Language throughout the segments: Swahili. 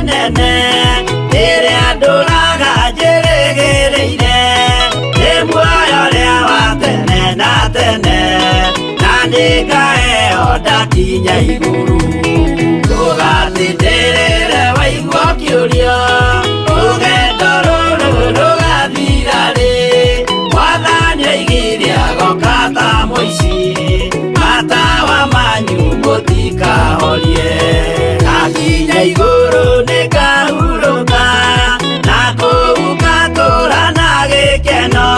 nene iria nduraga njirigireire ni muoyo ria wa tene na tene na ndingaheo ndakinya iguru ndũgatindĩrĩre waigua kĩũrio rũgendo rũrũ rũgathira rĩ Mwathani oigire agoka ta mũici matawa manyu mũtikahorie ngakinya igũrũ nĩngahurũka na kũu ngatũũra na gĩkeno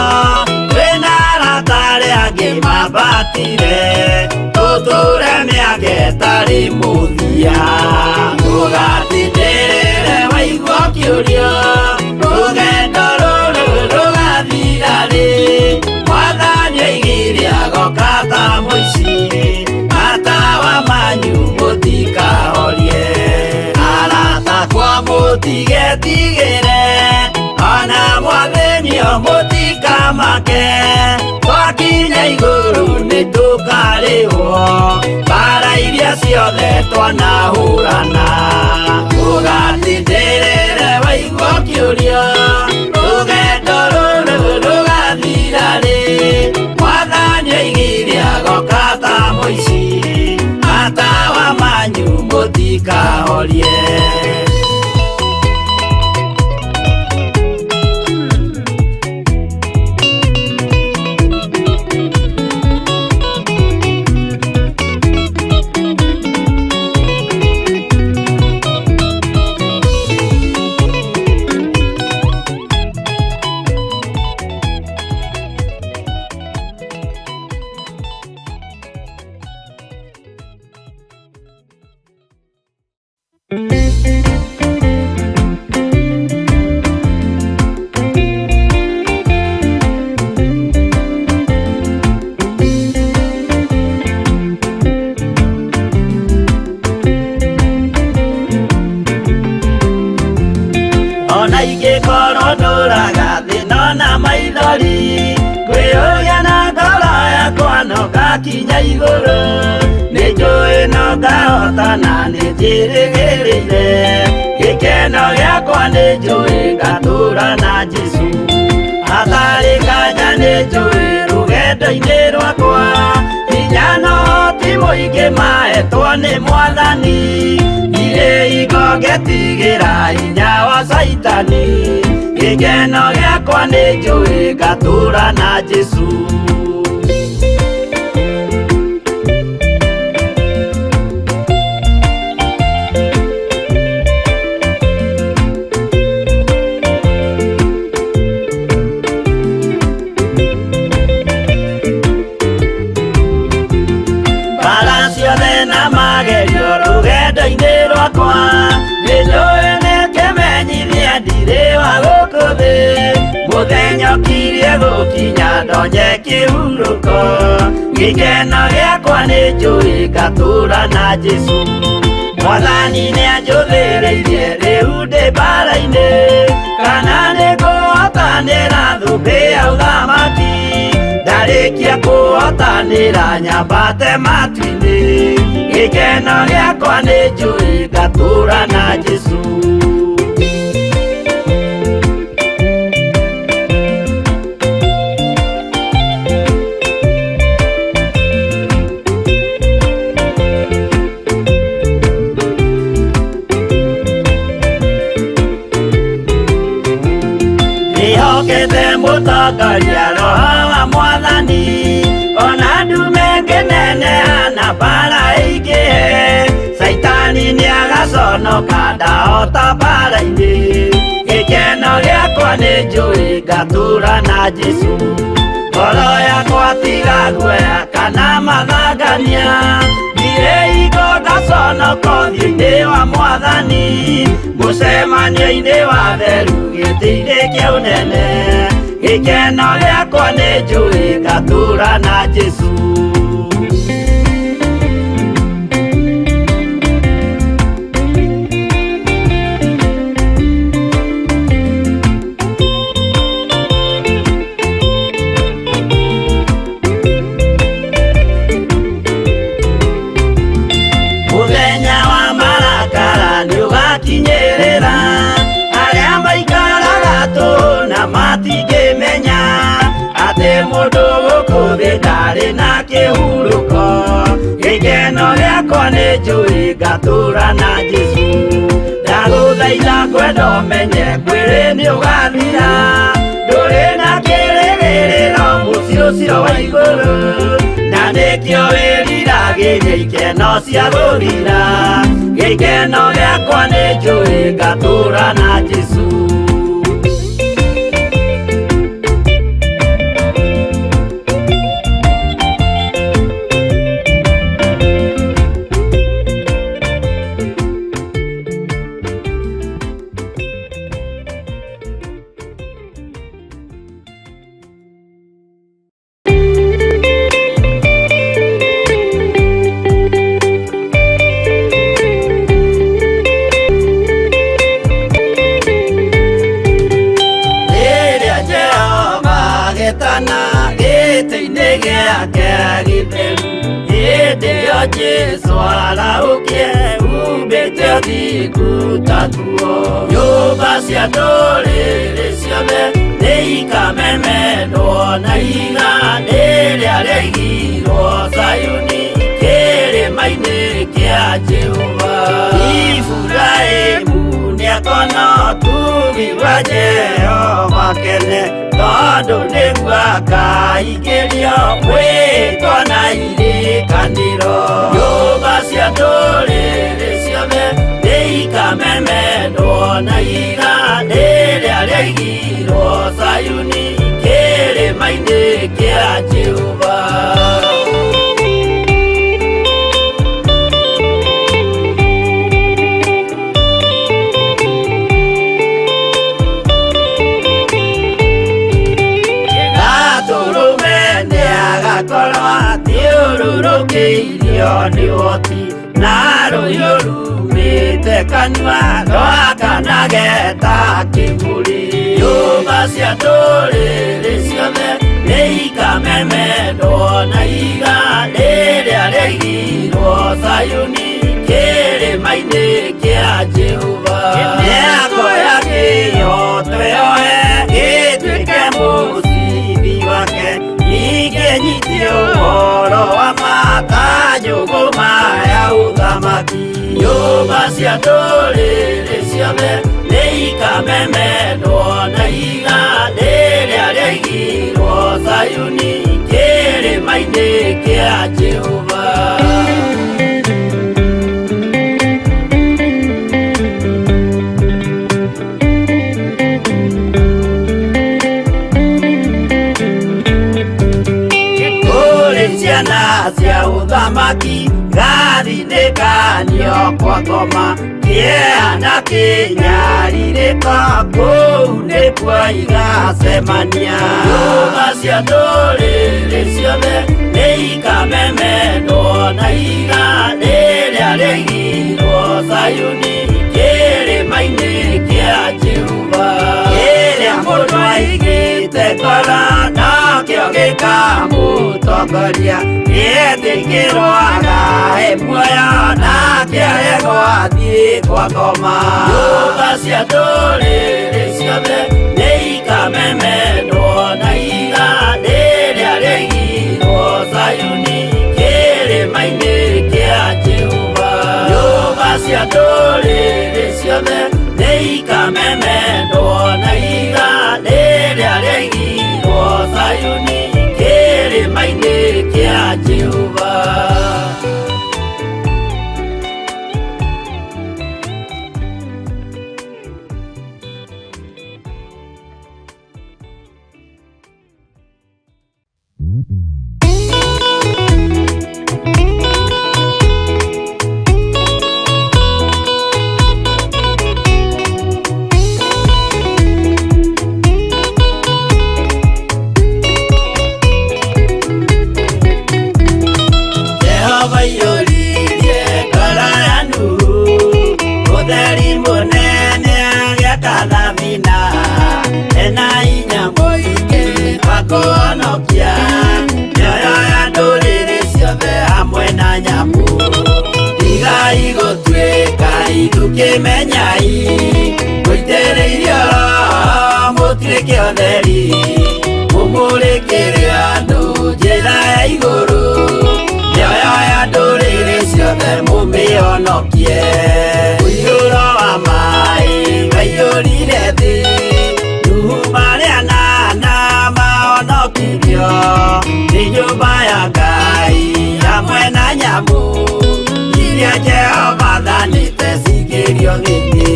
twĩna arata arĩa angĩ mambatire tũtũũre mĩaka ĩtarĩ mũthia ndũgatindĩrĩre waigua kĩũrio rũgendo rũrũ rũgathira rĩ Mwathani oigire agoka ta mũici matawa manyu mũtikahorie arata kwa mũtigetigĩre ona mwathĩnio mũtikamake twakinya igũrũ nĩtũkarĩhwo mbara iria ciothe twanahũrana ndũgatindĩrĩre waigua kĩũrio rũgendo rũrũ rũgathira rĩ Mwathani oigire agoka ta mũici matawa manyu mũtikahorie ona ingĩkorwo ndũraga thĩ nona maithori ngwĩyũria na ngoro yakwa no ngakinya igũrũ nĩnjũĩ no ngahotana nĩnjĩrĩgĩrĩire gĩkeno gĩakwa nĩnjũĩ ngatũũra na Jesũ hatarĩ nganja nĩnjũĩ rũgendo-inĩ rwakwa hinya no ti mũingĩ mahetwo nĩ Mwathani irĩ ingo ngetigĩra hinya wa Saitani gĩkeno gĩakwa nĩnjũĩ ngatũũra na Jesũ mbara ciothe na magerio rũgendo-inĩ rwakwa nĩnjũĩ nĩngĩmenyithia ndirĩ wa gũkũ thĩ mũthenya ũkirie gũkinya ndonye kĩhurũko gĩkeno gĩakwa nĩnjũĩ ngatũũra na Jesũ Mwathani nĩanjũthĩrĩirie rĩu ndĩ mbara-inĩ kana nĩngũhotanĩra thũmbĩ ya ũthamaki ndarĩkia kũhotanĩra nyambate matu-inĩ gĩkeno gĩakwa nĩnjũĩ ngatũũra na Jesũ nĩhokete mũtongoria Roho wa Mwathani ona ndume ngĩneneha na mbara ĩingĩhe Saitani nĩagaconoka ndahota mbara-inĩ gĩkeno gĩakwa nĩnjũĩ ngatũũra na Jesũ ngoro yakwa tiga guoya kana mathangania ndirĩ ingo ndaconoko ũthiũ-inĩ wa Mwathani mũcemanio-inĩ wa theru gĩtĩ-inĩ kĩa ũnene gĩkeno gĩakwa nĩnjũĩ ngatũũra na Jesũ mũthenya wa marakara nĩũgakinyĩrĩra matingĩmenya atĩ mũndũ gũkũ thĩ ndarĩ na kĩhurũko. Gĩkeno gĩakwa nĩ njũĩ ngatũũra na Jesũ. Ndagũthaitha ngwenda ũmenye kwĩrĩ nĩ ũgathira, ndũrĩ na kĩrĩgĩrĩro mũciĩ ũcio wa igũrũ, na nĩkĩo wĩriragĩria ikeno cia gũthira. Gĩkeno gĩakwa nĩ njũĩ ngatũũra na Jesũ. Jesũ araũkie umbĩte ũthingu tatuo. Nyũmba cia ndũrĩrĩ ciothe nĩ ikamemenwo na iganĩ rĩrĩa rĩaigirwo Zayuni kĩrĩma-inĩ kĩa Jehova. Iburahĩmu nĩakona ũtugi wa Jehova kene, tondũ nĩguo akaingĩrio gwĩtwo na irikanĩro. Nyũmba cia ndũrĩrĩ ciothe nĩ ikamemenwo na iganĩ rĩrĩa rĩaigirwo Zayuni kĩrĩma-inĩ kĩa Jehova. Thiũrũrũkĩirio nĩ ũhoti na rũhiũ rumĩte kanua rwakanageta kĩmũrĩ. Nyũmba cia ndũrĩrĩ ciothe nĩ ikamemenwo na iganĩ rĩrĩa rĩaigirwo Zayuni kĩrĩma-inĩ kĩa Jehova. Mĩako ya kĩyo twĩohe gĩtuĩke mũcibi wake, ingĩnyitie ũhoro wa makanjũgũ maya ũthamaki. Nyũmba cia ndũrĩrĩ ciothe nĩ ikamemenwo na iganĩ rĩrĩa rĩaigirwo Zayuni kĩrĩma-inĩ kĩa Jehova. Ciana cia ũthamaki gathinĩkanio kwa ngoma, kĩeha kĩnyarirĩka kũu nĩkuo igacemania. Nyũmba cia ndũrĩrĩ ciothe nĩ ikamemenwo na iganĩ rĩrĩa rĩaigirwo Zayuni kĩrĩma-inĩ kĩa Jehova. Kĩrĩa mũndũ aigĩte ngoro nakĩo gĩkamũtongoria, nĩetĩkĩrwaga he muoyo nake aregwo athiĩ kwa ngoma. Nyũmba cia ndũrĩrĩ ciothe nĩ ikamemenwo na iganĩ rĩrĩa rĩaigirwo Zayuni kĩrĩma-inĩ kĩa Jehova. Nyũmba cia ndũrĩrĩ ciothe nĩ ikamemenwo na iganĩ rĩrĩa rĩaigirwo Zayuni kĩrĩma-inĩ kĩa Jehova. Tukĩmenyai gũitĩrĩirio mũtirĩ mũtuĩke ũtheri mũmũrĩkĩre andũ njĩra ya igũrũ mĩoyo ya ndũrĩrĩ ciothe mũmĩonokie mũiyũro wa maĩ waiyũrire thĩ Nuhu marĩa nana mahonokirio nĩ nyũmba ya Ngai hamwe na nyamũ iria Jehova thanĩte cingĩrio thĩinĩ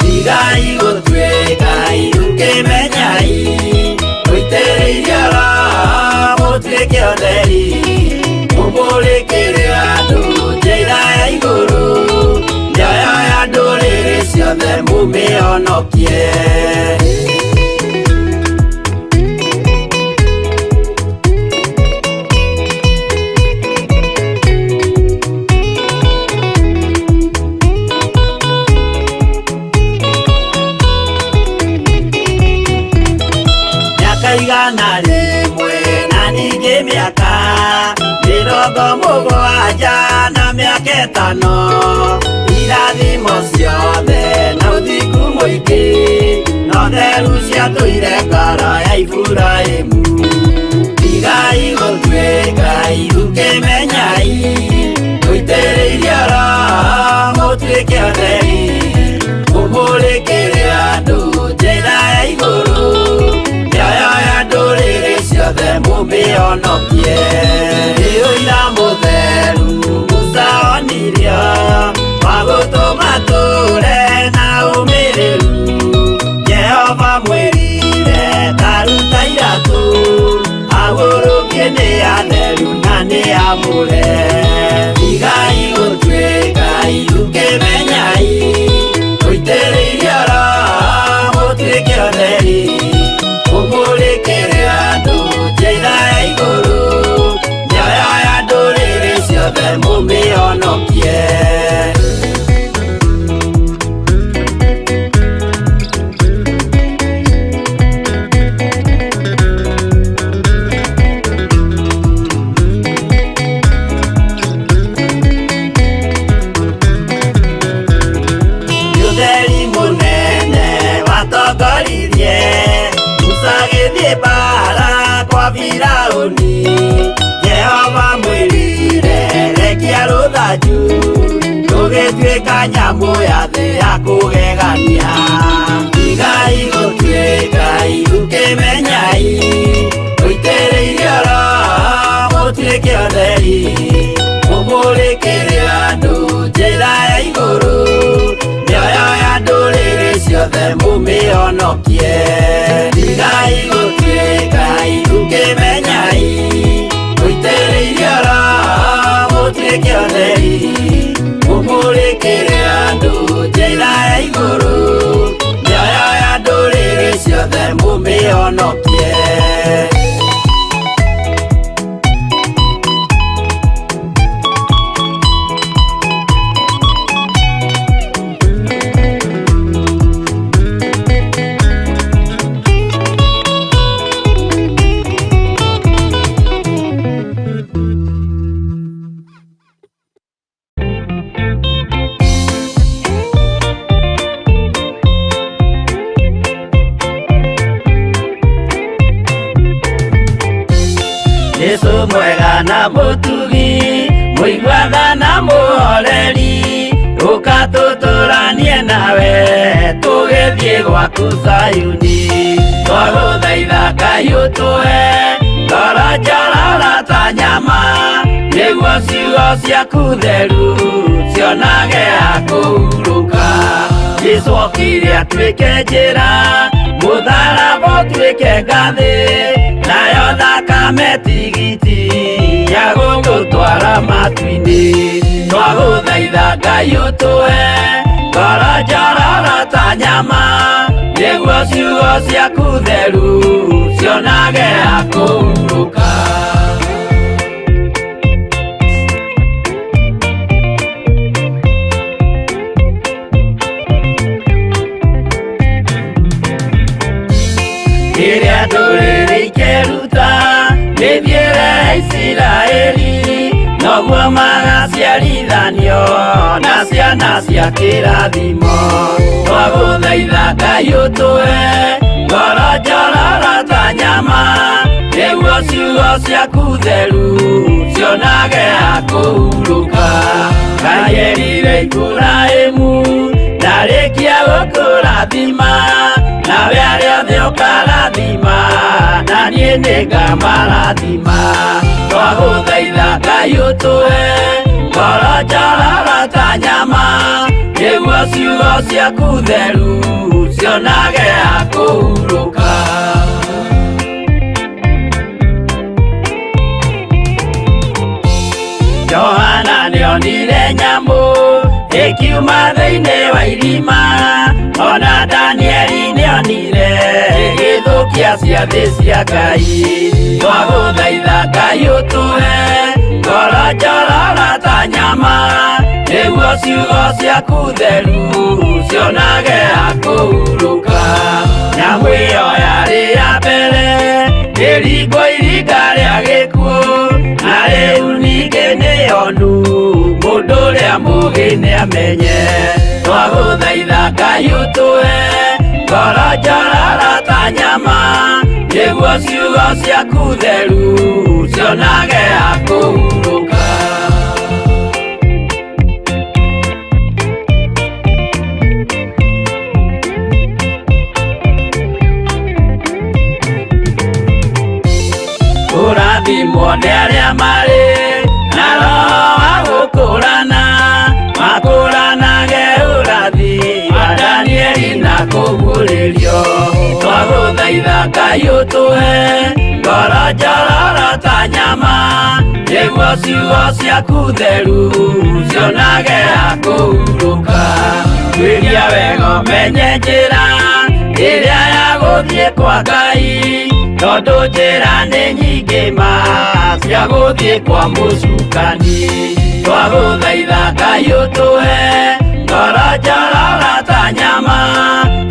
tigai gũtuĩka irukĩmenyai mũitĩrĩirie Roho mũtuĩke ũtheri mũmũrĩkĩre andũ njĩra ya igũrũ mĩoyo ya ndũrĩrĩ ciothe mũmĩonokie igana rĩmwe na ningĩ mĩaka 70 na mĩaka 5 irathimo ciothe na ũthingu mũingĩ na ũtheru ciatũire ngoro ya Iburahĩmu tigai gũtuĩka irukĩmenyai mũitĩrĩirie Roho mũtuĩke ũtheri mũmũrĩkĩre andũ njĩra ya igũrũ ndũrĩrĩ ciothe mũmĩonokie ũira mũtheru Musa onirio wa gũtũma tũre na ũmĩrĩru Jehova mwĩrire taruta iratũ agũrũkie nĩ atheru na nĩ amũre tigai gũtuĩka irukĩmenyai mũitĩrĩirie Roho mũtuĩke ũtheri mũmũrĩkĩre andũ njĩra ya igũrũ mĩoyo ya ndũrĩrĩ ciothe mũmĩonokie ũtheri mũnene watongoririe agĩthiĩ mbara kwa Firaũni Jehova mwĩrire rekia rũthanju rũgĩtuĩka nyamũ ya thĩ ya kũgegania tigai gũtuĩka irukĩmenyai mũitĩrĩirie Roho mũtuĩke ũtheri mũmũrĩkĩre andũ njĩra ya igũrũ mĩoyo ya ndũrĩrĩ ciothe mũmĩonokie tigai gũtuĩka irukĩmenyai mũitĩrĩirie Roho mũtuĩke ũtheri mũmũrĩkĩre andũ njĩra ya igũrũ mĩoyo ya ndũrĩrĩ ciothe mũmĩonokie Yesu mwega na mũtugi mũiguaga na mũhoreri ũka tũtũranie nawe tũgĩthiĩ gwaku Zayuni twagũthaitha Ngai ũtũhe ngoro njororo ta nyama nĩguo ciugo ciaku theru cionage ha kũhurũka Jesũ okire atuĩke njĩra mũtharaba ũtuĩke ngathĩ nayo thakame tigiti ya gũgũtwara matu-inĩ twagũthaitha Ngai ũtũhe ngoro njororo ta nyama nĩguo ciugo ciaku theru cionage ha kũhurũka ĩrĩa ndũrĩrĩ ikeruta nĩthiĩre Isiraeli noguo magac ciarithanio na ciana cia kĩrathimo twagũthaitha Ngai ũtũhe ngoro njororo ta nyama nĩguo ciugo ciaku theru cionage ha kũhurũka Ngai erire Iburahĩmu ndarĩkia gũkũrathima nawe arĩa othe ũkarathima na niĩ nĩngamarathima twagũthaitha Ngai ũtũhe ngoro njororo ta nyama nĩguo ciugo ciaku theru cionage ha kũhurũka Johana nĩonire nyamũ ĩkiuma thĩinĩ wa irima ona Danieli nĩonire ĩgĩthũkia ciathĩ cia Ngai twagũthaitha Ngai ũtũhe ngoro njororo ta nyama nĩguo ciugo ciaku theru cionage ha kũhurũka nyamũ ĩyo yarĩ ya mbere ĩringwo iringa rĩa gĩkuũ na rĩu ningĩ nĩyonu mũndũ ũrĩa mũũgĩ nĩamenye twagũthaitha Ngai ũtũhe ngoro njororo ta nyama nĩguo ciugo ciaku theru cionage ha kũhurũka kũrathimwo nĩ arĩa marĩ na roho wa gũkũrana makũranage ũrathi wa Danieli na kũguũrĩrio twagũthaitha Ngai ũtũhe ngoro njororo ta nyama nĩguo ciugo ciaku theru cionage ha kũhurũka twĩria wega ũmenye njĩra ĩrĩa ya gũthiĩ kwa Ngai tondũ njĩra nĩ nyingĩ ma cia gũthiĩ kwa mũcukani twagũthaitha Ngai ũtũhe ngoro njororo ta nyama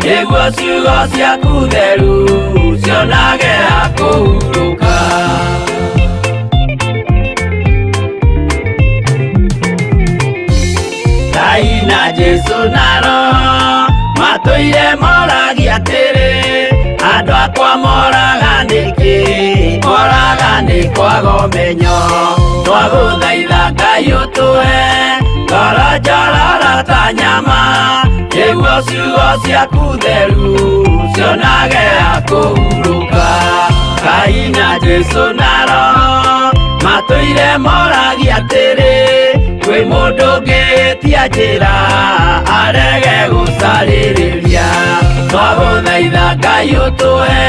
nĩguo ciugo ciaku theru cionage ha kũhurũka Ngai na Jesũ na Roho matũire moragia atĩrĩ andũ akwa moraga nĩkĩ moraga nĩ kwaga ũmenyo twagũthaitha Ngai ũtũhe ngoro njororo ta nyama nĩguo ciugo ciaku theru cionage ha kũhurũka Ngai na Jesũ na Roho matũire moragia atĩrĩ kwĩ mũndũ ũngĩtia njĩra arege gũcarĩrĩria twagũthaitha Ngai ũtũhe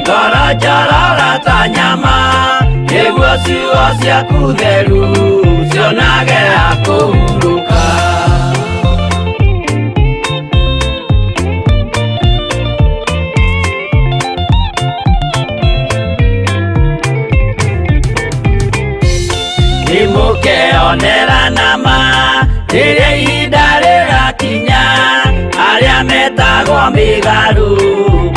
ngoro njororo ta nyama nĩguo ciugo ciaku theru cionage ha kũhurũka nĩmũkeonera nama rĩrĩa ihinda rĩgakinya arĩa metagwo mĩgarũ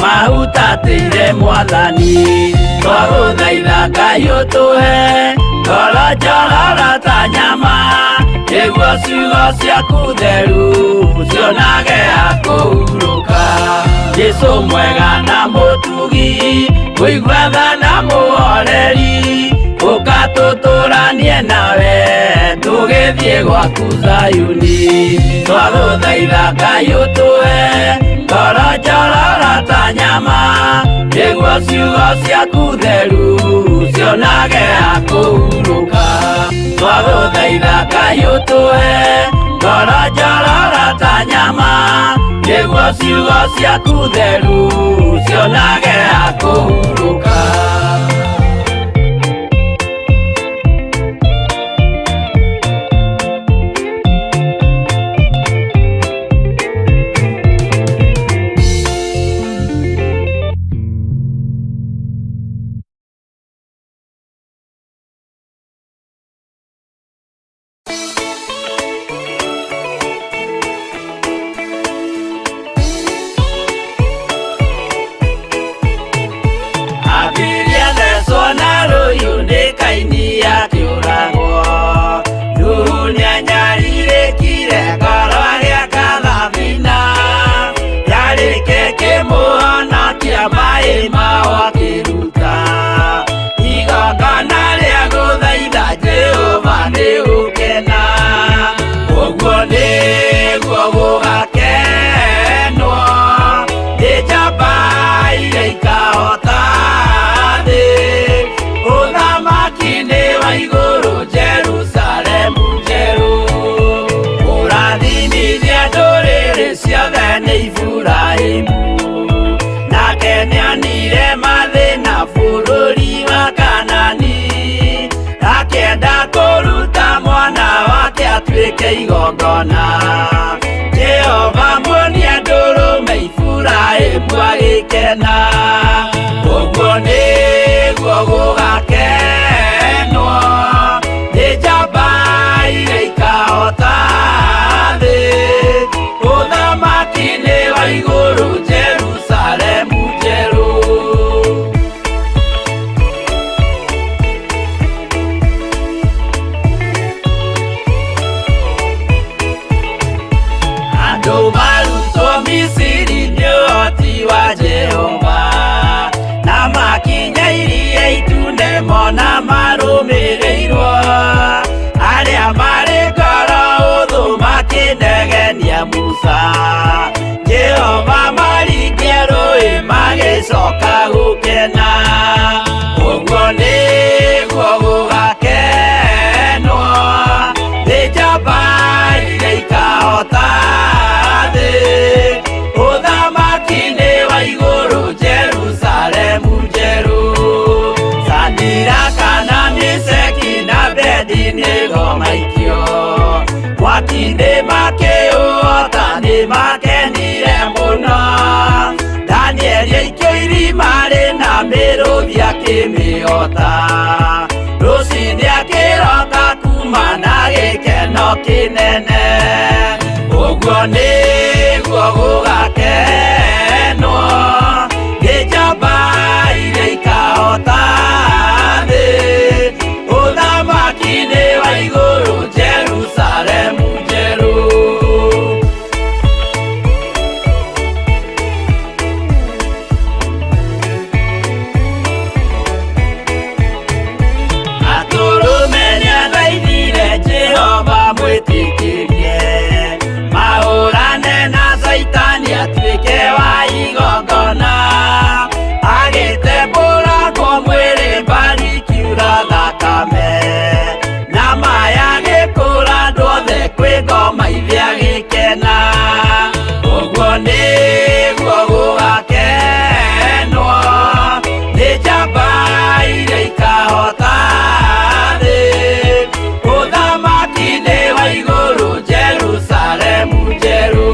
mahutatĩire Mwathani twagũthaitha Ngai ũtũhe ngoro njororo ta nyama nĩguo ciugo ciaku theru cionage ha kũhurũka Jesũ mwega na mũtugi mũigua tha na mũhoreri ũkatũtũranie nawe tũgĩthiĩ gwaku Zayuni twagũthaitha Ngai ũtũhe ngoro njororo ta nyama nĩguo ciugo ciaku theru cionage ha kũhurũka twagũthaitha Ngai ũtũhe ngoro njororo ta nyama nĩguo ciugo ciaku theru cionage ha kũhurũka rĩa igongona. Jehova muonia ndũrũme Iburahĩmu agĩkena, ũguo nĩguo gũgakenwo nĩ njamba iria ikahota thĩ, ũthamaki-inĩ wa igũrũ Jerusalemu njerũ. Andũ marutwo Misiri nĩ ũhoti wa Jehova, na makinya Iria Itune mona marũmĩrĩirwo, arĩa marĩ ngoro hũthũ makĩnegenia Musa. Jehova maringie rũĩ magĩcoka gũkena, ũguo nĩguo gũgakenwo nĩ njamba iria ikahota thĩ, ũthamaki-inĩ wa igũrũ Jerusalemu njerũ. Shadiraka na Meshaki na Abedinego maikio mwaki-inĩ makĩũhota, nĩ makenire mũno. Danieli aikio irima rĩna mĩrũthi akĩmĩhota, rũcinĩ akĩroka kuma na gĩkeno kĩnene, ũguo nĩguo gũgakenwo nĩ njamba iria ikahota thĩ, ũthamaki-inĩ wa igũrũ Jerusalemu njerũ. Atũrũme nĩathaithire Jehova mwĩtĩkĩrie, mahũrane na Saitani atuĩke wa igongona, agĩtembũragwo mwĩrĩ mbari kiura thakame, na maya gĩkũra andũ othe kwĩ ngoma iria gĩkena, ũguo nĩguo gũgakenwo nĩ njamba iria ikahota thĩ, ũthamaki-inĩ wa igũrũ Jerusalemu njerũ.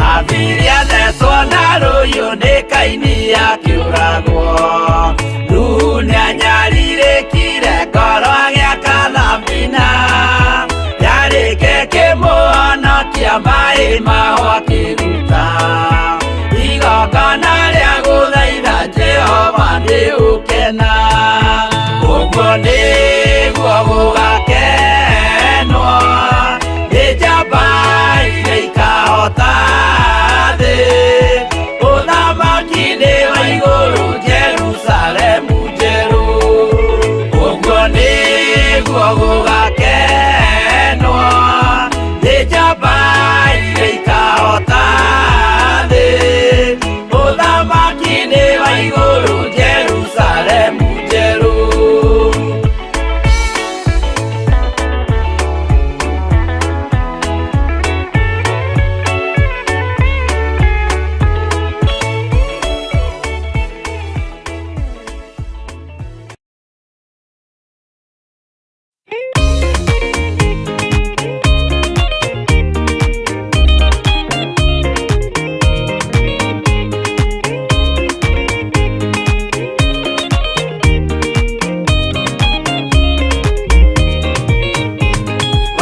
Habili athecwo na rũhiũ nĩ Kaini akĩũragwo, Nuhu nĩanyarirĩkire ngoro agĩaka thabina, yarĩke kĩmũhonokia maĩ maho akĩruta, igongona rĩa gũthaitha Jehova nĩ ũkena, ũguo nĩguo gũgakenwo nĩ njamba iria ikahota thĩ, ũthamaki-inĩ wa igũrũ Jerusalemu njerũ, ũguo nĩguo gũgakenwo nĩ njamba iria ikahota thĩ, ũthamaki-inĩ wa igũrũ Jerusalemu njerũ.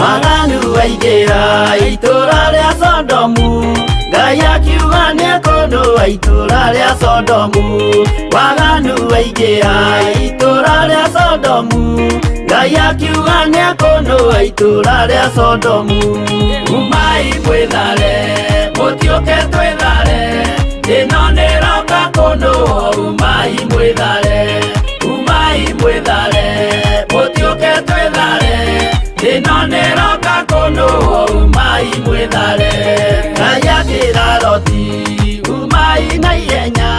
Waganu waingĩra itũũra rĩa Sodomu, Ngai akiuga nĩekũnũa itũũra rĩa Sodomu. Waganu waingĩra itũũra rĩa Sodomu, Ngai akiuga nĩekũnũa itũũra rĩa Sodomu. Umai mwĩthare, mũtiũke twĩthare, ĩno nĩroka kũnũa. Umai mwĩthare, umai mwĩthare, mũtiũke twĩthare, ĩno nĩroka kũnũa. Umai mwĩthare. Ngai akĩra Loti, umai na ihenya,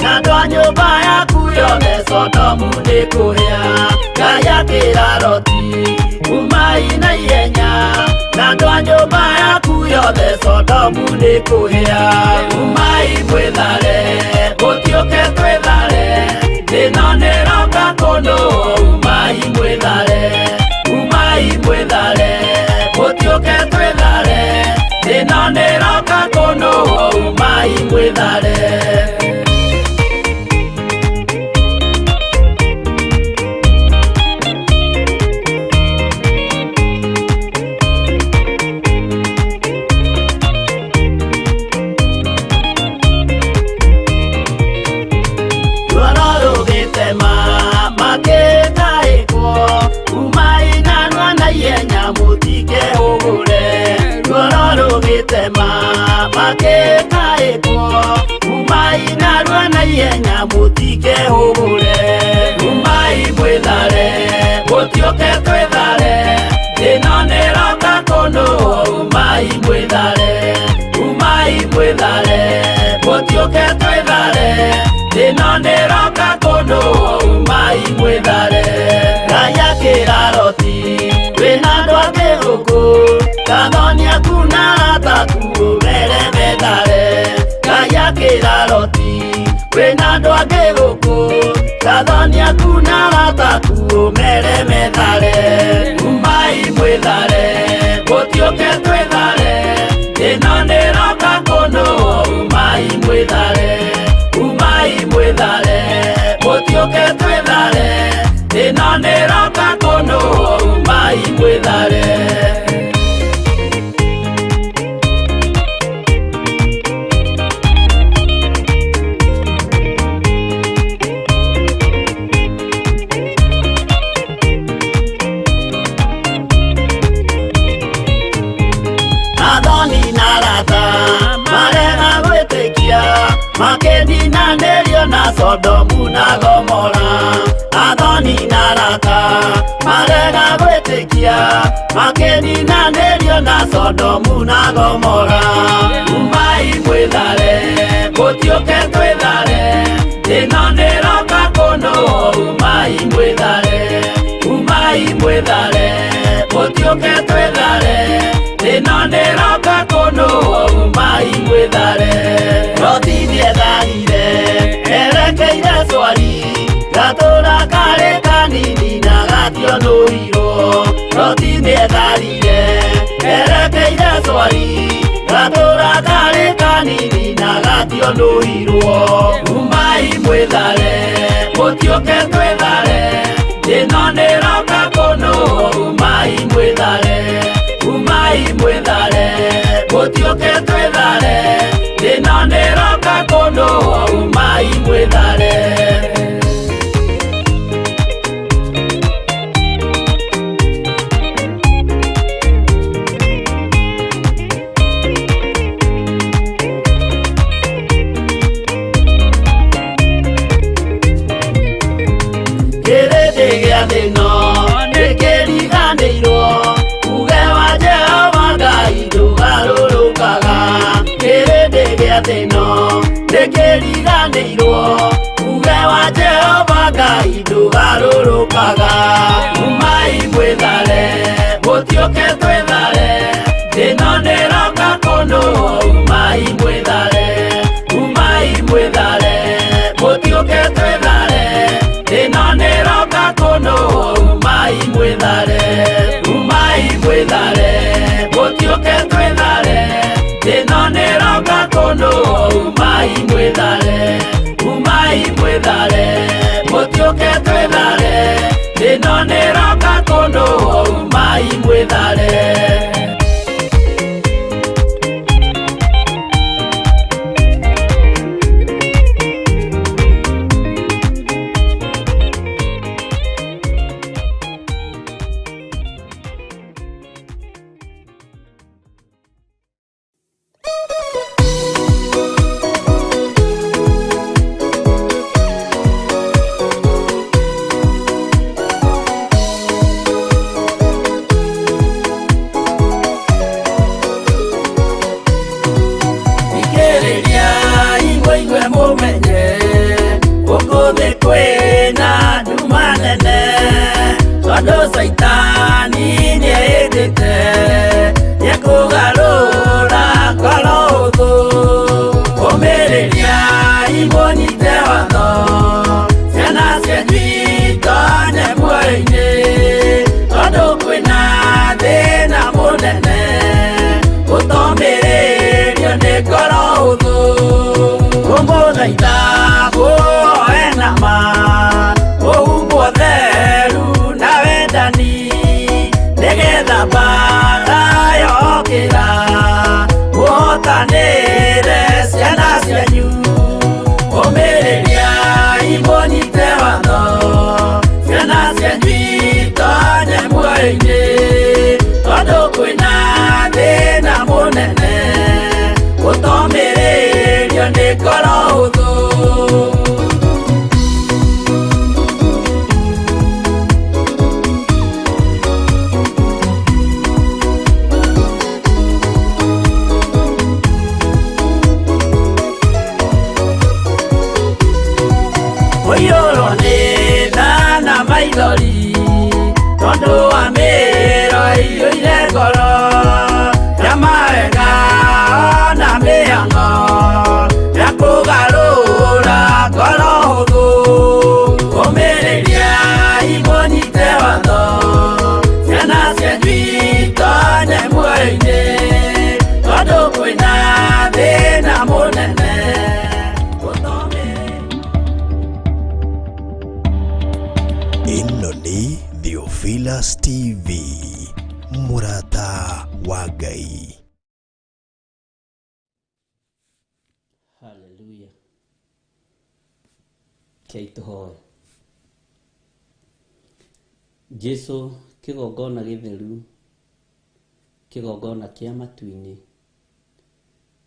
na andũ a nyũmba yaku yothe Sodomu nĩkũhĩa. Ngai akĩra Loti, umai na ihenya, na andũ a nyũmba yaku yothe Sodomu nĩkũhĩa. Umai mwĩthare, mũtiũke twĩthare, ĩno nĩroka kũnũa. Umai mwĩthare, umai mwĩthare, mũtiũke magwĩtema makĩkaĩkwo umai narua na ihenya mũtikehũgũre umai mwĩthare mũtioke twĩthare ĩno nĩroka kũndũ umai mwĩthare mũtioke twĩthare ĩno nĩroka kũndũ umai mwĩthare Ngai akĩra Loti wĩna andũ angĩ gũkũ Kathonia kuna rataku mere methare Ngai akĩra Loti wĩna andũ angĩ gũkũ Kathonia kuna rataku mere methare umai mwĩthare mũtioke twĩthare ĩno nĩroka kũndũ umai mwĩthare mũtioke twĩthare ĩno nĩroka kũndũ umai mwĩthare Athoni na arata marega gwĩtĩkia makĩninanĩrio na Sodomu na Gomora Athoni na arata marega gwĩtĩkia makĩninanĩrio na Sodomu na Gomora umai mwĩthare mũtioke twĩthare ĩno nĩroka kũndũ umai mwĩthare mũtioke twĩthare ĩno nĩroka kũndũ umai mwĩthare Loti nĩetharire erekeire Zoari gatũra karĩ kanini na gationũrirwo Loti nĩetharire erekeire Zoari gatũra karĩ kanini na gationũrirwo umai mwĩthare mũtioke twĩthare ĩno nĩroka kũndũ umai mwĩthare mũtioke twĩthare ĩno nĩroka kũndũ umai mwĩthare Kĩrĩndĩ gĩa thĩ ĩno nĩkĩriganĩirwo uge wa Jehova Ngai ndũgarũrũkaga Kĩrĩndĩ gĩa thĩ ĩno nĩkĩriganĩirwo uge wa Jehova Ngai ndũgarũrũkaga umai mwĩthare mũtioke twĩthare ĩno nĩroka kũndũ umai mwĩthare mũtioke twĩthare ĩno nĩroka kũndũ umai mwĩthare mũtioke twĩthare ĩno nĩroka kũndũ umai mwĩthare mũtioke twĩthare ĩno nĩroka kũndũ umai mwĩthare Saitani nĩendete nĩkũgarũra ngoro hũthũ ũmĩrĩria imũnyite watho ciana cianyu itonye muoyo-inĩ tondũ kwĩna thĩna mũnene ũtomĩrĩrio nĩ ngoro hũthũ ũmũthaitha mũoe na ma ũhumbwo theru na wendani ngoro hũthũ. Ũiyũrwo nĩ tha na maithori tondũ wa mĩĩro ĩiyũire ngoro ya mawega na mĩhang'o ya kũgarũra ngoro hũthũ. Ũmĩrĩria imũnyite watho ciana cianyu itonye muoyo-inĩ tondũ kwĩna thĩna mũnene. Ĩno nĩ Theophilus TV, mũrata wa Ngai. Hallelujah. Kei tũhoe. Jesu kĩgongona gĩtheru, kĩgongona kĩa matu-inĩ,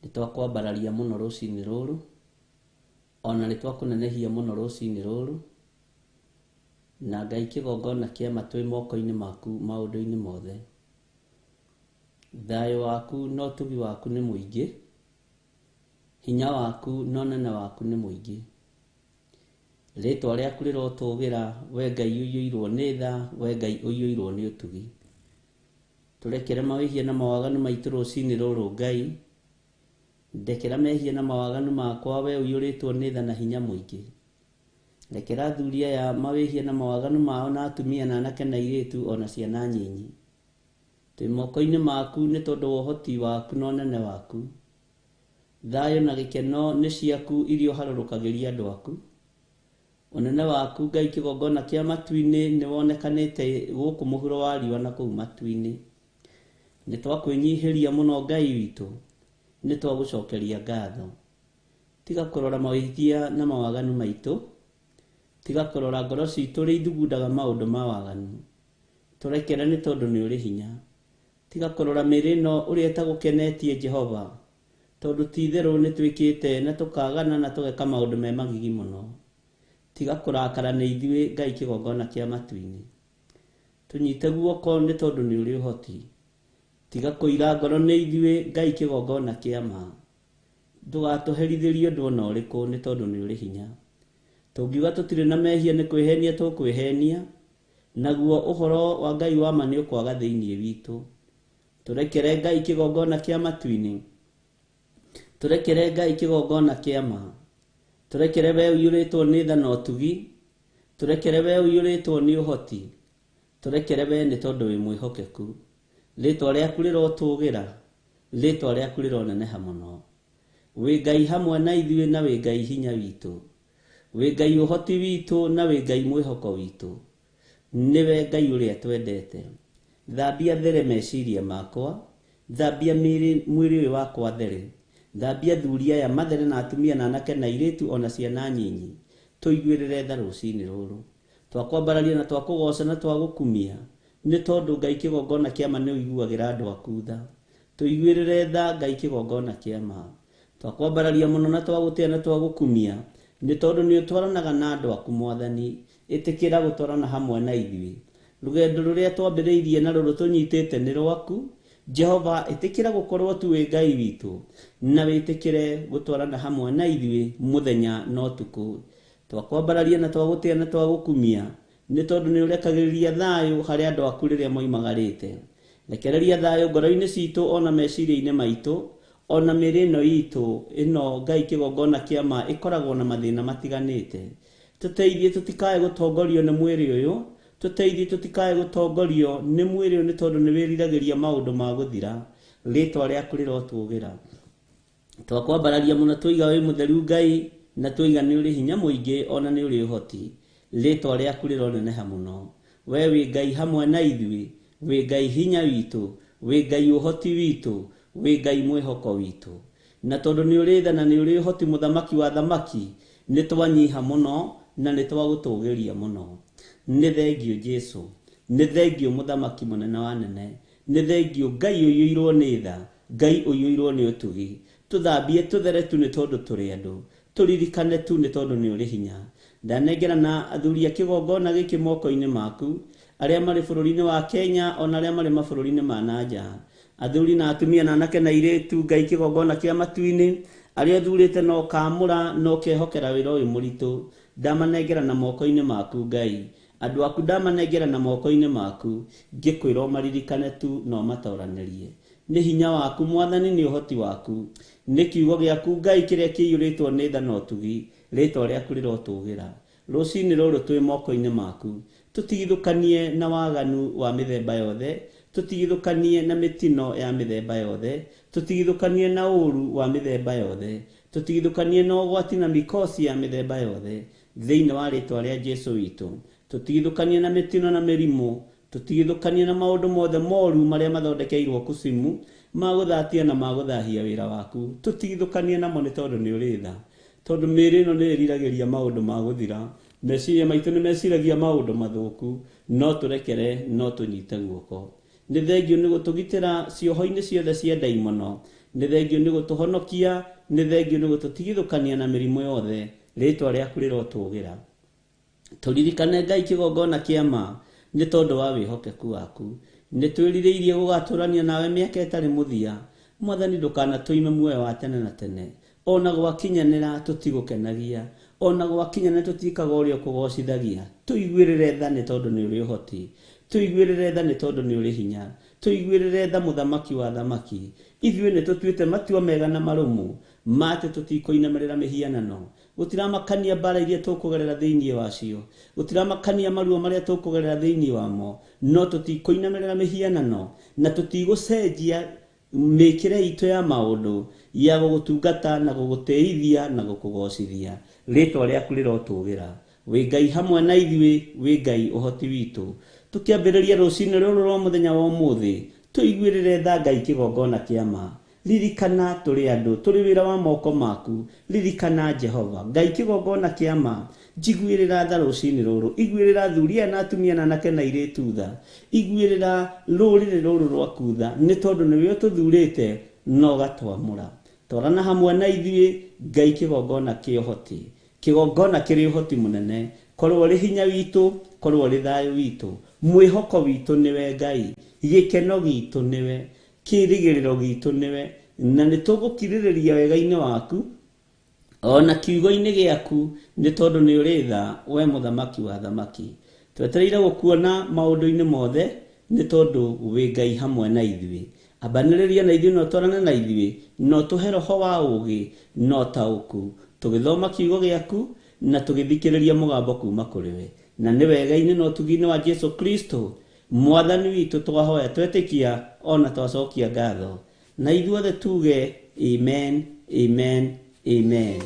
nĩtwakwambararia mũno rũcinĩ rũrũ, ona nĩtwakũnenehia mũno rũcinĩ rũrũ, na Ngai kĩgongona kĩa matũ moko-inĩ maku maũndũ-inĩ mothe. Thayũ waku na ũtugi waku nĩ mũingĩ, hinya waku na ũnene waku nĩ mũingĩ. Rĩĩtwa rĩaku rĩrotũgĩra, we Ngai ũiyũirwo nĩ tha, we Ngai ũiyũirwo nĩ ũtugi. Tũrekere mawĩhia na mawaganu maitũ rũcinĩ rũrũ Ngai, ndekera mehia na mawaganu makwa, we ũiyũrĩtwo nĩ tha na hinya mũingĩ. Rekera athuri aya mawĩhia na mawaganu mao na atumia na anake na airĩtu ona ciana nyinyi. Twĩ moko-inĩ maku nĩ tondũ wa ũhoti waku na ũnene waku. Thayũ na gĩkeno nĩ ciaku iria ũharũrũkagĩria andũ aku. Ũnene waku Ngai kĩgongona kĩa matu-inĩ nĩwonekanĩte gũkũ mũhuro wa riũa na kũu matu-inĩ. Nĩtwakwĩnyihĩria mũno Ngai witũ, nĩtwagũcokeria ngatho. Tiga kũrora mawĩhia na mawaganu maitũ, tiga kũrora ngoro citũ ũrĩa ithugundaga maũndũ ma waganu. Tũrekere nĩ tondũ nĩ ũrĩ hinya. Tiga kũrora mĩĩrĩ ĩno ũrĩa ĩtagũkenetie Jehova, tondũ ti-itherũ nĩtwĩkĩte na tũkagana na tũgeka maũndũ me magigi mũno. Tiga kũrakara nĩ ithuĩ Ngai kĩgongona kĩa matu-inĩ. Tũnyite guoko nĩ tondũ nĩ ũrĩ ũhoti. Tiga kũira ngoro nĩ ithuĩ Ngai kĩgongona kĩa ma. Ndũgatũherithĩrie ũndũ ona ũrĩkũ nĩ tondũ nĩ ũrĩ hinya. Tũngiuga tũtirĩ na mehia nĩ kwĩhenia tũkwĩhenia, naguo ũhoro wa Ngai wa ma nĩ ũkwaga thĩinĩ witũ. Tũrekere Ngai kĩgongona kĩa matu-inĩ. Tũrekere Ngai kĩgongona kĩa ma. Tũrekere we ũiyũrĩtwo nĩ tha na ũtugi. Tũrekere we ũiyũrĩtwo nĩ ũhoti. Tũrekere we nĩ tondũ wĩ mwĩhokeku. Rĩĩtwa rĩaku rĩrotũgĩra, rĩĩtwa rĩaku rĩroneneha mũno. Wĩ Ngai hamwe na ithuĩ na wĩ Ngai hinya witũ. Wĩ Ngai ũhoti witũ na wĩ Ngai mwĩhoko witũ. Nĩwe Ngai ũrĩa twendete. Thambia there meciria makwa, thambia mwĩrĩ ũyũ wakwa there. Thambia athuri aya mathere na atumia na anake na airĩtu ona ciana nyinyi. Tũiguĩrĩre tha rũcinĩ rũrũ. Twakwambararia na twakũgoca na twagũkumia, nĩ tondũ Ngai kĩgongona kĩa ma nĩ ũiguagĩra andũ aku tha. Tũiguĩrĩre tha Ngai kĩgongona kĩa ma. Twakwambararia mũno na twagũtĩa na twagũkumia, nĩ tondũ nĩ ũtwaranaga na andũ aku Mwathani. Ĩtĩkĩra gũtwarana hamwe na ithuĩ. Rũgendo rũrĩa twambĩrĩirie na rũrũ tũnyitĩte nĩ rwaku. Jehova, ĩtĩkĩra gũkorwo tu wĩ Ngai witũ, na wĩtĩkĩre gũtwarana hamwe na ithuĩ mũthenya na ũtukũ. Twakwambararia na twagũtĩa na twagũkumia, nĩ tondũ nĩ ũrekagĩrĩria thayũ harĩ andũ aku rĩrĩa moimagarĩte. Rekereria thayũ ngoro-inĩ citũ ona meciria-inĩ maitũ, ona mĩĩrĩ ĩno itũ ĩno Ngai kĩgongona kĩa ma ĩkoragwo na mathĩna matiganĩte. Tũteithie tũtikae gũtongorio nĩ mwĩrĩ ũyũ, tũteithie tũtikae gũtongorio nĩ mwĩrĩ ũyũ nĩ tondũ nĩ wĩriragĩria maũndũ ma gũthira. Rĩĩtwa rĩaku rĩrotũgĩra. Twakwambararia mũno tũiga wĩ mũtheru Ngai, na tũiga nĩ ũrĩ hinya mũingĩ ona nĩ ũrĩ ũhoti. Rĩĩtwa rĩaku rĩroneneha mũno. We wĩ Ngai hamwe na ithuĩ, wĩ Ngai hinya witũ, wĩ Ngai ũhoti witũ, wĩ Ngai mwĩhoko witũ. Na tondũ nĩ ũrĩ tha na nĩ ũrĩ ũhoti mũthamaki wa thamaki, nĩ twanyiha mũno na nĩ twagũtũgĩria mũno. Nĩ thengio Jesu, nĩ thengio mũthamaki mũnene wa nene, nĩ thengio Ngai ũiyũirwo nĩ tha, Ngai ũiyũirwo nĩ ũtugi. tuthambie tuthere tu nĩ tondũ tũrĩ andũ, tũririkane tu nĩ tondũ nĩ ũrĩ hinya. Ndanengerana athuri a kĩgongona gĩkĩ moko-inĩ maku, arĩa marĩ bũrũri-inĩ wa Kenya ona arĩa marĩ mabũrũri-inĩ ma nanja, athuri na atumia na anake na airĩtu, Ngai kĩgongona kĩa matu-inĩ, arĩa ũthurĩte na ũkamũra na ũkehokera wĩra ũyũ mũritũ, ndamanengerana moko-inĩ maku Ngai. Andũ aku ndamanengerana moko-inĩ maku, ngĩkwĩra ũmaririkane tu na ũmatoranĩrie. Nĩ hinya waku Mwathani, nĩ ũhoti waku, nĩ kiugo gĩaku Ngai kĩrĩa kĩiyũrĩtwo nĩ tha na ũtugi, rĩĩtwa rĩaku rĩrotũgĩra. Rũciinĩ rũrũ twĩ moko-inĩ maku, tũtigithũkanie na waganu wa mĩthemba yothe, tũtigithũkanie na mĩtino ya mĩthemba yothe, tũtigithũkanie na ũũru wa mĩthemba yothe, tũtigithũkanie na ũgwati na mĩkosi ya mĩthemba yothe, thĩinĩ wa rĩĩtwa rĩa Jesũ witũ. Tũtigithũkanie na mĩtino na mĩrimũ, tũtigithũkanie na maũndũ mothe moru marĩa mathondekeirwo kusimu, ma gũthatia na ma gũthahia wĩra waku, tũtigithũkanie namo nĩ tondũ nĩ ũrĩ tha. Tondũ mĩĩrĩ ĩno nĩ ĩriragĩria maũndũ ma gũthira, meciria maitũ nĩ meciragia maũndũ mathũku, no tũrekere, no tũnyite guoko. Nĩ thengio nĩ gũtũgitĩra cioho-inĩ ciothe cia ndaimono, nĩ thengio nĩ gũtũhonokia, nĩ thengio nĩ gũtũtigithũkania na mĩrimũ yothe, rĩĩtwa rĩaku rĩrotũgĩra. Tũririkane Ngai kĩgongona kĩa ma, nĩ tondũ wa wĩhokeku waku, nĩ twĩrirĩirie gũgatũrania nawe mĩaka ĩtarĩ mũthia. Mwathani ndũkanatũime muoyo wa tene na tene, ona gwakinyanĩra tũtigũkenagia, ona gwakinyanĩra tũtikaga ũrĩa ũkũgocithagia. Tũiguĩrĩre tha nĩ tondũ nĩ ũrĩ ũhoti, tũiguĩrĩre tha nĩ tondũ nĩ ũrĩ hinya, tũiguĩrĩre tha mũthamaki wa thamaki. Ithuĩ nĩ tũtuĩte matua mega na marũmu, ma atĩ tũtikũinamĩrĩra mĩhianano. Gũtiramakania mbara iria tũkũgerera thĩinĩ wacio, gũtiramakania maruo marĩa tũkũgerera thĩinĩ wamo, no tũtikũinamĩrĩra mĩhianano, na tũtigũcenjia mĩkĩre itũ ya maũndũ ya gũgũtungata na gũgũtĩithia na gũkũgocithia. Rĩĩtwa rĩaku rĩrotũgĩra. Wĩ Ngai hamwe na ithuĩ, wĩ Ngai ũhoti witũ. Tũkĩambĩrĩria rũciinĩ rũrũ rwa mũthenya wa ũmũthĩ, tũiguĩrĩre tha Ngai kĩgongona kĩa ma. Ririkana tũrĩ andũ, tũrĩ wĩra wa moko maku. Ririkana Jehova, Ngai kĩgongona kĩa ma. Njiguĩrĩra tha rũciinĩ rũrũ, iguĩrĩra athuri na atumia na anake na airĩtu tha, iguĩrĩra rũrĩrĩ rũrũ rwaku tha, nĩ tondũ nĩwe ũtũthurĩte na ũgatwamũra. Twarana hamwe na ithuĩ, Ngai kĩgongona kĩa ũhoti, kĩgongona kĩrĩ ũhoti mũnene, korwo ũrĩ hinya witũ, korwo ũrĩ thayũ witũ, mwĩhoko witũ nĩwe Ngai, gĩkeno gitũ nĩwe, kĩĩrĩgĩrĩro gitũ nĩwe, na nĩ tũgũkirĩrĩria wega-inĩ waku ona kiugo-inĩ gĩaku, nĩ tondũ nĩ ũrĩ tha, we mũthamaki wa thamaki. Twetereire gũkuona maũndũ-inĩ mothe, nĩ tondũ wĩ Ngai hamwe na ithuĩ. Ambanĩrĩria na ithuĩ, no twarane na ithuĩ, no tũhe roho wa ũũgĩ na ũtaũku, tũgĩthoma kiugo gĩaku na tũgĩthikĩrĩria mũgambo kuma kũrĩ we. Na nĩ wega-inĩ na ũtugi-inĩ wa Jesũ Kristo Mwathani witũ twahoya twetĩkia ona twacokia ngatho. Na ithuothe tuge amen, amen, amen.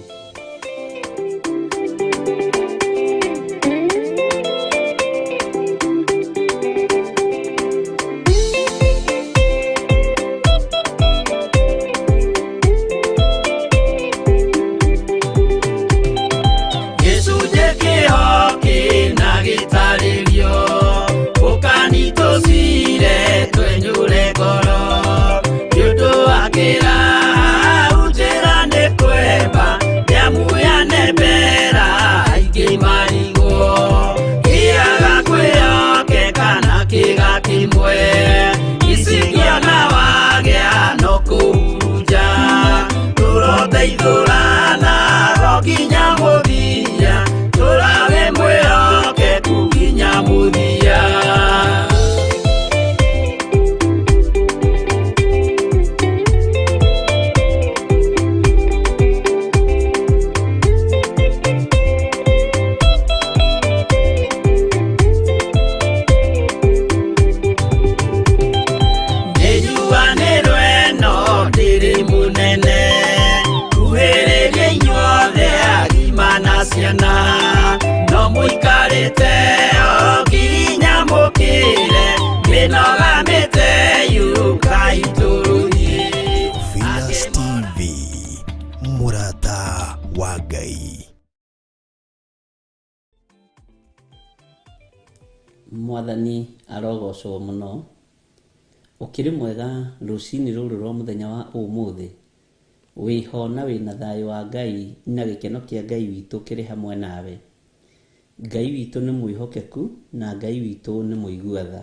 Mwathani arogocwo mũno, ũkĩrĩ mwega rũciinĩ rũrũ rwa mũthenya wa ũmũthĩ, wiho na wina thayo wa Ngai na gikeno kia Ngai witu kiri hamwe nawe. Ngai witu ni mwihokeku na Ngai witu ni muiguatha.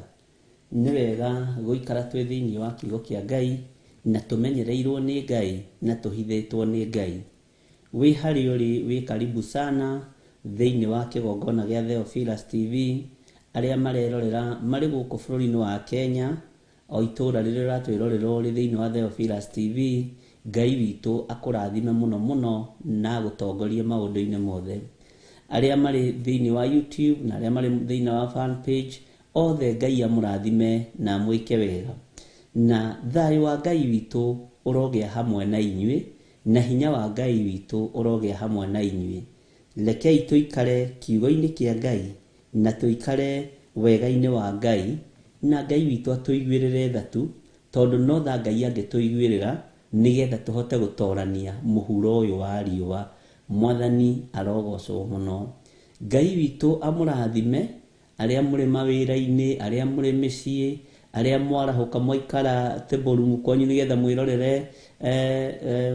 Ni wega guikara twi thiini wa kiugo kia Ngai na tumenyereirwo ni Ngai na tuhithitwo ni Ngai. Wi hari uri wi karibu sana thiini wa kigongona gia Theophilus TV aria marerorera mari guku bururi-ini wa Kenya o itura riri ratwirorerwo ri thiini wa Theophilus TV. Ngai witu akurathime muno muno na gutongorie maundu-ini mothe. Aria mari thiini wa YouTube na aria mari thiini wa fan page othe Ngai amurathime na mwike wega. Na thayo wa Ngai witu urogea hamwe na inyui na hinya wa Ngai witu urogea hamwe na inyui. Rekei tuikare kiugo-ini kia Ngai na tuikare wega-ini wa Ngai na Ngai witu atuiguirire thatu tondu no tha Ngai angituiguirira nigetha tuhote gutorania muhuro uyu wa riua. Mwathani arogocwo muno. Ngai witu amurathime aria muri mawira-ini aria muri micii aria mwarahuka mwaikara teborumu kwanyu nigetha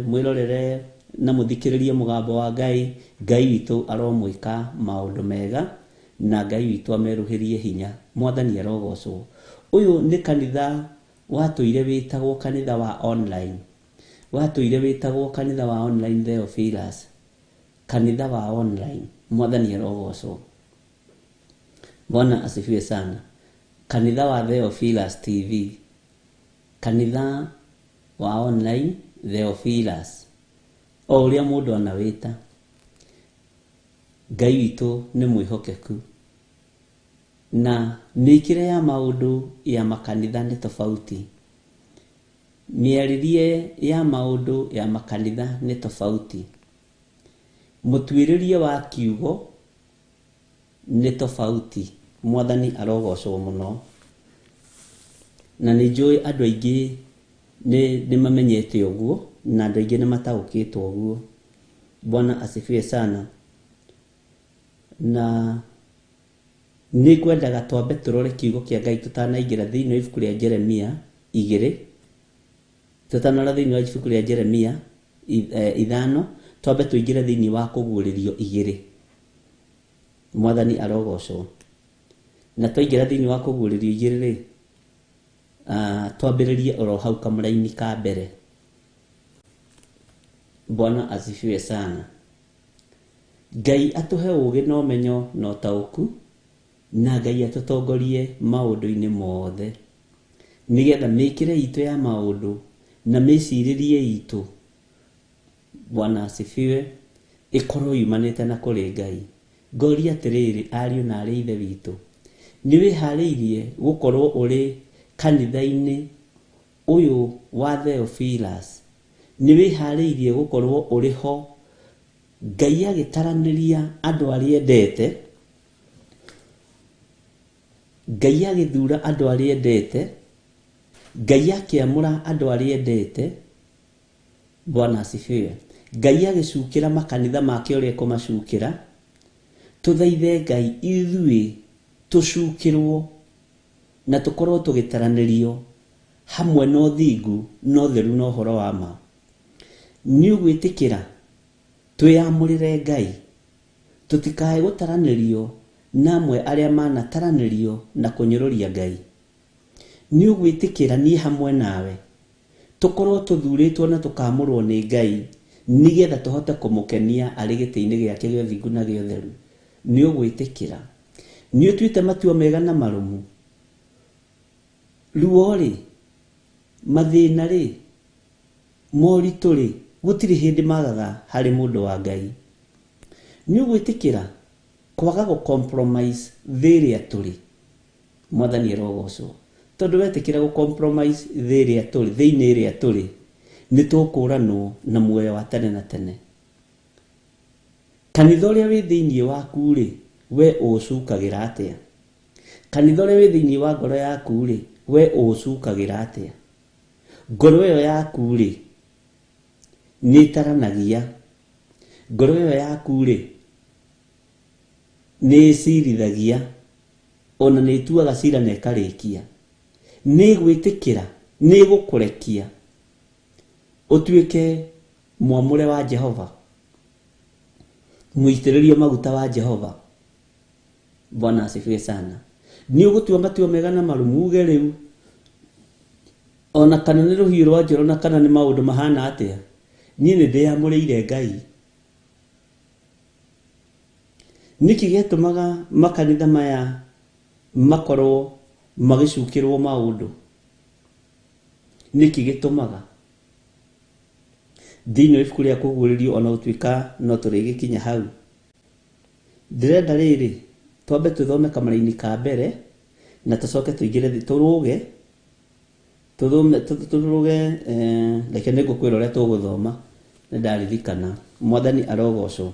mwirorere na muthikiririe mugambo wa Ngai. Ngai witu aromwika maundu mega na Ngai witu ameruhirie hinya. Mwathani arogocwo. Uyu ni kanitha watuire witagwo kanitha wa online. Watuire witagwo kanitha wa online Theophilus. Kanitha wa online. Mwathani arogocwo. Bwana asifiwe sana. Kanitha wa Theophilus TV. Kanitha wa online Theophilus. O uria mundu anawita. Ngai witu ni mwihokeku. Na mikire ya maundu ya makanitha ni tofauti. Miaririe ya maundu ya makanitha ni tofauti. Mutuiririe wa kiugo ni tofauti. Mwathani arogocwo muno. Na ni njui andu aingi ni mamenyete uguo na andu aingi ni mataukitwo uguo. Bwana asifiwe sana. Na ni kwendaga twambe turore kiugo kia Ngai tutanaingira thiini wa ibuku ria Jeremia 2. Tutanora thiini wa ibuku ria Jeremia 5 twambe tuingire thiini wa kuguririo 2. Mwathani arogocwo. Na twaingira thiini wa kuguririo 2 ri twambiririe oro hau kamuraini ka mbere. Bwana asifiwe sana. Ngai atuhe ugi no menyo no tauku na Ngai atutongorie maundu-ini mothe nigetha mikire itu ya maundu na miciririe itu. Bwana asifiwe. Ikorwo yumanite na kuri Ngai. Ngori atiriri ariu na ari ithe witu, ni wihariirie gukorwo uri kanitha-ini uyu wa Theophilus. Ni wihariirie gukorwo uri ho Ngai agitaraniria andu aria endete. Ngai agithura andu aria endete. Ngai akiamura andu aria endete. Bwana asifiwe. Ngai agicukira makanitha make uria kumacukira. Tuthaithe Ngai ithui tucukirwo na tukorwo tugitaranirio hamwe no thingu no theru no horo wa ma. Ni ugwitikira twiyamurire Ngai tutikae gutaranirio namwe aria manataranirio na kunyururia Ngai. Ni ugwitikira ni hamwe nawe tukorwo tuthuritwo na tukamurwo ni Ngai nigetha tuhote kumukenia ari giti-ini giake gio thingu na gio theru. Ni ugwitikira ni utuite matua mega na marumu. Ruo ri mathina ri moritu ri gutiri hindi magaga hari mundu wa Ngai. Ni ugwitikira kwaga go compromise thiria turi. Mwathani arogocwo. Tondu wetikira go compromise thiria turi thiini iria turi ni tukuranwo na muoyo wa tene na tene. Kanitha uria wi thiini waku ri we ucukagira atia? Kanitha uria wi thiini wa ngoro yaku ri we ucukagira atia? Ngoro iyo yaku ri ni taranagia. Ngoro iyo yaku ri ni cirithagia ona ni tuaga cira na ikarikia. Ni gwitikira ni gukurekia utuike mwamure wa Jehova, muitĩrĩrio maguta wa Jehova. Bwana asifiwe sana. Ni ũgũtua matua mega na marumuge rĩu, ona kana nĩ rũhiũ rwa njoro na kana nĩ maũndũ mahana atĩa, niĩ nĩ ndĩamũrĩire Ngai. Niki gĩtũmaga makanitha maya makorwo magĩcukĩrwo maũndũ? Niki gĩtũmaga? Thĩinĩ wa ibuku rĩa kũguũrĩrio, ona gũtuĩka no tũrĩgĩkinya hau, ndĩrenda rĩrĩ twambe tũthome kamara-inĩ ka mbere na tũcoke tũingĩre thĩ tũrũge reke nĩngũkwĩra ũrĩa tũgũthoma, nĩ ndaririkana. Mwathani arogocwo.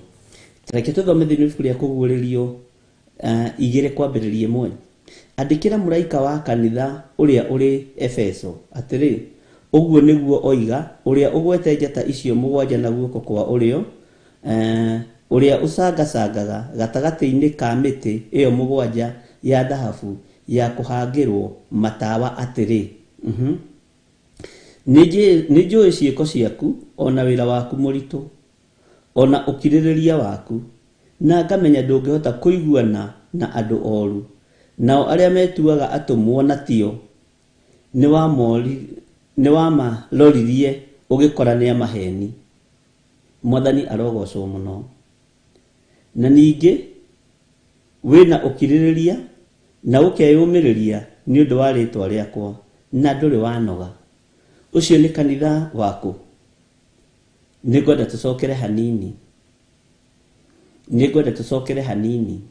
Reke tũthome thĩinĩ wa ibuku rĩa kũguũrĩrio 2 kwambĩrĩria 1. Andĩkĩra mũraika wa kanitha ũrĩa ũrĩ Efeso atĩrĩ, ũguo nĩguo oiga ũrĩa ũgwete njata icio 7 na guoko kwa ũrĩo, ũrĩa ũcangacangaga gatagatĩ-inĩ ka mĩtĩ ĩyo 7 ya thahabu ya kũhangĩrwo matawa atĩrĩ, nĩ njũĩ ciĩko ciaku, ona wĩra waku mũritũ, ona ũkirĩrĩria waku, na ngamenya ndũngĩhota kũiguana na andũ oru, nao arĩa metuaga atũmwo na tio nĩ wamaroririe ũgĩkora nĩ amaheni. Mwathani arogocwo mũno. Na ningĩ wĩna ũkirĩrĩria na ũkeyũmĩrĩria nĩ ũndũ wa rĩtwa rĩakwa, na ndũrĩ wanoga. Ũcio nĩ kanitha waku? Nĩngwenda tũcokere hanini.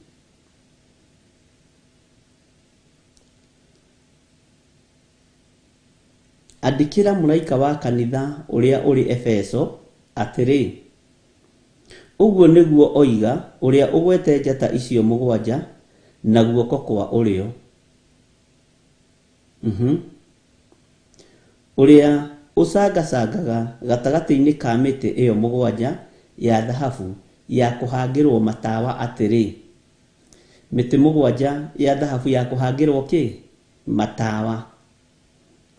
Andĩkĩra mũraika wa kanitha ũrĩa ũrĩ Efeso atĩrĩ, ũguo nĩguo oiga ũrĩa ũgwete njata icio 7 na guoko kwa ũrĩo, ũrĩa ũcangacangaga gatagatĩ-inĩ ka mĩtĩ ĩyo 7 ya thahabu ya kũhangĩrwo matawa atĩrĩ. Mĩtĩ 7 ya thahabu ya kũhangĩrwo kĩ? Matawa.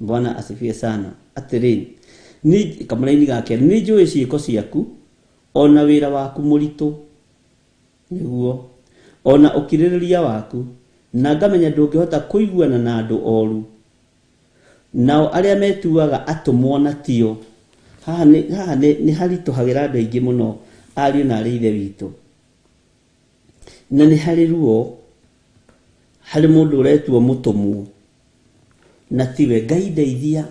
Bwana asifiwe sana. Atĩrĩ, kamũra-inĩ gake, nĩ njũĩ ciĩko ciaku, ona wĩra waku mũritũ, nĩguo, ona ũkirĩrĩria waku, na ngamenya ndũngĩhota kũiguana na andũ oru, nao arĩa metuaga atũmwo na tio. Haha nĩ haritũhagĩra andũ aingĩ mũno, ariũ na arĩ ithe witũ, na nĩ harĩ ruo harĩ mũndũ ũretua mũtũmwo na tiwe. Ngai ndeithia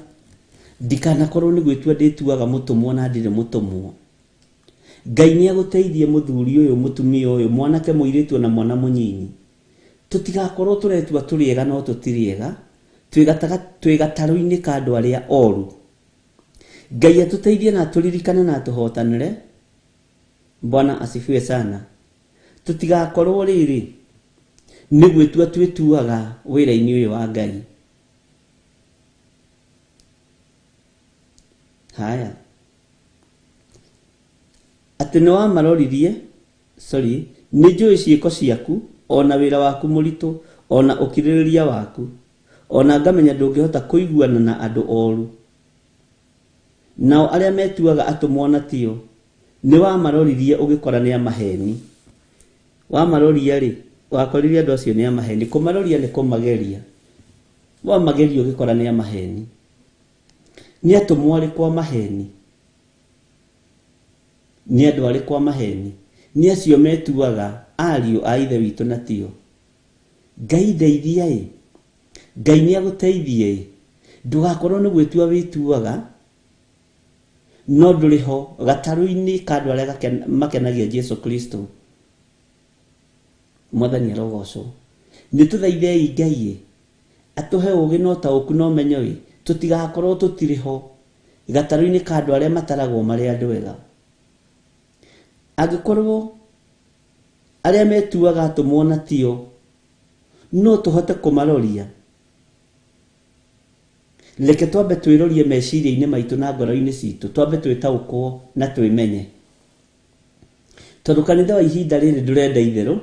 ndikanakorwo nĩ gwĩtua ndĩtuaga mũtũmwo na ndirĩ mũtũmwo. Ngai nĩ agũteithie mũthuri ũyũ, mũtumia ũyũ, mwanake mũirĩtu na mwana mũnyinyi, tũtigakorwo tũretua tũrĩega no tũtiriega, twĩ gatarũ-inĩ ka andũ arĩa oru. Ngai atũteithie na tũririkane na tũhotanĩre. Bwana asifiwe sana. Tũtigakorwo rĩrĩ nĩ gwĩtua twĩtuaga wĩra-inĩ ũyũ wa Ngai. Haya, atĩ nĩ wamaroririe, nĩ njũĩ ciĩko ciaku, ona wĩra waku mũritũ, ona ũkirĩrĩria waku, ona ngamenya ndũngĩhota kũiguana na andũ oru, nao arĩa metuaga atũmwo na tio nĩ wamaroririe ũgĩkora nĩ amaheni. Wamaroria rĩ, wakorire andũ acio nĩ amaheni. Kũmaroria nĩ kũmageria. Wamageria ũgĩkora nĩ amaheni. Nĩ atũmwo arĩ kwa maheni, nĩ andũ arĩ kwa maheni, nĩ acio metuaga ariũ a ithe witũ na tio. Ngai ndeithia ĩ, Ngai nĩ agũteithie ĩ, ndũgakorwo nĩ gwĩtua wĩtuaga no ndũrĩ ho gatarũ-inĩ ka andũ arĩa makenagia Jesu Kristo. Mwathani arogocwo. Nĩ tũthaithei Ngai ĩ, atũhe ũgĩ na ũtaũku na ũmenyo ĩ, tũtigakorwo tũtirĩ ho gatarũ-inĩ ka andũ arĩa mataragwo marĩ andũ ega. Angĩkorwo arĩa metuaga atũmwo na tio no tũhote kũmaroria, reke twambe twĩrorie meciria-inĩ maitũ na ngoro-inĩ citũ, twambe twĩtaũkwo na twĩmenye. Tondũ kanitha wa ihinda rĩrĩ ndũrenda itherũ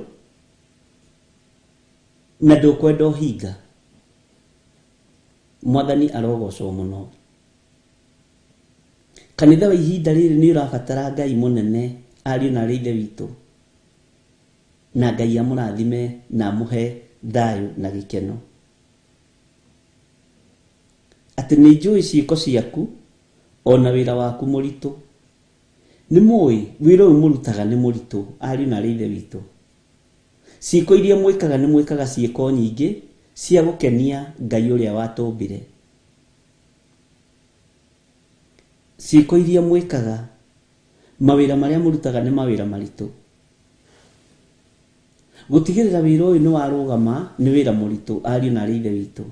na ndũkwenda ũhinga. Mwathani arogocwo mũno. Kanitha wa ihinda rĩrĩ nĩ ũrabatara Ngai mũnene, ariũ na ithe witũ, na Ngai amũrathime na amũhe thayũ na gĩkeno. Atĩ nĩ njũĩ ciĩko ciaku ona wĩra waku mũritũ. Nĩ mũĩ wĩra ũyũ mũrutaga nĩ mũritũ, ariũ na ithe witũ. Ciĩko iria mwĩkaga nĩ mwĩkaga ciĩko nyingĩ cia gũkenia Ngai ũrĩa watũmbire. Ciĩko iria mwĩkaga, mawĩra marĩa mũrutaga nĩ mawĩra maritũ. Gũtigĩrĩra wĩra ũyũ nĩ warũgama nĩ wĩra mũritũ, ariũ na ithe witũ.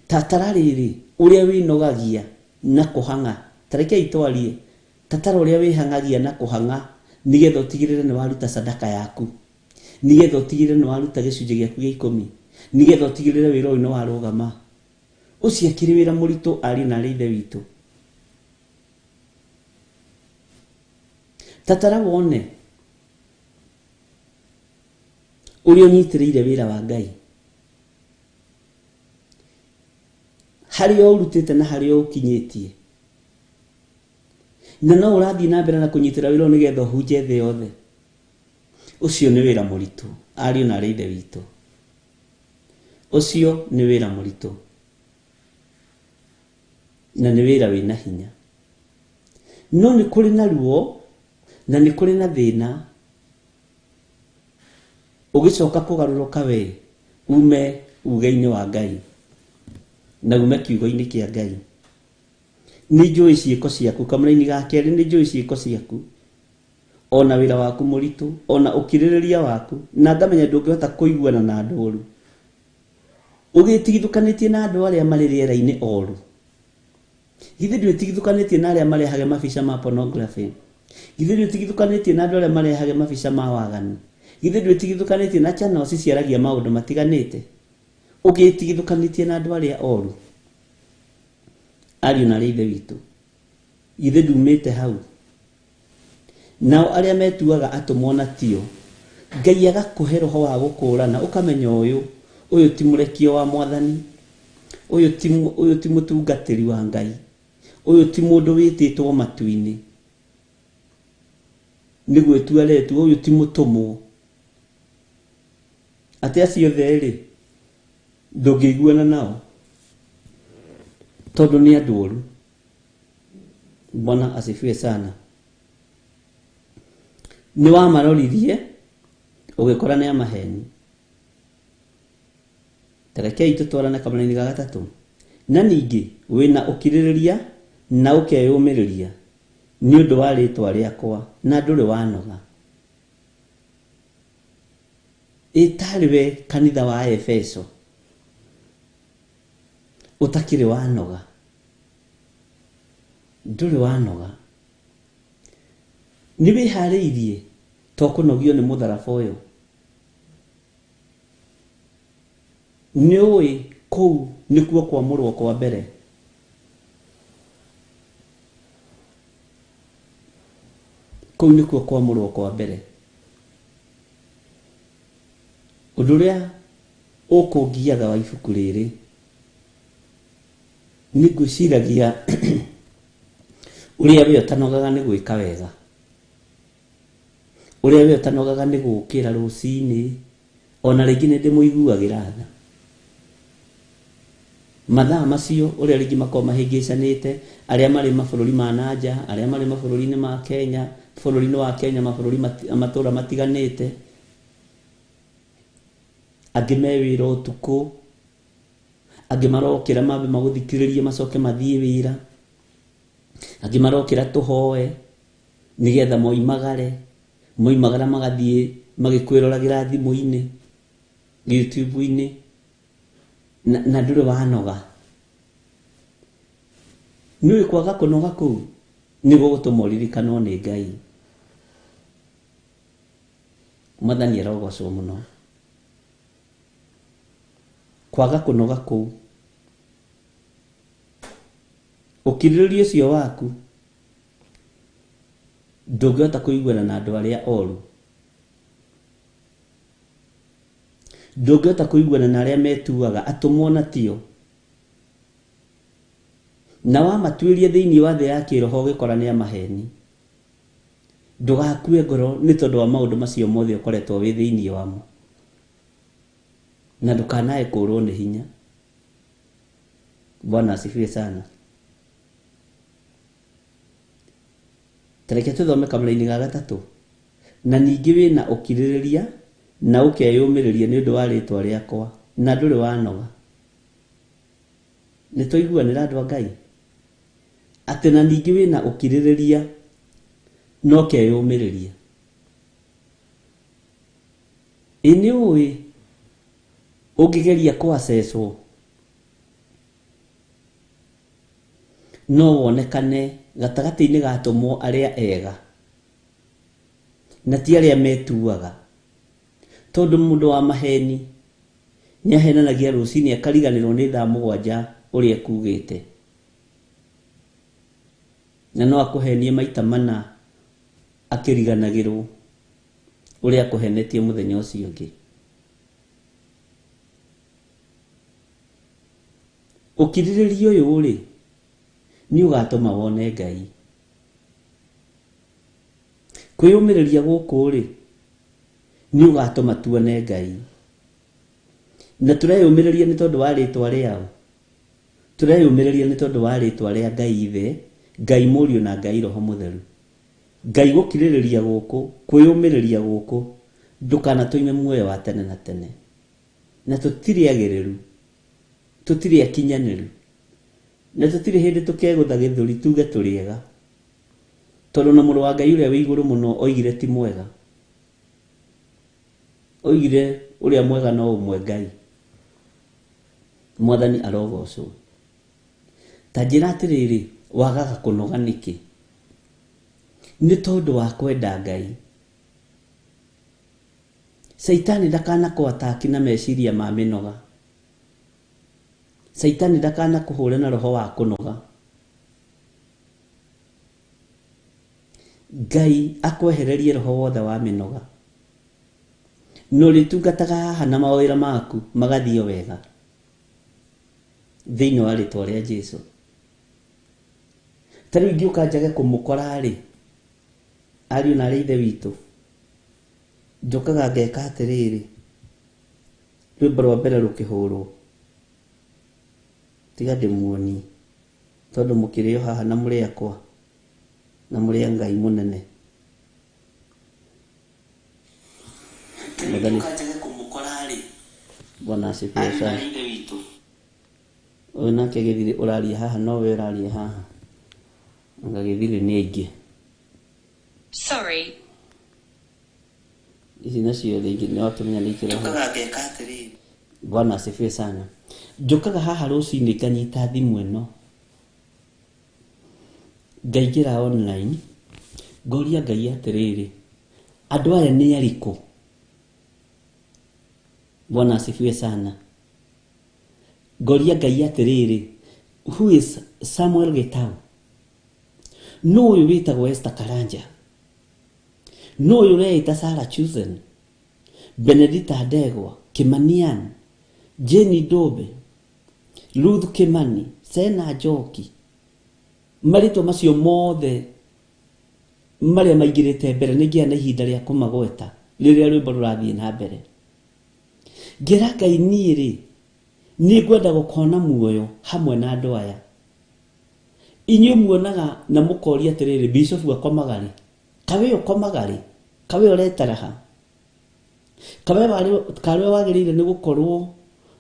Tatara rĩrĩ ũrĩa wĩnogagia na kũhanga, tarekei twarie, tatara ũrĩa wĩhangagia na kũhanga nĩgetha ũtigĩrĩre nĩ waruta sadaka yaku, nĩgetha ũtigĩrĩre nĩ waruta gĩcunjĩ gĩaku gĩa 10, nĩgetha ũtigĩrĩre wĩra ũyũ nĩ warũgama. Ũcio akĩrĩ wĩra mũritũ, ariũ na ithe witũ. Tatara wone ũrĩa ũnyitĩrĩire wĩra wa Ngai, harĩa ũrutĩte na harĩa ũkinyĩtie, na no ũrathiĩ na mbere na kũnyitĩra wĩra nĩgetha ũhunje thĩ yothe. Ũcio nĩ wĩra mũritũ, ariũ na ithe witũ. Ũcio nĩ wĩra mũritũ, na nĩ wĩra wĩna hinya. No nĩ kũrĩ na ruo na nĩ kũrĩ na thĩna ũgĩcoka kũgarũrũka we ume uge-inĩ wa Ngai na ume kiugo-inĩ kĩa Ngai. Nĩ njũĩ ciĩko ciaku, kamũra-inĩ ga kerĩ, nĩ njũĩ ciĩko ciaku, ona wĩra waku mũritũ, ona ũkirĩrĩria waku, na ngamenya ndũngĩhota kũiguana na andũ ũru, ũgĩtigithũkanĩtie na andũ arĩa marĩ rĩera-inĩ oru. Githĩ ndwĩtigithũkanĩtie na arĩa marehage mabica ma pornography? Githĩ ndwĩtigithũkanĩtie na andũ arĩa marehage mabica ma waganu? Githĩ ndwĩtigithũkanĩtie na channel ciciaragia maũndũ matiganĩte? Ũgĩtigithũkanĩtie na andũ arĩa oru, ariũ na ithe witũ. Githĩ ndumĩte hau? Nao arĩa metuaga atũmwo na tio, Ngai agakũhe roho wa gũkũũrana, ũkamenya ũyũ ti mũrekio wa Mwathani, ũyũ ti mũtungatĩri wa Ngai, ũyũ ti mũndũ wĩtĩtwo matu-inĩ, nĩ gwĩtua aretua, ũyũ ti mũtũmwo. Atĩ acio othe rĩ, ndũngĩiguana nao tondũ nĩ andũ oru. Bwana asifiwe sana. Nĩ wamaroririe ũgĩkora nĩ amaheni. Tarekei tũtwarane kamũra-inĩ ga gatatũ. Na ningĩ wĩna ũkirĩrĩria na ũkeyũmĩrĩria nĩ ũndũ wa rĩtwa rĩakwa na ndũrĩ wanoga. Ĩtarĩ we kanitha wa Efeso ũtakĩrĩ wanoga, ndũrĩ wanoga. Nĩ wĩharĩirie to kũnogio nĩ mũtharaba ũyũ. Nĩ ũĩ kũu nĩkuo kwamũrwo kwa mbere. Kũu nĩkuo kwamũrwo kwa mbere. Ũndũ ũrĩa ũkũngiaga wa ibuku rĩrĩ nĩ ngwĩciragia ũrĩa we ũtanogaga nĩ gwĩka wega, ũrĩa we ũtanogaga nĩ gũkĩra rũcinĩ, ona rĩngĩ nĩ ndĩmũiguagĩra tha. Mathaa macio ũrĩa rĩngĩ makorwo mahĩngĩcanĩte, arĩa marĩ mabũrũri ma nanja, arĩa marĩ mabũrũri-inĩ ma Kenya, bũrũri-inĩ wa Kenya, mabũrũri matũra matiganĩte, angĩ me wĩra ũtukũ, angĩ marokĩra mambe magũthikĩrĩrie macoke mathiĩ wĩra, angĩ marokĩra tũhoe nĩgetha moimagara magathiĩ magĩkwĩroragĩra thimũ-inĩ, YouTube-inĩ, na ndũrĩ wanoga. Nĩũĩ kwaga kũnoga kũu nĩguo gũtũma ũririkanwo nĩ Ngai. Mwathani arogocwo mũno. Kwaga kũnoga kũu, ũkirĩrĩria ũcio waku, ndũngĩhota kũiguana na andũ arĩa oru, ndũngĩhota kũiguana na arĩa metuaga atũmwo na tio, na wamatuĩria thĩinĩ wa thĩ ya kĩroho ũgĩkora nĩ amaheni, ndũgakue ngoro nĩ tondũ wa maũndũ macio mothe ũkoretwo wĩ thĩinĩ wamo, na ndũkanae kũũrwo nĩ hinya. Bwana asifiwe sana. Tareke tũthome kamũra-inĩ ga gatatũ. Na ningĩ wĩna ũkirĩrĩria na ũkeyũmĩrĩria nĩ ũndũ wa rĩĩtwa rĩakwa na ndũrĩ wanoga. Nĩ tũiguanĩra andũ a Ngai? Atĩ na ningĩ wĩna ũkirĩrĩria na ũkeyũmĩrĩria. Nĩ ũĩ ũngĩgeria kũacecwo no wonekane gatagatĩ-inĩ ga atũmwo arĩa ega na ti arĩa metuaga, tondũ mũndũ wa maheni nĩ ahenanagia rũcinĩ akariganĩrwo nĩ thaa 7 ũrĩa kugĩte, na no akũhenie maita 4 akĩriganagĩrwo ũrĩa akũhenetie mũthenya ũcio ũngĩ. Ũkirĩrĩria ũyũ rĩ nĩ ũgatũma wone Ngai. Kwĩyũmĩrĩria gũkũ rĩ nĩ ũgatũma tuone Ngai. Na tũreyũmĩrĩria nĩ tondũ wa rĩĩtwa rĩao, tũreyũmĩrĩria nĩ tondũ wa rĩĩtwa rĩa Ngai Ithe, Ngai Mũriũ na Ngai Roho Mũtheru. Ngai gũkirĩrĩria gũkũ, kwĩyũmĩrĩria gũkũ ndũkanatũime muoyo wa tene na tene. Na tũtirĩ agĩrĩru, tũtirĩ akinyanĩru, na tũtirĩ hĩndĩ tũkegũtha gĩthũri tuge tũrĩega, tondũ na mũrũ wa Ngai ũrĩa wĩ igũrũ mũno oigire ti mwega. Oigire ũrĩa mwega no ũmwe Ngai. Mwathani arogocwo. Ta njĩra atĩrĩrĩ, wagaga kũnoga nĩkĩ? Nĩ tondũ wa kwenda Ngai. Saitani ndakanakũataki na meciria ma mĩnoga. Saitani ndakanakũhũre na roho wa kũnoga. Ngai akwehererie roho wothe wa mĩnoga. No rĩtungataga haha na mawĩra maku magathiĩ wega thĩinĩ wa rĩĩtwa rĩa Jesũ. Ta rĩu ingĩũka njage kũmũkora rĩ, ariũ na arĩ ithe witũ, njokaga ngeka atĩrĩrĩ, rwĩmbo rwa mbere rũkĩhũrwo, tiga ndĩmuonie, tondũ mũkĩrĩ o haha na mũrĩ akwa na mũrĩ a Ngai mũnene. Bwana asifiwe sana. Ũyũ nake gĩthirĩ ũraria haha nowe ũraria haha, anga gĩthirĩ nĩ aingĩ. Sorry. Ici nacio rĩngĩ nĩ watumia nĩ ikĩreho. Bwana asifiwe sana. Njokaga haha rũcinĩ nganyita thimũ ĩno, ngaingĩra online, ngoria Ngai atĩrĩrĩ, andũ aya nĩ arĩkũ? Bwana asifiwe sana. Ngoria Ngai atĩrĩrĩ, who is Samuel Gitau? No ũyũ wĩtagwo Esther Karanja, no ũyũ ũreĩta Sarah Chosen, Benedita Ndegwa, Kimanian, Jenny Dobe, Ruth Kimani, Sena Njoki. Marĩtwa macio mothe marĩa maingĩrĩte mbere nĩngĩa na ihinda rĩa kũmagweta rĩrĩa rwĩmbo rũrathiĩ na mbere. Ngera Ngai niĩ rĩ, nĩ ngwenda gũkona muoyo hamwe na andũ aya. Inyuĩ muonaga na mũkoria atĩrĩrĩ, Bishop akomaga rĩ? Kawe ũkomaga rĩ? Kawe ũretaraha? Kawe karwe wagĩrĩire nĩ gũkorwo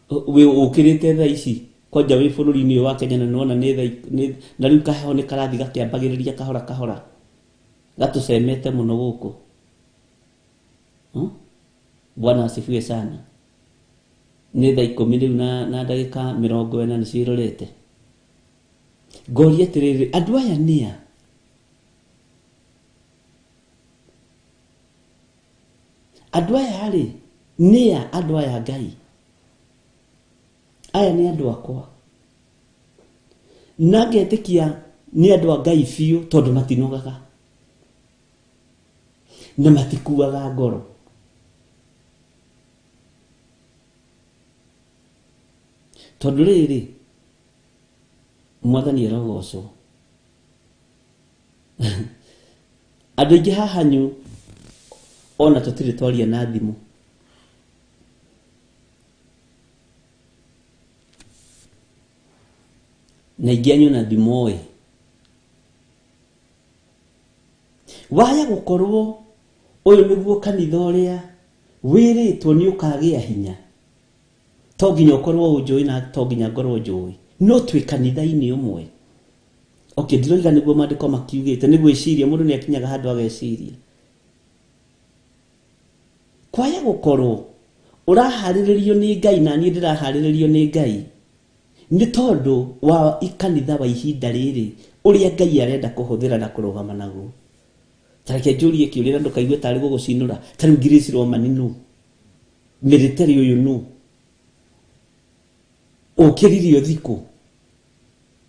ũkĩrĩte thaa ici kwanja wĩ bũrũri-inĩ wa Kenya na nona na rĩu kaheho nĩ karathi gakĩambagĩrĩria kahora kahora gatũcemete mũno gũkũ. Bwana asifiwe sana. Nĩ thaa 10 rĩu na ndagĩka 40 nĩ ciĩrorete. Ngoria atĩrĩrĩ, andũ aya nĩ a? Andũ aya rĩ, nĩ a andũ aya Ngai? Aya nĩ andũ akwa. Na ngetĩkia nĩ andũ a Ngai biũ tondũ matinogaga na matikuaga ngoro. Tondũ rĩrĩ, Mwathani arogocwo. Andũ aingĩ haha nyu ona tũtirĩ twaria na thimũ. Na ingĩ anyu na thimũ ĩ. Waya gũkorwo ũyũ nĩguo kanitha ũrĩa wĩrĩtwo nĩ ũkagĩa hinya. To nginya ũkorwo ũnjũĩ na to nginya ngorwo njũĩ. No twĩ kanitha-inĩ ũmwe. Okay, ndiroiga nĩguo maandĩko makiugĩte nĩ gwĩciria mũndũ nĩ akinyaga handũ ageciria. Kwaya gũkorwo ũraharĩrĩrio nĩ Ngai na niĩ ndĩraharĩrĩrio nĩ Ngai. Nĩ tondũ wa ikanitha wa ihinda rĩrĩ ũrĩa Ngai arenda kũhũthĩra na kũrũgama naguo. Tareke njũrie kĩũria ndũkaigue tarĩ gũgũcinũra. Tarĩ Grace Romani nũ? Military ũyũ nũ? Ũkĩririo thikũ.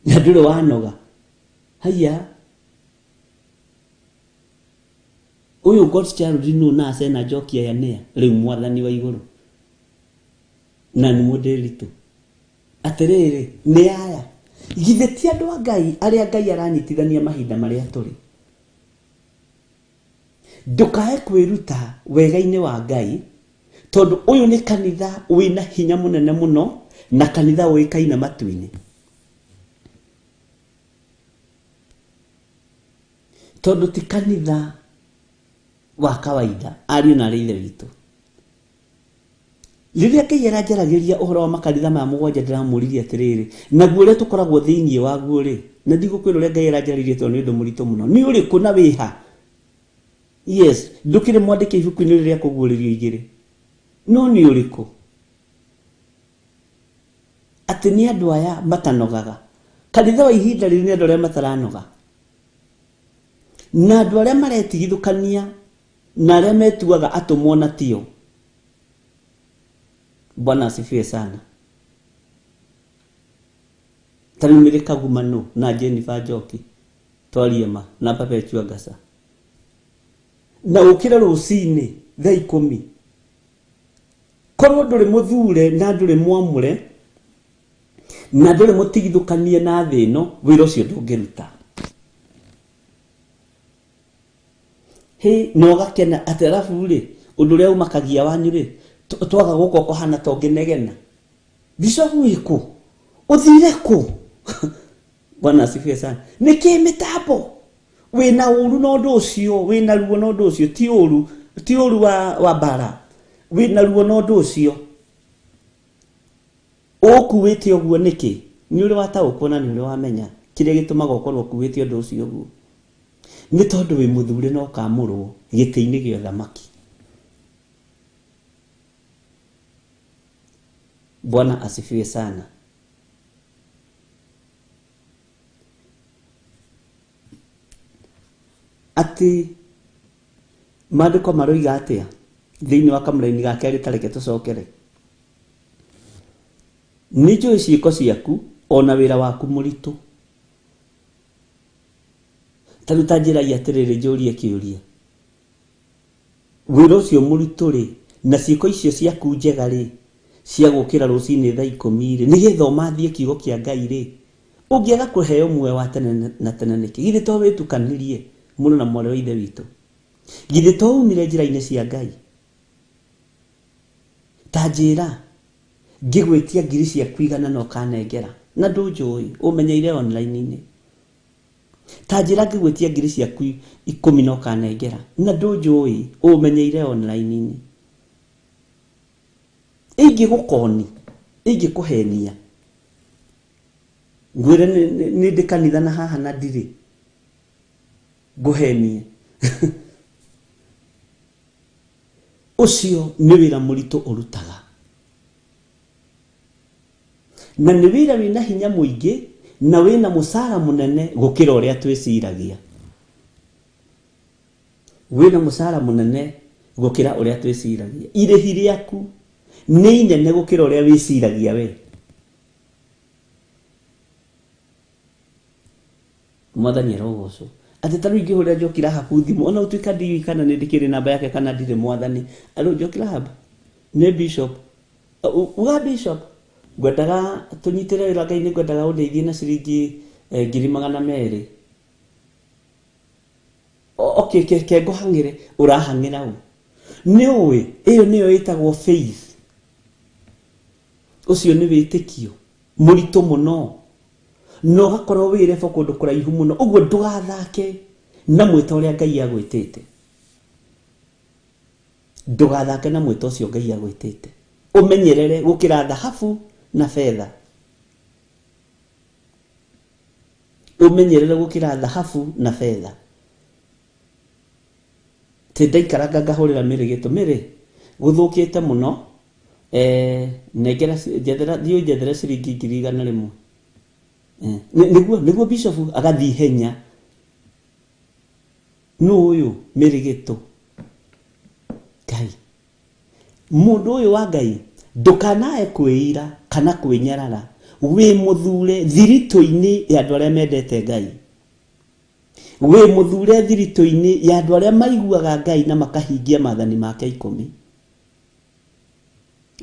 Na ndũrĩ wanoga. Haya. Uyu God's child nũ na Sena Njokia ya nĩa rĩu Mwathani wa igũrũ. Na nĩ mũndĩritũ. Atĩrĩrĩ nĩ aya. Githĩ ti andũ a Ngai arĩa Ngai aranyitithania mahinda marĩa tũrĩ. Ndũkae kwĩruta wega-inĩ wa Ngai tondũ ũyũ nĩ kanitha wĩna hinya mũnene mũno na kanitha ũĩkaine matu-inĩ. Tondũ ti kanitha wa kawaida ariũ na arĩa ithe witũ. Rĩrĩa Ngai aranjaragĩria ũhoro wa makanitha ma mũgwanja ndĩramũririe atĩrĩrĩ, naguo ũrĩa tũkoragwo thĩinĩ waguo rĩ, na ndigũkwĩra ũrĩa Ngai aranjarĩirie tondũ nĩ ũndũ mũritũ mũno. Nĩ ũrĩkũ na wĩha? Yes, ndũkĩrĩ mwandĩke ibuku-inĩ rĩrĩa kũguũrĩrio igĩrĩ. No nĩ ũrĩkũ? Atĩ nĩ andũ aya matanogaga. Kanitha wa ihinda rĩrĩ nĩ andũ arĩa mataranoga. Na andũ arĩa maretigithũkania na arĩa metuaga atũmwo na tio. Bwana asifiwe sana. Tarĩ Kagumano na Jennifer Njoki twarie ma na Perpetua Ngasa. Na ũkĩra rũcinĩ thaa 10. Korwo ndũrĩ mũthure na ndũrĩ mwamũre na ndũrĩ mũtigithũkanie na thĩ ĩno, wĩra ũcio ndũngĩruta. He no gakena atĩ arabu rĩ ũndũ ũrĩa umakagia wanyu rĩ twaga gũkũ kũhana ta ũngĩnegena. Bishofu wĩkũ? Ũthire kũ? Bwana asifiwe sana. Nĩkĩ mĩtambo? Wĩna ũru na ũndũ ũcio, wĩna ruo na ũndũ ũcio, ti ũru wa bara. Wĩna ruo na ũndũ ũcio. Ũkuĩte ũguo nĩkĩ? Nĩ ũrĩ wataũkwo na nĩ ũrĩ wamenya kĩrĩa gĩtũmaga ũkorwo ũkuĩte ũndũ ũcio ũguo. Nĩ tondũ wĩ mũthure na ũkamũrwo gĩtĩ-inĩ gĩa ũthamaki. Bwana asifiwe sana. Ati maandĩko maroiga atĩa thĩinĩ wa kamũra-inĩ ga kerĩ tareke tũcokere. Nĩ njũĩ ciĩko ciaku ona wĩra waku mũritũ. Tarĩ ta njĩragia atĩrĩrĩ njũrie kĩũria. Wĩra ũcio mũritũ rĩ na ciĩko icio ciaku njega rĩ cia gũkĩra rũcinĩ thaa 10 rĩ nĩgetha ũmathie kiugo kĩa Ngai rĩ ũngĩaga kũheo muoyo wa tene na tene nĩkĩ? Githĩ to wĩtukanirie mũno na mwarĩ wa ithe witũ? Githĩ to umire njĩra-inĩ cia Ngai? Ta njĩra ngĩgwĩtia ngiri ciaku igana na ũkanengera na ndũnjũĩ ũmenyeire online-inĩ. Ta njĩra ngĩgwĩtia ngiri ciaku 10 na ũkanengera na ndũnjũĩ ũmenyeire online-inĩ. Ingĩgũkoni, ingĩkũhenia. Ngwĩre nĩ ndĩ kanitha na haha na ndirĩ. Ngũhenie. Ũcio nĩ wĩra mũritũ ũrutaga. Na nĩ wĩra wĩna hinya mũingĩ na wĩna mũcara mũnene gũkĩra ũrĩa twĩciragia. Wĩna mũcara mũnene gũkĩra ũrĩa twĩciragia. Irĩhi rĩaku nĩ inene gũkĩra ũrĩa wĩciragia we. Mwathani arogocwo. Atĩ tarĩ ingĩhũrĩra Njoki Rahab thimũ ona ũtuĩka ndiũĩ kana nĩ ndĩkĩrĩ namba yake kana ndirĩ Mwathani. Allo Njoki Rahab nĩ Bishop. Uga Bishop ngwendaga tũnyitĩre wĩra Ngai nĩ ngwendaga ũndeithie na ciringi 200,000 okay kengo hangire urahangira u niwe iyo niyo itagwo faith ucio ni witikio murito muno no gakorwo wire fo kundu kuraihu muno uguo ndugathake na mwita uria Ngai agwitite ndugathake na mwita ucio Ngai agwitite umenyerere gukira dhahabu na fedha umenyerere gukira dhahabu na fedha tindaikaraga ngahurira mirigeto miri guthukite muno negera jethera ciringi 100,000 niguo bishop agathi henya no uyu mirigeto Ngai mundu uyu wa Ngai ndukanae kwira kana kwinyarara we muthure thirito-ini ya andu aria mendete Ngai we muthure thirito-ini ya andu aria maiguaga Ngai na makahingia maathani make 10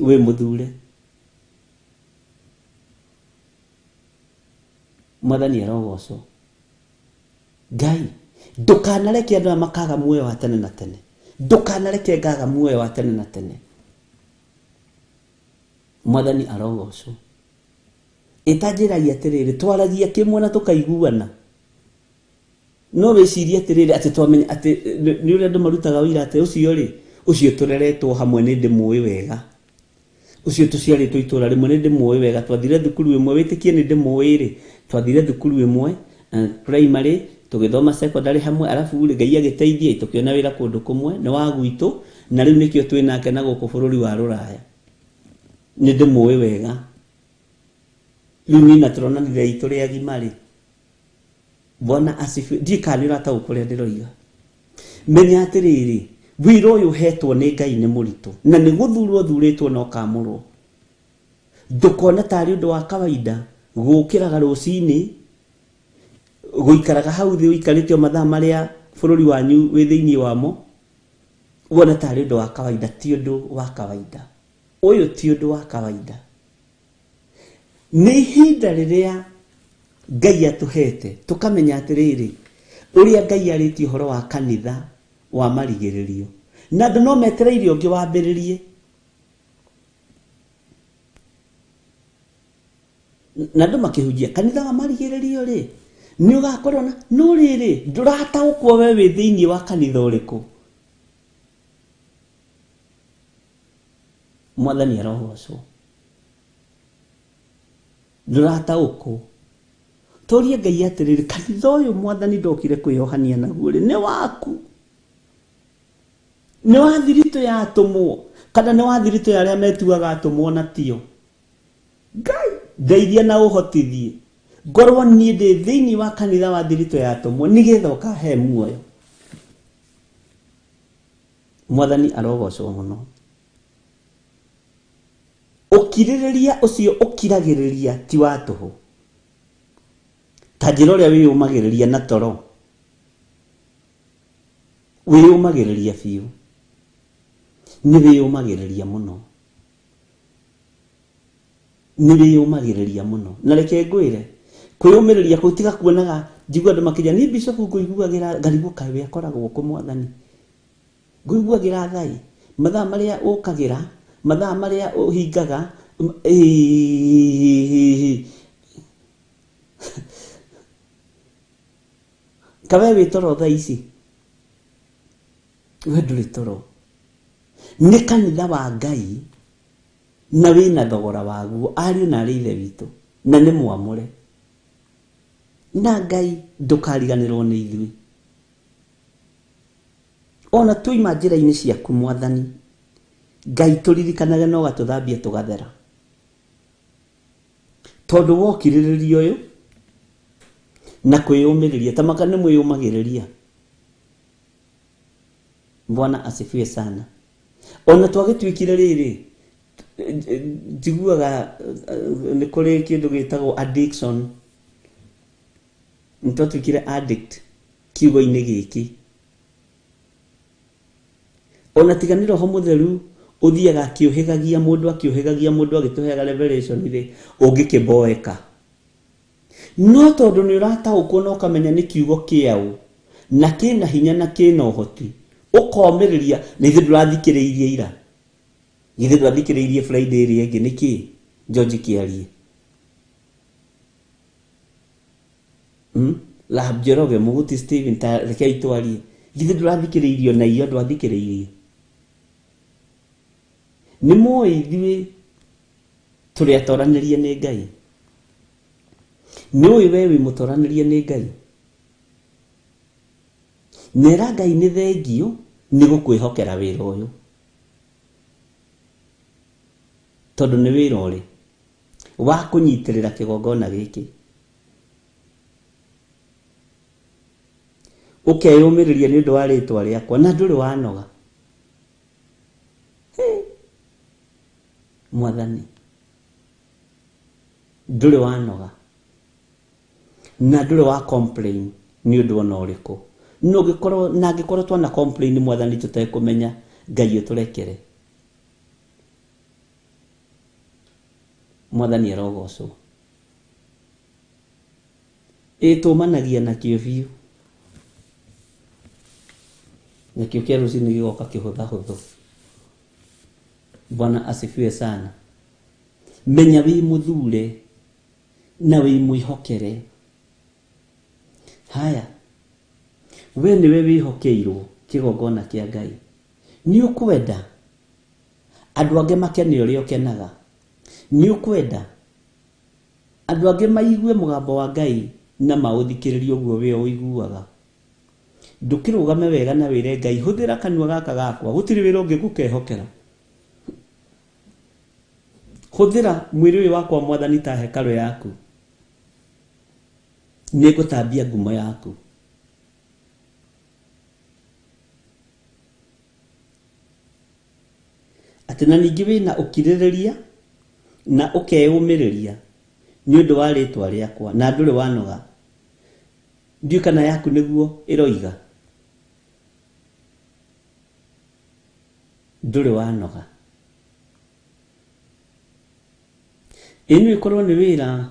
we muthure Mwathani arogoco Ngai ndukanareke andu makaga muoyo wa tene na tene ndukanareke ngaga muoyo wa tene na tene Mwathani arogoco itajiragia atiriri twaragia kimwe na tukaiguana no weciria atiriri ati twamenya ati ni uri andu marutaga wira ati ucio tureretwo hamwe ni ndimui wega ucio tuciaritwo itura rimwe ni ndimui wega twathire thukuru imwe witikie ni ndimui ri twathire thukuru imwe primary tugithoma secondary hamwe alafu Ngai agiteithia itukiona wira kundu kumwe ni wa gwitu na riu nikio twinake na guku bururi wa Ruraya ni ndimui wega Luni na turona ni itu ria gimari Bwana asifiwe ndikanira ta ukuria ndiroiga menya atiriri wiro uyu hetwo ni Ngai ni muritu na ni guthurwo thuritwo no kamurwo ndukona tari undu wa kawaida gukiraga rucini guikaraga hau thi uikaritio mathaa maria bururi wanyu wi thiini wamo wona tari undu wa kawaida ti undu wa kawaida uyu ti undu wa kawaida ni hinda riria Ngai atuhete tukamenya atiriri uria Ngai ariti horo wa kanitha wa marigiririo na ndu no metereire ungi wambiririe na ndu makihujia kanitha wa marigiririo ri ni ugakorona no riri ndurataukwo we wi thiini wa kanitha uriku Mwathani arogoco ndurataukwo toria Ngai atiriri kanitha uyu Mwathani ndokire kwiyohania naguo ri ni waku ni wa thirito ya atumwo kana ni wa thirito ya aria metuaga atumwo na tio Ngai ndeithia na uhotithie ngorwo nie ndi thiini wa kanitha wa thirito ya atumwo nigetha ukahe muoyo Mwathani arogocwo muno ukiririria ucio ukiragiriria ti wa tuhu tajiro ria wiyumagiriria na toro wiyumagiriria fiu ni wiyumagiriria muno na reke ngwire kwiyumiriria kutiga kuonaga njigua andu makija ni bishop nguiguagira ngaribuka we akoragwo ku Mwathani nguiguagira thai mathaa maria ukagira mathaa maria uhingaga kawe witoro thaa ici we nduri toro ni kanitha wa Ngai na wina thogora waguo ariu na rithe witu na ni mwamure na Ngai ndukariganirwo ni ithui ona tuima njira-ini ciaku Mwathani Ngai turirikanaga no gatuthambia tugathera tondu wokiririria uyu na kwiyumiriria tamaka ni mwiyumagiriria Bwana asifiwe sana ona twagitwikire riri njiguaga ni kuri kindu gitagwo addiction twikire addict kiugo-ini giki ona tiganiro ho mutheru uthiaga akiuhigagia mundu agituheaga revelation ri ungikiboeka no tondu ni urataũkwo na ukamenya ni kiugo kiao na kina hinya na kina uhoti ukomereria na ithe ndurathikiriirie ira ithe ndurathikiriirie Friday iri ingi niki George Kiarie Lahab Jeroge Muguti Steven ta rekei twarie ithe ndurathikiriirio na iyo ndwathikiriirie ni moi ithuĩ tũrĩ atoranĩrie nĩ Ngai nĩ ũĩ we wĩ mũtoranĩrie nĩ Ngai nera Ngai nĩ thengio nĩ gũkwĩhokera wĩra ũyũ tondũ nĩ wĩra ũrĩ wa kũnyitĩrĩra kĩgongona gĩkĩ ũkeyũmĩrĩria nĩ ũndũ wa rĩtwa rĩakwa na ndũrĩ wanoga Mwathani ndũrĩ wanoga na ndũrĩ wa complain nĩ ũndũ ona ũrĩkũ no ngĩkorwo twana complain Mwathani tũtekũmenya Ngai ũtũrekere Mwathani arogocwo tũmanagia na kĩo biũ na kĩo kĩa rũciinĩ gĩgoka kĩhũthahũthũ Bwana asifiwe sana menya wĩ mũthure na wĩ mwĩhokere haya we nĩwe wĩhokeirwo kĩgongona kĩa Ngai nĩ ũkwenda andũ angĩ makene ũrĩa ũkenaga nĩ ũkwenda andũ angĩ maigue mũgambo wa Ngai na maũthikĩrĩrie ũguo we ũiguaga ndũkĩrũgame wega na wĩre Ngai hũthĩra kanua gaka gakwa gũtirĩ wĩra ũngĩ ngũkehokera hũthĩra mwĩrĩ ũyũ wakwa Mwathani ta hekarũ yaku nĩ ngũtambia ngumo yaku atĩ na ningĩ wĩna ũkirĩrĩria na ũkeyũmĩrĩria nĩ ũndũ wa rĩtwa rĩakwa na ndũrĩ wanoga ndiũ kana yaku nĩguo ĩroiga ndũrĩ wanoga ĩno ĩkorwo nĩ wĩra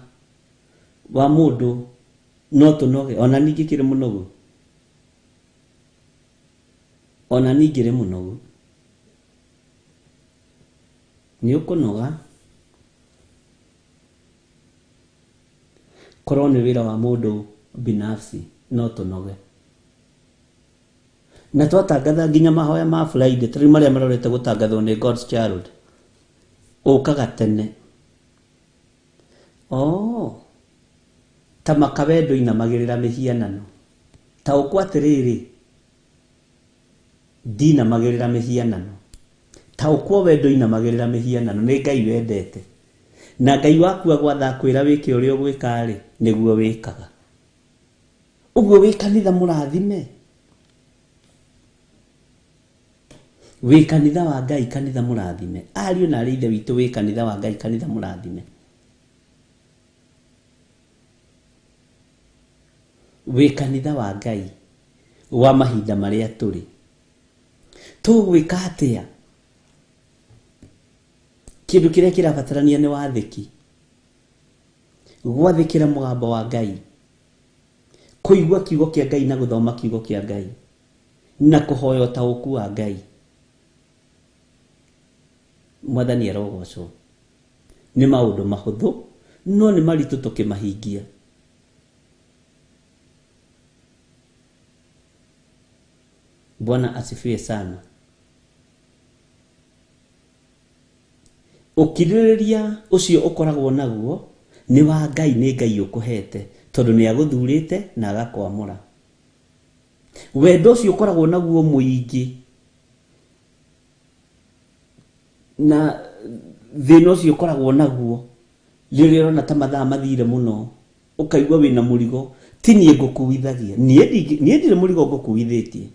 wa mũndũ no tũnoge ona ningĩ kĩrĩ mũnogu ona ningĩ rĩ mũnogu nĩ ũkũnoga korwo nĩ wĩra wa mũndũ binafsi no tũnoge na twatangatha nginya mahoya ma Friday tũrĩ marĩa marorete gũtangathwo nĩ God's Child ũkaga tene ta makawendo inamagĩrĩra mĩhianano ta ũkwa atĩrĩrĩ ndinamagĩrĩra mĩhianano ta ũkwa wendo inamagĩrĩra mĩhianano nĩ Ngai wendete na Ngai waku agwatha kwĩra wĩke ũrĩa ũgwĩka rĩ nĩguo wĩkaga ũguo wĩ kanitha mũrathime wĩ kanitha wa Ngai kanitha mũrathime ariũ na arĩ ithe witũ wĩ kanitha wa Ngai kanitha mũrathime wĩ kanitha wa Ngai wa mahinda marĩa tũrĩ tũgwĩka atĩa kĩndũ kĩrĩa kĩrabatarania nĩ wathĩki gwathĩkĩra mũgambo wa Ngai kũigua kiugo kĩa Ngai na gũthoma kiugo kĩa Ngai na kũhoya ũtaũku wa Ngai Mwathani arogocwo nĩ maũndũ mahũthũ no nĩ maritũ tũkĩmahingia Bwana asifiwe sana ũkirĩrĩria ũcio ũkoragwo naguo nĩ wa Ngai nĩ Ngai ũkũhete tondũ nĩ agũthurĩte na agakwamũra wendo ũcio ũkoragwo naguo mũingĩ na thĩna ũcio ũkoragwo naguo rĩrĩa ũrona ta mathaa mathire mũno ũkaigua wĩna mũrigo ti niĩ ngũkuithagia niĩ ndirĩ mũrigo ngũkuithĩtie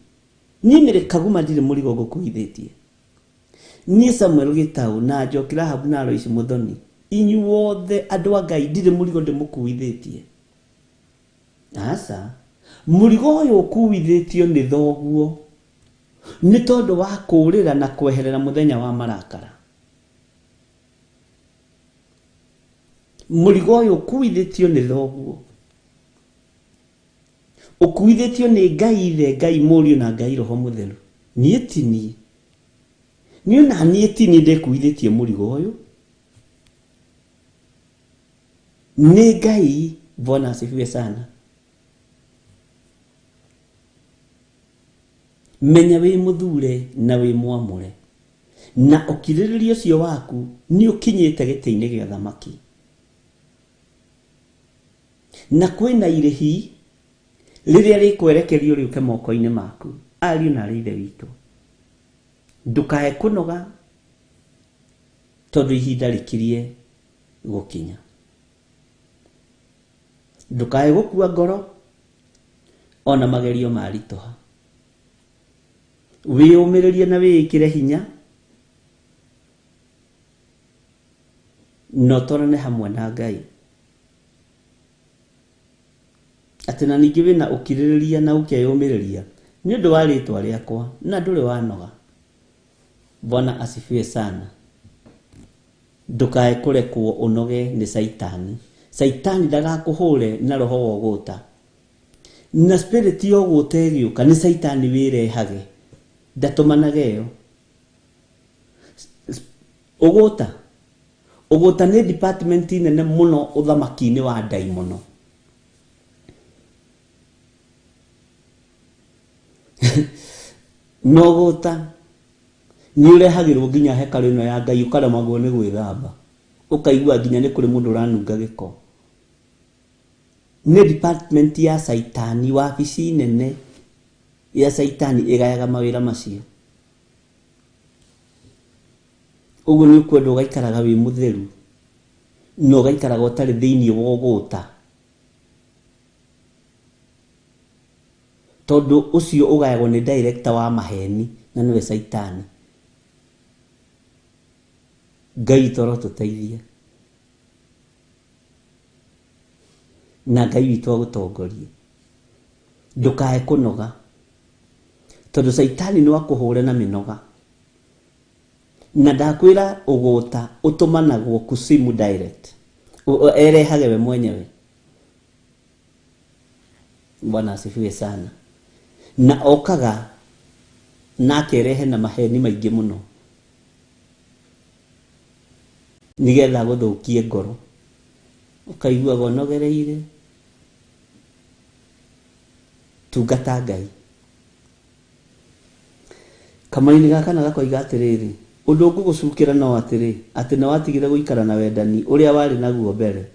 niĩ nĩrĩ kaguma ndirĩ mũrigo ngũkuithĩtie niĩ Samuel Gitau na Njoki Rahabu na Alois Muthoni inyuothe andũ a Ngai ndirĩ mũrigo ndĩmũkuithĩtie aca mũrigo ũyũ ũkuithĩtio nĩ thoguo nĩ tondũ wa kũũrĩra na kweherera mũthenya wa marakara mũrigo ũyũ ũkuithĩtio nĩ thoguo ukuithĩtio nĩ Ngai Ithe, Ngai Mũriũ na Ngai Roho Mũtheru. Niĩ ti niĩ. Niĩ na niĩ ti niĩ ndĩkuithĩtie mũrigo ũyũ. Nĩ Ngai. Bwana asifiwe sana. Menya wĩ mũthure na wĩ mwamũre, na ũkirĩrĩria ũcio waku nĩ ũkinyĩte gĩtĩ-inĩ gĩa thamaki. Na kwĩna irĩhi rĩrĩa rĩkwerekerio rĩũke moko-inĩ maku. Ariũ na arĩ ithe witũ, ndũkae kũnoga tondũ ihinda rĩkirie gũkinya. Ndũkae gũkua ngoro ona magerio maritũha. Wĩyũmĩrĩrie na wĩĩkĩre hinya, no tũrane hamwe na Ngai. Atĩ na ningĩ wĩna ũkirĩrĩria na ũkeyũmĩrĩria nĩ ũndũ wa rĩtwa rĩakwa na ndũrĩ wanoga. Bwana asifiwe sana. Ndũkae kũrekwo ũnoge nĩ Saitani. Saitani ndagakũhũre na roho wa ũgũta. Na spirit ya ũgũta ĩgĩũka nĩ Saitani wĩrehage. Ndatumanaga ĩyo. Ũgũta nĩ department nene mũno ũthamaki-inĩ wa ndaimono. No ũgũta nĩ ũrehagĩrwo nginya hekarũ ĩno ya Ngai, ũkaremagwo nĩ gwĩthamba, ũkaigua nginya nĩ kũrĩ mũndũ ũranunga gĩko. Nĩ department ya Saitani, wabici nene ya Saitani ĩgayaga mawĩra macio. Ũguo nĩ ũkwenda ũgaikaraga wĩ mũtheru na ũgaikaraga ũtarĩ thĩinĩ wa ũgũta, tondũ ũcio ũgayagwo nĩ director wa maheni na nĩwe Saitani. Ngai toro tũteithie na Ngai witũ agũtongorie. Ndũkae kũnoga tondũ Saitani no akũhũre na mĩnoga. Na ndakwĩra ũgũta ũtũmanagwo kusimu direct, erehage we mwenyewe. Bwana asifiwe sana. Na okaga na akerehe na maheni maingĩ mũno, nigetha gũthũkie ngoro, ũkaigua gonogereire. Tungata Ngai. Kamari-inĩ gaka na gakoiga atĩrĩrĩ, ũndũ ngũgũcukĩra no atĩrĩ, atĩ nĩ watigire gũikara na wendani ũrĩa warĩ naguo mbere,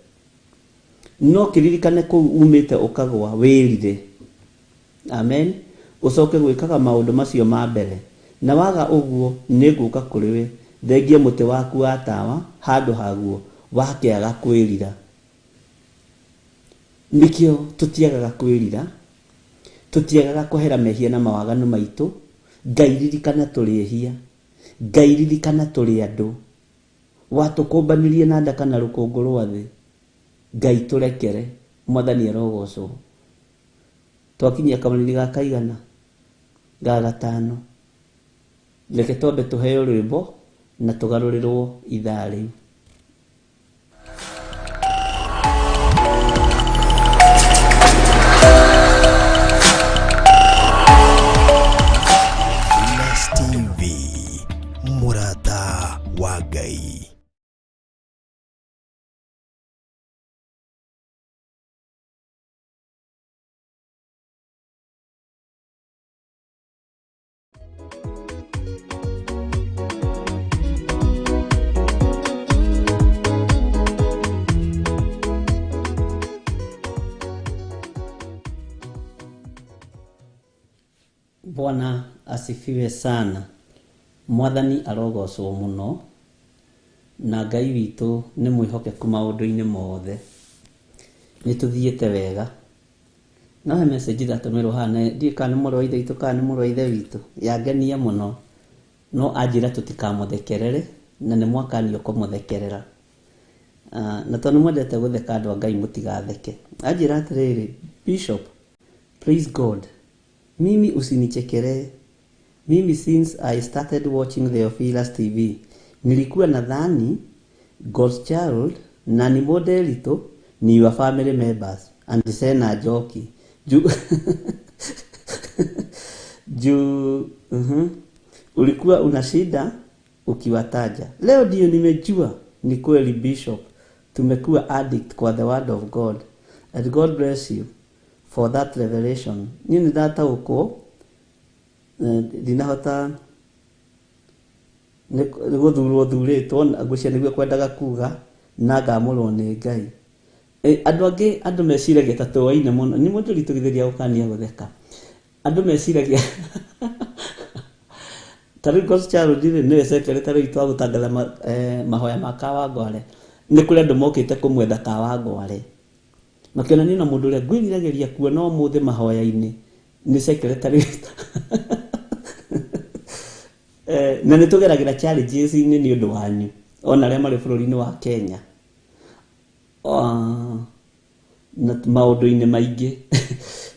no kĩririkane kũu umĩte ũkagwa wĩrire. Amen. Ũcoke gwĩkaga maũndũ macio ma mbere, na waga ũguo nĩ ngũka kũrĩ we thengie mũtĩ waku wa tawa handũ haguo wakĩaga kwĩrira. Nĩkĩo tũtiagaga kwĩrira, tũtiagaga kũhera mehia na mawaganu maitũ. Ngai ririkana tũrĩ ehia, Ngai ririkana tũrĩ andũ, watũkũmbanirie na nda kana rũkũngũ rwa thĩ. Ngai tũrekere. Mwathani arogocwo. Twakinyia kamari-inĩ ga kaigana ga gatano, reke twambe tũheo rwĩmbo na tũgarũrĩrwo ithaa rĩu. Mũrata wa Ngai. Bwana asifiwe sana. Mwathani arogocwo mũno, na Ngai witũ nĩ mwĩhokeku maũndũ-inĩ mothe. Nĩ tũthiĩte wega. No he message thatũmĩrwo hana, ndiĩ kana nĩ mũrũ wa ithe witũ kana nĩ mũrũ wa ithe witũ, yangenia mũno, no anjĩra tũtikamũthekerere na nĩ mwakanio kũmũthekerera. Na tondũ mwendete gũtheka andũ a Ngai mũtigatheke. Anjĩra atĩrĩrĩ, Bishop, praise God, mimi usinichekere. Mimi since I started watching Theophilus TV, nilikuwa nadhani God's child na ni modelito ni your family members and Sena Joki. Juu juu ulikuwa una shida ukiwataja. Leo ndio nimejua ni kweli Bishop, tumekuwa addict kwa the word of God. And God bless you for that revelation. Nini data uko dinahota niguthurwo thuritwo ngũcia nĩguo kwendaga kuga na ngamũrwo nĩ Ngai. Andũ meciragia ta tũwaine mũno, nĩ mũndũ ritũgithĩria gũkania gũtheka. Andũ meciragia tarĩ gospel ndire nĩ secretary witũ wa gũtangatha mahoya ma Kawangware. Nĩ kũrĩ andũ mokĩte kũmwetha Kawangware. Makĩona niĩ na mũndũ ũrĩa ngwĩriragĩria kuona ũmũthĩ mahoya-inĩ nĩ secretary na nĩ tũgeragĩra challenges nĩ ũndũ wanyu ona arĩa marĩ bũrũri-inĩ wa Kenya na maũndũ-inĩ maingĩ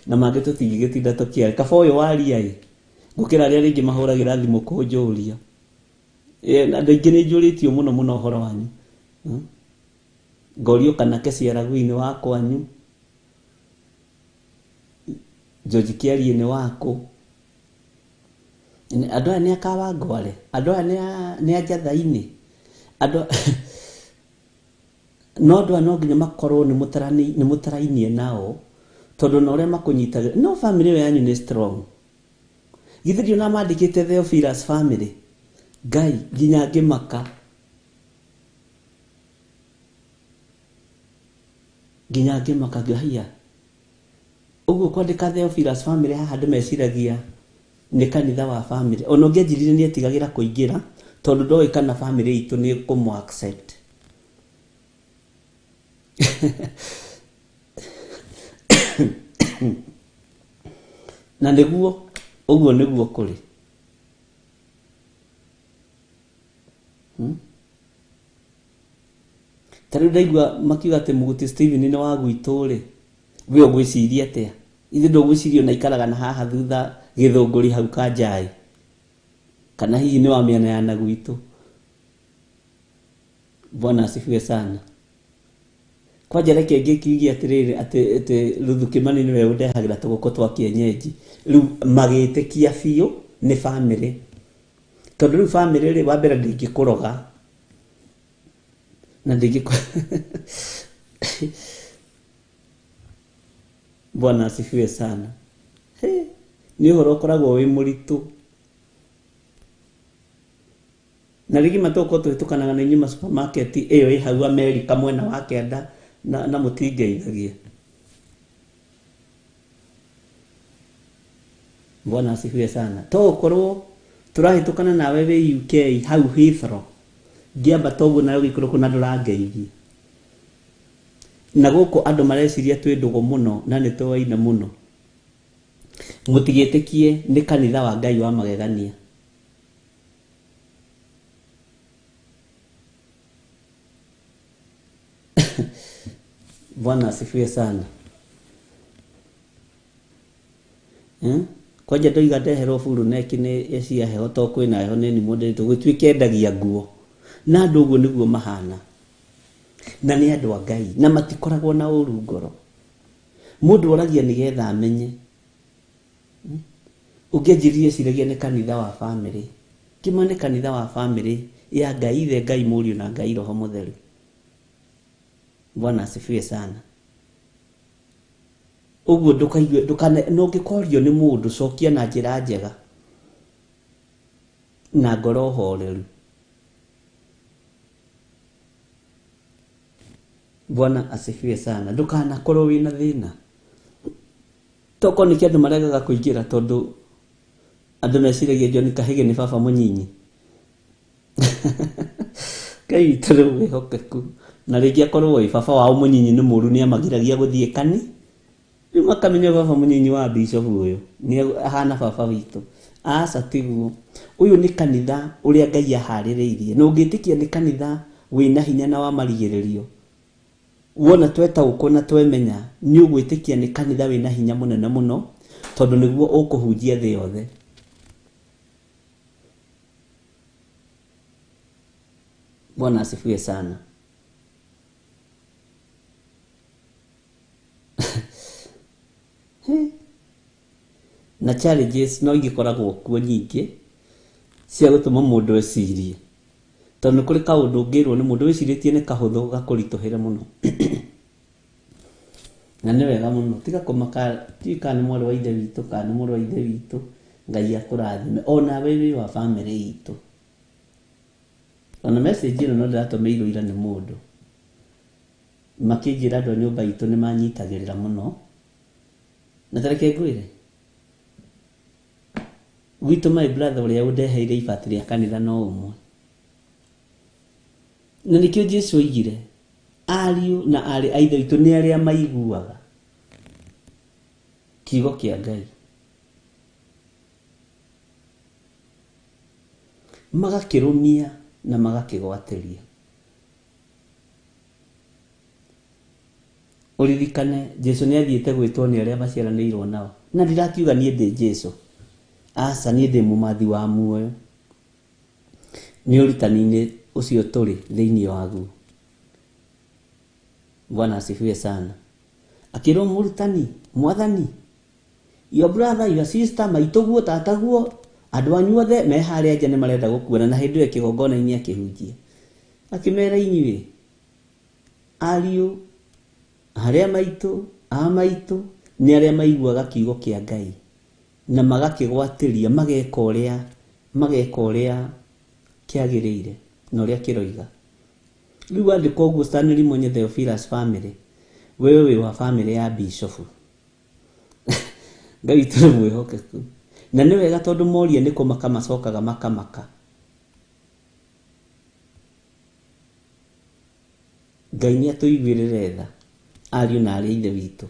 na mangĩ tũtingĩgĩtinda tũkĩaria. Kaba ũyũ waria gũkĩra arĩa rĩngĩ mahũragĩra thimũ kũnjũria. Andũ aingĩ nĩ njũrĩtio mũno mũno ũhoro wanyu. Ngorio kana Kĩciaragu-inĩ wa kwanyu, George Kĩarie nĩ wakũ. Andũ aya nĩ a Kawangware, andũ aya nĩ a Njatha-inĩ, andũ no andũ aya no nginya makorwo nĩ mũtarainie nao tondũ na ũrĩa makũnyitagĩra. No family ĩyo yanyu nĩ strong. Githĩ ndio mandĩkĩte Theophilus family. Ngai nginya ngĩmaka. Nginya ngĩmaka ngĩhia. Ũguo kwandĩka Theophilus family haha andũ meciragia nĩ kanitha wa family. Ona ũngĩanjirire nĩ etigagĩra kũingĩra tondũ ndoĩ kana family itũ nĩ kũmũ accept. Na nĩguo ũguo nĩguo kũrĩ. Tarĩu ndaigua makiuga atĩ Mũguti Stephen nĩ wa gwitũ rĩ, we ũgwĩciria atĩa? Ithe ndũgwĩciria ona ikaraga na haha thutha Gĩthũngũri hau Kanjai, kana hihi nĩ wa mĩena ya na gwitũ? Bwana asifiwe sana. Kwanja reke ngĩkiugia atĩrĩrĩ atĩ Ruthu Kĩmani nĩwe ũndehagĩra tũgũkũ twa kĩenyenji. Rĩu magĩtĩkia biũ nĩ family. Tondũ rĩu family rĩ wa mbere ndĩngĩkũroga na Bwana asifiwe sana. Nĩ ũhoro ũkoragwo wĩ mũritũ. Na rĩngĩ matũkwo tũhĩtũkanaga na inyuma supermarket ĩyo ĩ hau Amerika mwena wa kĩanda na mũtingeithagia. Bwana asifiwe sana. Tokorwo tũrahĩtũkana nawe wĩ UK hau Heathrow, ngĩamba toguo nayo gĩkũrũkũ na ndũrangeithia. Na gũkũ andũ mareciria twĩ ndũgũ mũno na nĩ tũwaine mũno. Mũtigĩtĩkie nĩ kanitha wa Ngai wa magegania. Bwana asifiwe sana. Kwanja ndoiga ndeherwo buru neki nĩ cia heho to kwĩna heho nĩ mũndũ tũgĩtuĩke endagia nguo. Na andũ ũguo nĩguo mahana. Na nĩ andũ a Ngai na matikoragwo na ũru ngoro. Mũndũ oragia nĩgetha amenye. Ũngĩanjĩrire ciragia nĩ kanitha wa family. Kĩmwe nĩ kanitha wa family ya Ngai, Ithe Ngai Mũriũ na Ngai Roho Mũtheru. Bwana asifiwe sana. Ũguo ndũkaigue no ngĩkorio nĩ mũndũ cokia na njĩra njega na ngoro horeru. Bwana asifiwe sana. Ndũkanakorwo wĩna thĩna. Toko nĩ kĩandũ maregaga kũingĩra tondũ andũ meciragia John Kahĩge nĩ baba mũnyinyi. Ngai witũ nĩ mwĩhokeku. Na rĩngĩ akorwo wĩ baba wao mũnyinyi nĩ mũru nĩ amagiragia gũthiĩ kani. Rĩu makamenya baba mũnyinyi wa Bishop ũyũ nĩ ahana baba witũ. Aca tiguo. Ũyũ nĩ kanitha ũrĩa Ngai aharĩrĩirie. Na ũngĩtĩkia nĩ kanitha wĩna hinya na wa marigĩrĩrio. Wona twetaũkwo na twemenya nĩ ũgwĩtĩkia nĩ kanitha wĩna hinya mũnene mũno tondũ nĩguo ũkũhunjia thĩ yothe. Bwana asifiwe sana. na challenges no igikoragwo kuo nyingĩ cia gũtũma mũndũ ecirie, tondũ kũrĩ kaũndũ ũngĩrwo nĩ mũndũ wĩcirĩtie nĩ kahũthũ gakũritũhĩre mũno. Na nĩ wega mũno tiga kũmaka kana nĩ mwarĩ wa ithe witũ kana nĩ mũrũ wa ithe witũ, Ngai akũrathime ona we wĩ wa family itũ. Ona message ĩno no ndĩratũmĩirwo ira nĩ mũndũ makĩnjĩra andũ a nyũmba itũ nĩ manyitagĩrĩra mũno, na tareke ngwĩre gwitũ my brother ũrĩa ũndeheire ibati rĩa kanitha no ũmwe, na nĩkĩo Jesũ oigire ariũ na arĩ a ithe witũ nĩ arĩa maiguaga kiugo kĩa Ngai magakĩrũmia na magakĩgwatĩria. Ũririkane Jesũ nĩ athiĩte gwĩtwo nĩ arĩa maciaranĩirwo nao, na ndirakiuga niĩ ndĩ Jesũ, aca niĩ ndĩ mũmathi wa muoyo, nĩ ũrutani-inĩ ũcio tũrĩ thĩinĩ waguo. Bwana asifiwe sana. Akĩrwo mũrutani, mwathani, your brother, your sister, maitũguo, tataguo, andũ anyu othe me harĩa nja nĩ marenda gũkuona, na hĩndĩ ĩyo kĩgongona-inĩ akĩhunjia akĩmera inyuĩ ariũ harĩa maitũ a maitũ nĩ arĩa maiguaga kiugo kĩa Ngai na magakĩgwatĩria mageka ũrĩa kĩagĩrĩire na ũrĩa kĩroiga. Rĩu andĩka ũguo Stanley Monye Theophilus family, wewe wĩ wa family ya Bishop. Ngai witũ nĩ mwĩhokeku, na nĩ wega tondũ moria nĩ kũmaka macokaga makamaka. Ngai nĩ atũiguĩrĩre tha ariũ na arĩa a ithe witũ.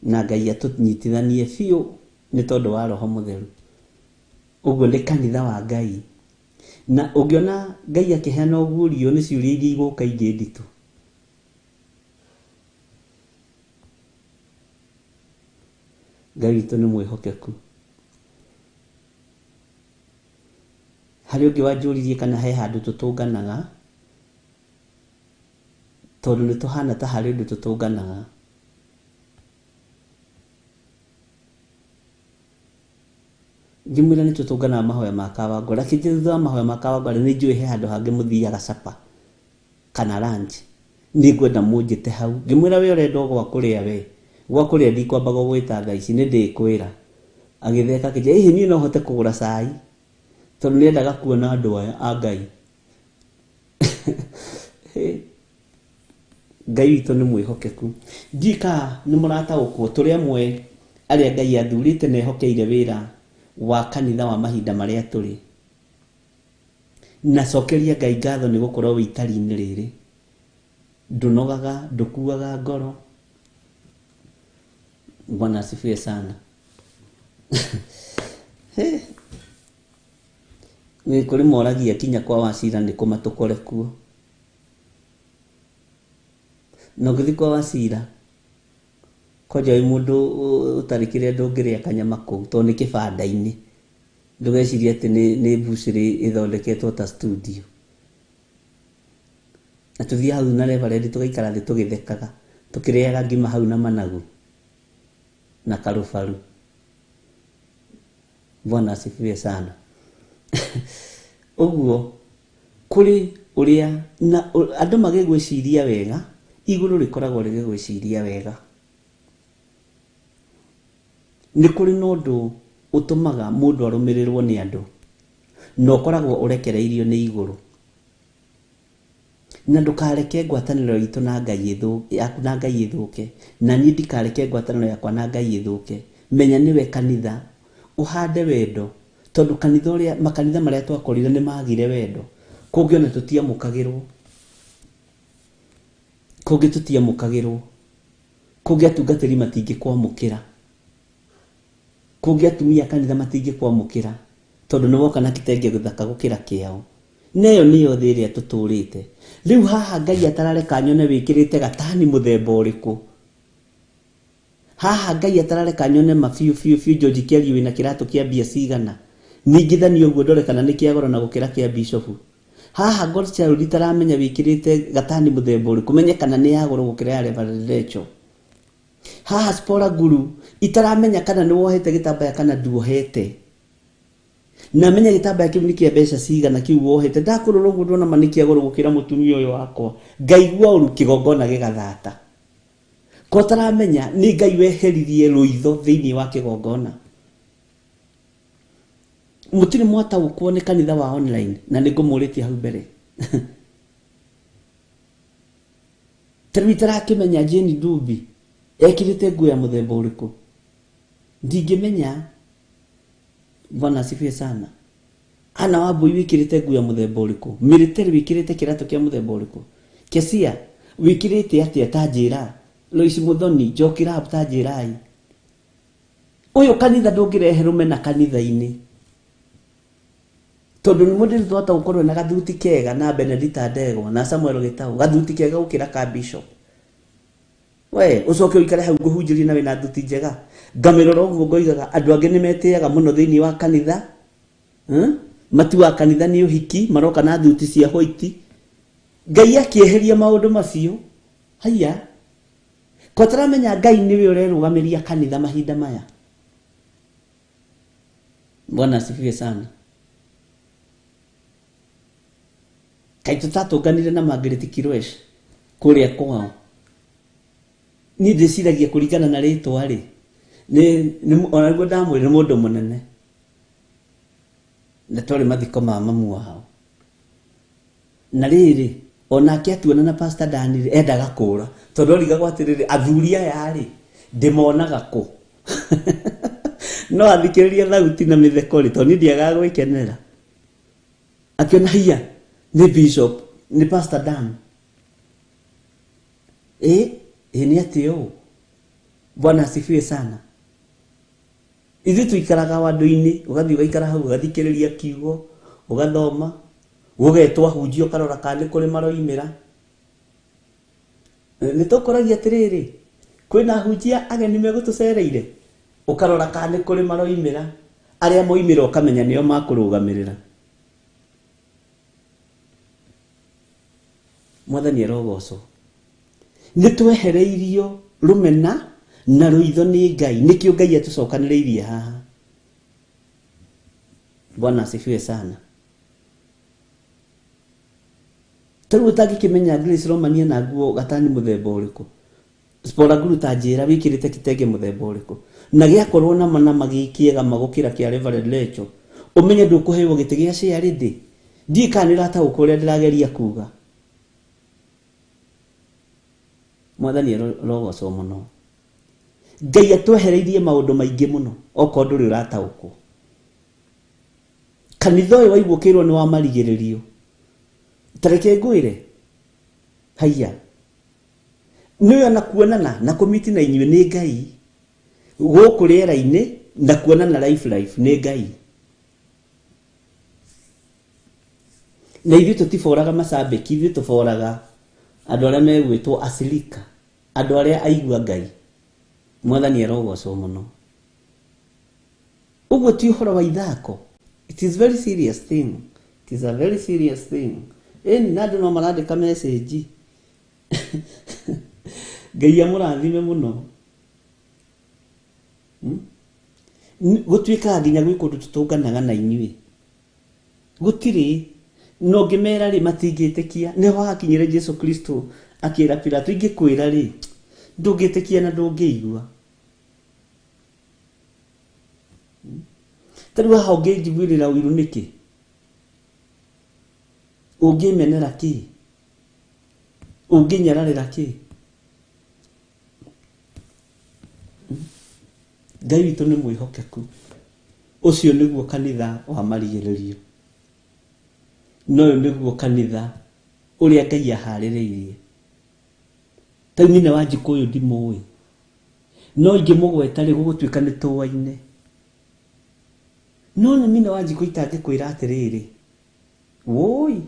Na Ngai atũnyitithanie biũ nĩ tondũ wa Roho Mũtheru. Ũguo nĩ kanitha wa Ngai, na ũngĩona Ngai akĩheana ũguũrio nĩ ciũria iria igũka ingĩ nditũ. Ngai witũ nĩ mwĩhokeku. Harĩ ũngĩ wanjũririe kana he handũ tũtũnganaga, tondũ nĩ tũhana ta harĩ ũndũ tũtũnganaga. Ngĩmwĩra nĩ tũtũnganaga mahoya ma Kawangware, lakini thutha wa mahoya ma Kawangware nĩ njũĩ he handũ hangĩ mũthiaga capa kana lunch, nĩ ngwenda mũnjĩte hau. Ngĩmwĩra we ũrenda gwa kũrĩa we, gwa kũrĩa ndikwambaga gwĩta thaa ici, nĩ ndĩkwĩra. Agĩtheka akĩnjĩra ĩ niĩ no hote kũgũra cai, tondũ nĩ endaga kuona andũ aya a Ngai. Ngai witũ nĩ mwĩhokeku. Ndika nĩ mũrataũkwo tũrĩ amwe arĩa Ngai athurĩte na ehokeire wĩra wa kanitha wa mahinda marĩa tũrĩ. Na cokeria Ngai ngatho nĩ gũkorwo wĩ itari-inĩ rĩrĩ, ndũnogaga, ndũkuaga ngoro. Bwana asifiwe sana. Nĩ kũrĩ moragia kinya kwa Wachira nĩ kũmatũkore kuo. Na ũgĩthiĩ kwa Wachira kwanja wĩ mũndũ ũtarĩ kĩrĩa ndũngĩrĩa kanyama kũu, tondũ nĩ kĩbanda-inĩ. Ndũgecirie atĩ nĩ bucĩrĩ ĩthondeketwo ta studio. Na tũthiĩ hau na Reverend tũgaikara thĩ tũgĩthekaga, tũkĩrĩaga ngima hau na managu na karũbaru. Bwana asifiwe sana. Ũguo kũrĩ ũrĩa na andũ magĩgwĩciria wega, igũrũ rĩkoragwo rĩgĩgwĩciria wega. Nĩ kũrĩ na ũndũ ũtũmaga mũndũ arũmĩrĩrwo nĩ andũ, na ũkoragwo ũrekereirio nĩ igũrũ. Na ndũkareke ngwatanĩro itũ na Ngai ĩthũke, na niĩ ndikareke ngwatanĩro yakwa na Ngai ĩthũke. Menya nĩwe kanitha, ũhande wendo, tondũ makanitha marĩa twakorire nĩ magire wendo. Kũngĩ ona tũtiamũkagĩrwo, kũngĩ atungatĩri matingĩkwamũkĩra, kũngĩ atumia kanitha matingĩkwamũkĩra, tondũ nĩ woka na kĩtenge gĩthaka gũkĩra kĩao. Neyo nĩyo thĩ ĩrĩa tũtũrĩte. Rĩu haha Ngai atarareka nyone wĩkĩrĩte gatani mũthemba ũrĩkũ. Haha Ngai atarareka nyone mabiũ George Kelly wĩna kĩratũ kĩa mbia cigana. Ningithania ũguo ndore kana nĩ kĩa goro na gũkĩra kĩa Bishop. Haha Godchild itaramenya wĩkĩrĩte gatani mũthemba ũrĩkũ, menye kana nĩ ya goro gũkĩra ya Reverend Rachel. haha Spora Guru itaramenya kana ni wohete gitambaya kana nduohete na menya gitambaya kiu ni kia mbeca cigana kiu wohete ndakurora uguo ndona manikia goro gukira mutumia uyu wakwa ngaigua uru kigongona gigathata ko taramenya ni Ngai weheririe ruitho thiini wa kigongona mutiri mwata ukwo ni kanitha wa online na ningumuritie hau mbere Tara kimenya Jane Dubi ekirite nguo ya muthemba uriku ndingimenya Bwana asifiwe sana ana Wambui wikirite nguo ya muthemba uriku military wikirite kirato kia muthemba uriku Kesia wikirite atia tanjira Lois Muthoni Jokira tanjirai uyu kanitha ndungirehe rumena kanitha-ini tondu ni mundu twata gukorwo na gathuti kega na Benedita Ndegwa na Samuel Gitau gathuti kega gukira ka bishop we ucoke uikare hau nguhunjirie na wina thuti njega ngamirora uguo ngoigaga andu angi ni metiaga muno thiini wa kanitha matu wa kanitha ni uhiki maroka na thuti cia white Ngai akieheria maundu macio haya ko taramenya Ngai niwe urerugamiria kanitha mahinda maya Bwana asifiwe sana kai tutatunganire na Margaret Kirwesh kuria kwao ni ndiciragia kuringana na ritwa ri ni onaguo ndamwire mundu munene na tore mathiko ma mamu wao na riri onake atuona na Pastor Danny endaga kura tondu rigagwo atiriri athuri aya ri ndimonaga ku no athikiriria thauti na mitheko ri tondu ndiaga gwikenera akiona hiya ni bishop ni Pastor Dan ni atio Bwana asifiwe sana ithi tuikaraga wandu-ini ugathi ugaikara hau ugathikiriria kiugo ugathoma ugetwa hunjio karora kandi kuri maroimira ni tukoragia atiriri kwina hunjia ageni megutucereire ukarora kandi kuri maroimira aria moimira ukamenya nio makurugamirira Mwathani erogoco ni twehereirio rumena na ruitho ni Ngai nikio Ngai atucokaniriirie haha Bwana asifiwe sana Taru utangikimenya Grace Romania na nguo gatani muthemba uriku Spora Guru tanjira wikirite kitege muthemba uriku na giakorwo na mana magikiega magukira kia Reverend Lecho umenye ndukuhewo giti gia share ndi ndikanira ta ukuria ndirageria kuga Mwathani rogoco muno Ngai atwehereirie maundu maingi muno oko nduri urataukwo kanitha uyu waigukirwo ni wa marigiririo tareke ngwire haya niyo na kuonana na komiti na inywe ni Ngai guku riera-ini na kuonana life ni Ngai na ithuĩ tutiboraga macambĩki ithuĩ tuboraga andu aria megwitwo asilika andu aria aigua Ngai Mwathani erogocwo muno uguo ti uhoro wa ithako it is very serious thing it is a very serious thing nadu no marandika message Ngai amurathime muno gutwika nginya gwi kundu tutunganaga na inyuĩ gutiri no ngimera ri matingitikia niho hakinyire Jesu Kristo akira Pilato ingikwira ri ndungitikia na ndungiigua Taru haha ungijiguirira wiru niki ungimenera ki unginyararira ki Ngai witũ nĩ mwĩhokeku ucio nĩguo kanitha wa marigĩrĩrio no ũyũ nĩguo kanitha ũrĩa Ngai aharĩrĩirie ta nyina wa Njikũyũ ndimũĩ no ingĩmũgweta rĩ gũgũtuĩka nĩ tũwaine no nĩ nyina wa Njikũ itangĩkwĩra atĩrĩrĩ woi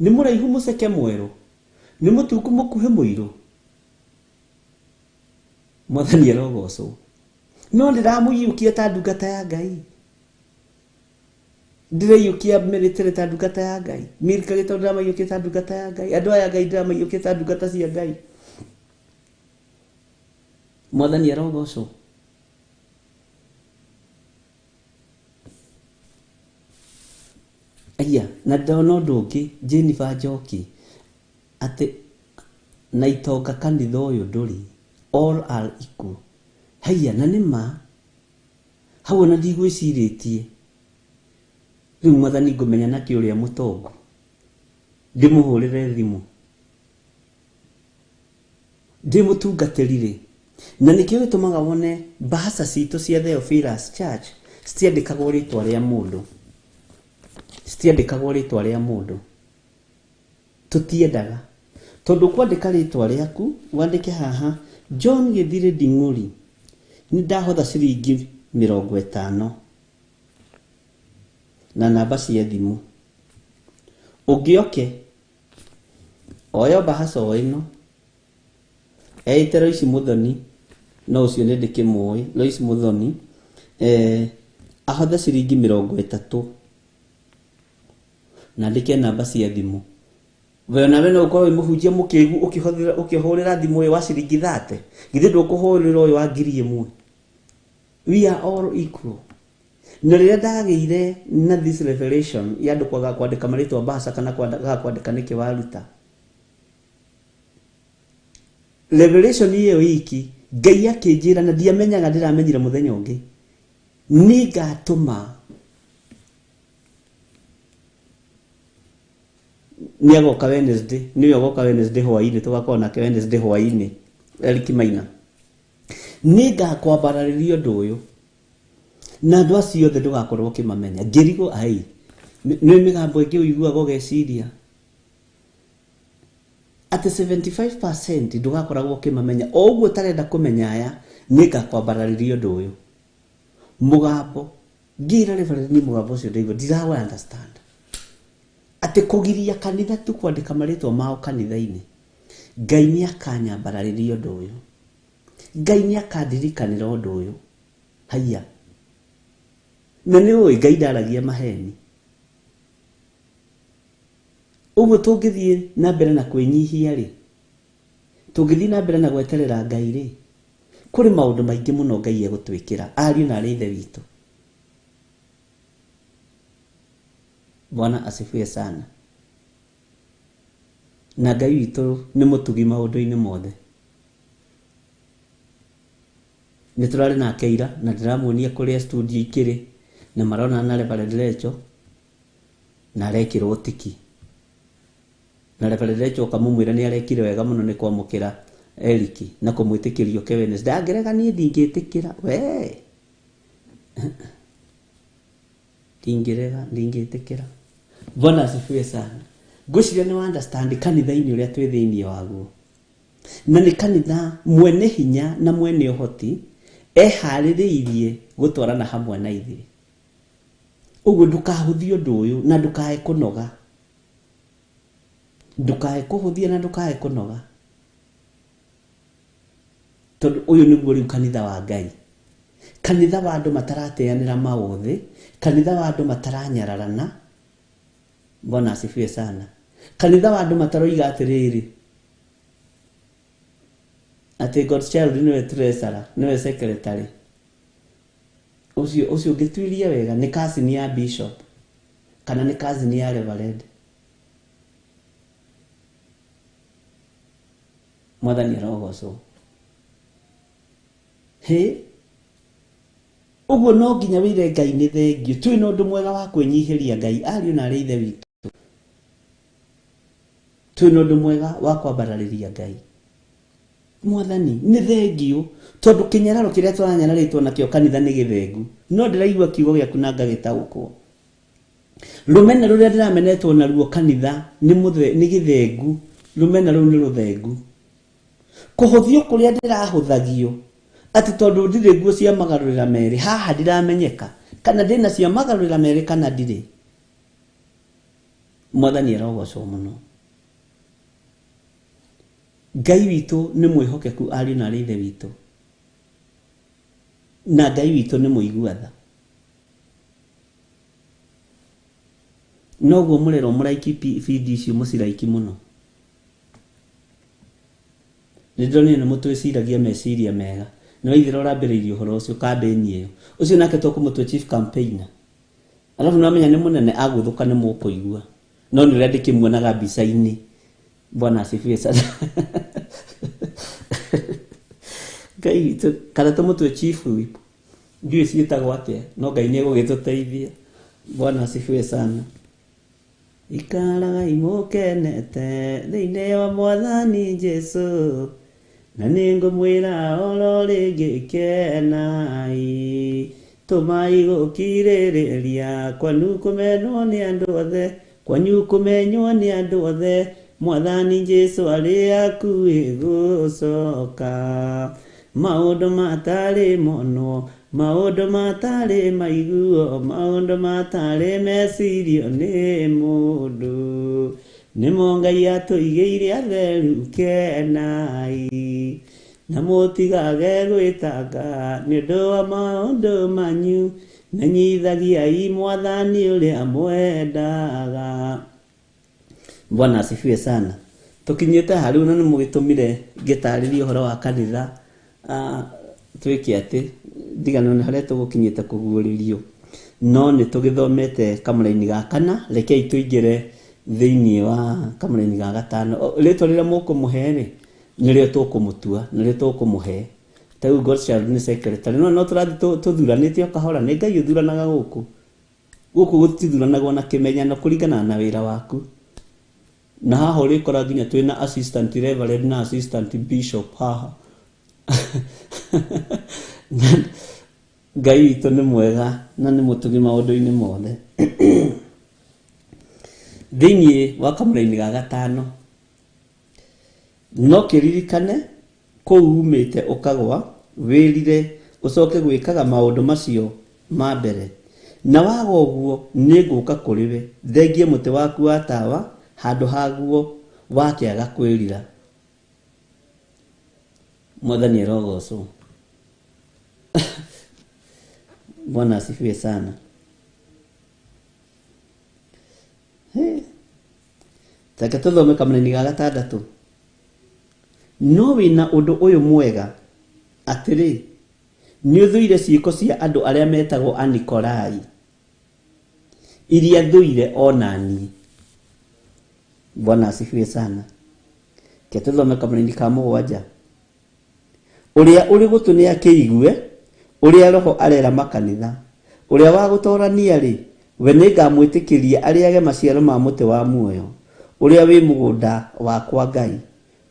nĩ mũraihu mũceke mwerũ nĩ mũtungu mũkuhĩ mũirũ Mwathani erogocwo no ndiramũiyũkia ta ndungata ya Ngai ndireiyũkia military ta ndungata ya Ngai Milka Gitau ndiramayũkia ta ndungata ya Ngai andũ aya Ngai ndiramayũkia ta ndungata cia Ngai Mwathani arogocwo. Aya, na ndona ũndũ ũngĩ, Jennifer Njoki atĩ na itonga kanitha ũyũ ndũrĩ, all are equal. Haya, na nĩma hau ona ndigwĩcirĩtie rĩu Mwathani ngũmenya nakĩ ũrĩa mũtongu ndĩmũhũrĩre thimũ ndĩmũtungatĩrire. Na nĩkĩo gĩtũmaga wone mbahaca citũ cia Theophilus Church citiandĩkagwo rĩtwa rĩa mũndũ, citiandĩkagwo rĩtwa rĩa mũndũ. Tũtiendaga tondũ kwandĩka rĩtwa rĩaku wandĩke haha John Gĩthire Nding'ũri nĩ ndahotha ciringi 50 na namba cia thimũ. Ũngĩoke oyo mbahaca o ĩno eite Lois Muthoni, no ũcio nĩ ndĩkĩmũĩ Lois Muthoni, ahothe ciringi 30 na ndĩke namba cia thimũ. We nawe no ũkorwo mũhunjia mũkĩgu ũkĩhũrĩra thimũ ũyũ wa ciringi 30, githĩ ndũkũhũrĩra ũyũ wa 1,000. We are all equal. Na rĩrĩa ndagĩire na this revelation ya andũ kwaga kwandĩka marĩtwa mbahaca kana kwandĩka nĩkĩ waruta, revelation ĩyo iki Ngai akĩnjĩra na ndiamenyaga ndĩramenyire mũthenya ũngĩ, nĩ ngatũma nĩ agoka Wednesday, nĩwe agoka Wednesday hwaĩ-inĩ, tũgakorwo nake Wednesday hwaĩ-inĩ, Eric Maina. Nĩ ngakwambararĩria ũndũ ũyũ na andũ acio othe ndũgakorwo ũkĩmamenya. Ngĩrigwo ai nĩ mĩgambo ĩngĩ ũiguaga ũgeciria atĩ 75% ndũgakoragwo ũkĩmamenya. O ũguo ũtarenda kũmenya aya, nĩ ngakwambararĩria ũndũ ũyũ. Mũgambo ngĩra reverend ni mũgambo ũcio ndĩigua ndirawa understand atĩ kũgiria kanitha tu kwandĩka marĩtwa mao kanitha-inĩ. Ngai nĩ akanyambararĩria ũndũ ũyũ, Ngai nĩ akandirikanĩra ũndũ ũyũ. Haya, na nĩ ũĩ Ngai ndaragia maheni. Ũguo tũngĩthiĩ na mbere na kwĩnyihia rĩ, tũngĩthiĩ na mbere na gweterera Ngai rĩ, kũrĩ maũndũ maingĩ mũno Ngai egũtwĩkĩra. Ariũ na arĩ ithe witũ, Bwana asifiwe sana. Na Ngai witũ nĩ mũtugi maũndũ-inĩ mothe. Nĩ tũrarĩ nake ira na ndĩramuonia kũrĩa studio ikĩrĩ na marona na Reverend Rachel na arekĩrwo tiki. Na Reverend Rachel kamũmwĩra nĩ arekire wega mũno nĩ kwamũkĩra Eric na kũmwĩtĩkĩrio ke Wednesday. Ndangĩrega niĩ ndingĩtĩkĩra we ndingĩtĩkĩra. Bwana asifiwe sana. Ngwĩciria nĩ understand kanitha-inĩ ũrĩa twĩ thĩinĩ waguo, na nĩ kanitha mwene hinya na mwene ũhoti eharĩrĩirie gũtwarana hamwe na ithuĩ. Ũguo ndũkahũthie ũndũ ũyũ na ndũkae kũnoga, ndũkae kũhũthia na ndũkae kũnoga, tondũ ũyũ nĩguo rĩu kanitha wa Ngai, kanitha wa andũ matarateanĩra maũthĩ, kanitha wa andũ mataranyararana. Bwana asifiwe sana. Kanitha wa andũ mataroiga atĩrĩrĩ atĩ God's child nĩwe treasurer, nĩwe secretary. Ũcio ũngĩtuĩria wega nĩ cousin ya bishop kana nĩ cousin ya reverend. Mwathani arogocwo. Ũguo no nginya wĩre Ngai nĩ thengio. Twĩ na ũndũ mwega wa kwĩnyihĩria Ngai, ariũ na arĩ ithe witũ. Twĩ na ũndũ mwega wa kwambararĩria Ngai. Mwathani nĩ thengio, tondũ kĩnyararo kĩrĩa tũranyararĩtwo nakĩo kanitha nĩ gĩthengu. No ndĩraigua kiugo gĩaku na ngagĩtaũkwo. Rũmena rũrĩa ndĩramenetwo naruo kanitha nĩ gĩthengu. Rũmena rũu nĩ rũthengu. Kũhũthio kũrĩa ndĩrahũthagio atĩ tondũ ndirĩ nguo cia magarũrĩra merĩ, haha ndiramenyeka kana ndĩna cia magarũrĩra merĩ kana ndirĩ. Mwathani arogocwo mũno. Ngai witũ nĩ mwĩhokeku, ariũ na arĩ ithe witũ, na Ngai witũ nĩ mũigua tha. Noguo mũrero mũraiki feed icio mũciraiki mũno. Nĩ ndĩronire nĩ mũtwĩciragia meciria mega. no ithira urambiriirie uhoro ucio campaign iyo ucio nake tukumutwe chief campaigner alafu namenya ni munene aguthuka ni mukuigua no ni rendi kimuonaga mbica-ini bwana asifiwe sana Ngai kana tumutwe chief whip ndiye ciitagwo atia no Ngai ni egugituteithia bwana asifiwe sana ikaraga imukenete thiini wa mwathani Jesu na ningumwira oro ringi kenai tumai gukiririria kwanu kumenwo ni andu othe kwanyu kumenywo ni andu othe mwathani Jesu ari akuhi gucoka maundu matari mono maundu matari maiguo maundu matari mecirio ni mundu nimo Ngai atuigeire atheru kenai na mutigage gwitanga ni undu wa maundu manyu menyithagiai mwathani uria mwendaga bwana asifiwe sana tukinyite hari uno ni mugitumire ngitariria uhoro wa kanitha twiki ati ndigano ni haria tugukinyite kuguuririo no ni tugithomete kamuraini ga kana rekei tuingire thiini wa kamuraini ga gatano ritwa riria mukumuhe nirio tukumutua nirio tukumuhe tau God shall ni secretary no turathi tuthuranite okahora ni Ngai uthuranaga guku gutithuranagwo na kimenyano kuringana na wira waku na haha urikora nginya twina assistant reverend na assistant bishop haha Ngai witũ nĩ mwega na nĩ mũtugi maũndũ-inĩ mothe thĩinĩ wa kamũra-inĩ ga gatano no kĩririkane kũu umĩte ũkagwa wĩrire ũcoke gwĩkaga maũndũ macio ma mbere na waga ũguo nĩ ngũka kũrĩ we thengie mũtĩ waku wa tawa handũ haguo wakĩaga kwĩrira mwathani arogocwo bwana asifiwe sana taka tuthome kamũra-inĩ ga gatandatũ no wĩna ũndũ ũyũ mwega atĩrĩ nĩ ũthũire ciĩko cia andũ arĩa metagwo Anikolai iria thũire onani bwana asifiwe sana ke tuthome kamũra-inĩ ka mũgwanja ũrĩa ũrĩ gũtũ nĩ akĩigue ũrĩa roho arera makanitha ũrĩa wa gũtorania rĩ we nĩngamwĩtĩkĩria arĩage maciaro ma mũtĩ wa muoyo ũrĩa wĩ mũgũnda wakwa Ngai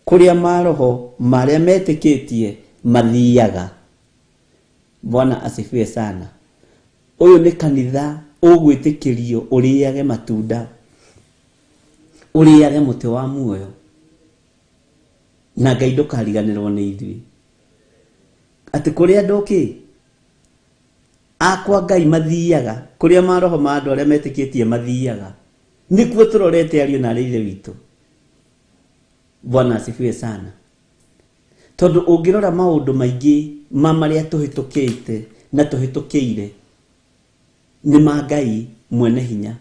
kũrĩa maroho marĩa metĩkĩtie mathiaga bwana asifiwe sana ũyũ nĩ kanitha ũgwĩtĩkĩrio ũrĩage matunda ũrĩage mũtĩ wa muoyo na Ngai ndũkariganĩrwo nĩ ithuĩ atĩ kũrĩa andũ akwa Ngai mathiaga kũrĩa maroho ma andũ arĩa metĩkĩtie mathiaga nĩkuo tũrorete ariũ na arĩa ithe witũ bwana asifiwe sana tondũ ũngĩrora maũndũ maingĩ ma marĩa tũhĩtũkĩte na tũhĩtũkĩire nĩ ma Ngai mwene hinya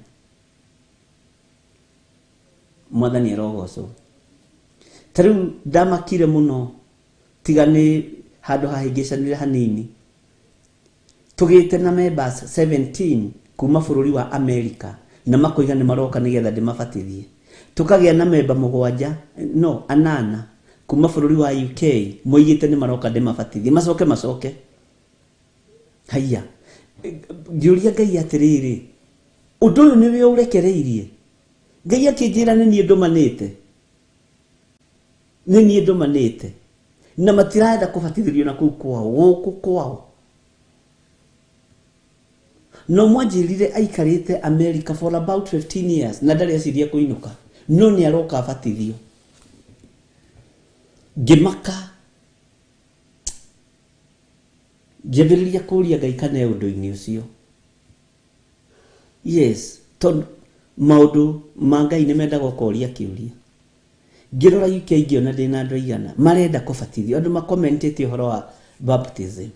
mwathani arogocwo tarĩu ndamakire mũno tiga nĩ handũ hahĩngĩcanire hanini tũgĩte na members 17 kuma bũrũri wa America na makoiga nĩ maroka nĩgetha ndĩmabatithie tukagĩa na member 8 kuma bũrũri wa UK moigĩte nĩ maroka ndĩmabatithie macoke haiya ngĩũria Ngai atĩrĩrĩ ũndũ ũyũ nĩwe ũrekereirie Ngai akĩnjĩra nĩ niĩ ndũmanĩte na matirenda kũbatithĩrio na kũu kwao gũkũ kwao no mwanjĩrire aikarĩte America for about 15 years na ndarĩ aciria kũinũka no nĩ aroka abatithio ngĩmaka ngĩambĩrĩria kũũria Ngai kana ũndũ-inĩ ũcio yes tondũ maũndũ ma Ngai nĩ mendaga ũkoria kĩũria ngĩrora UK ngĩona ndĩna andũ aigana marenda kũbatithio andũ makomentĩte ũhoro wa baptism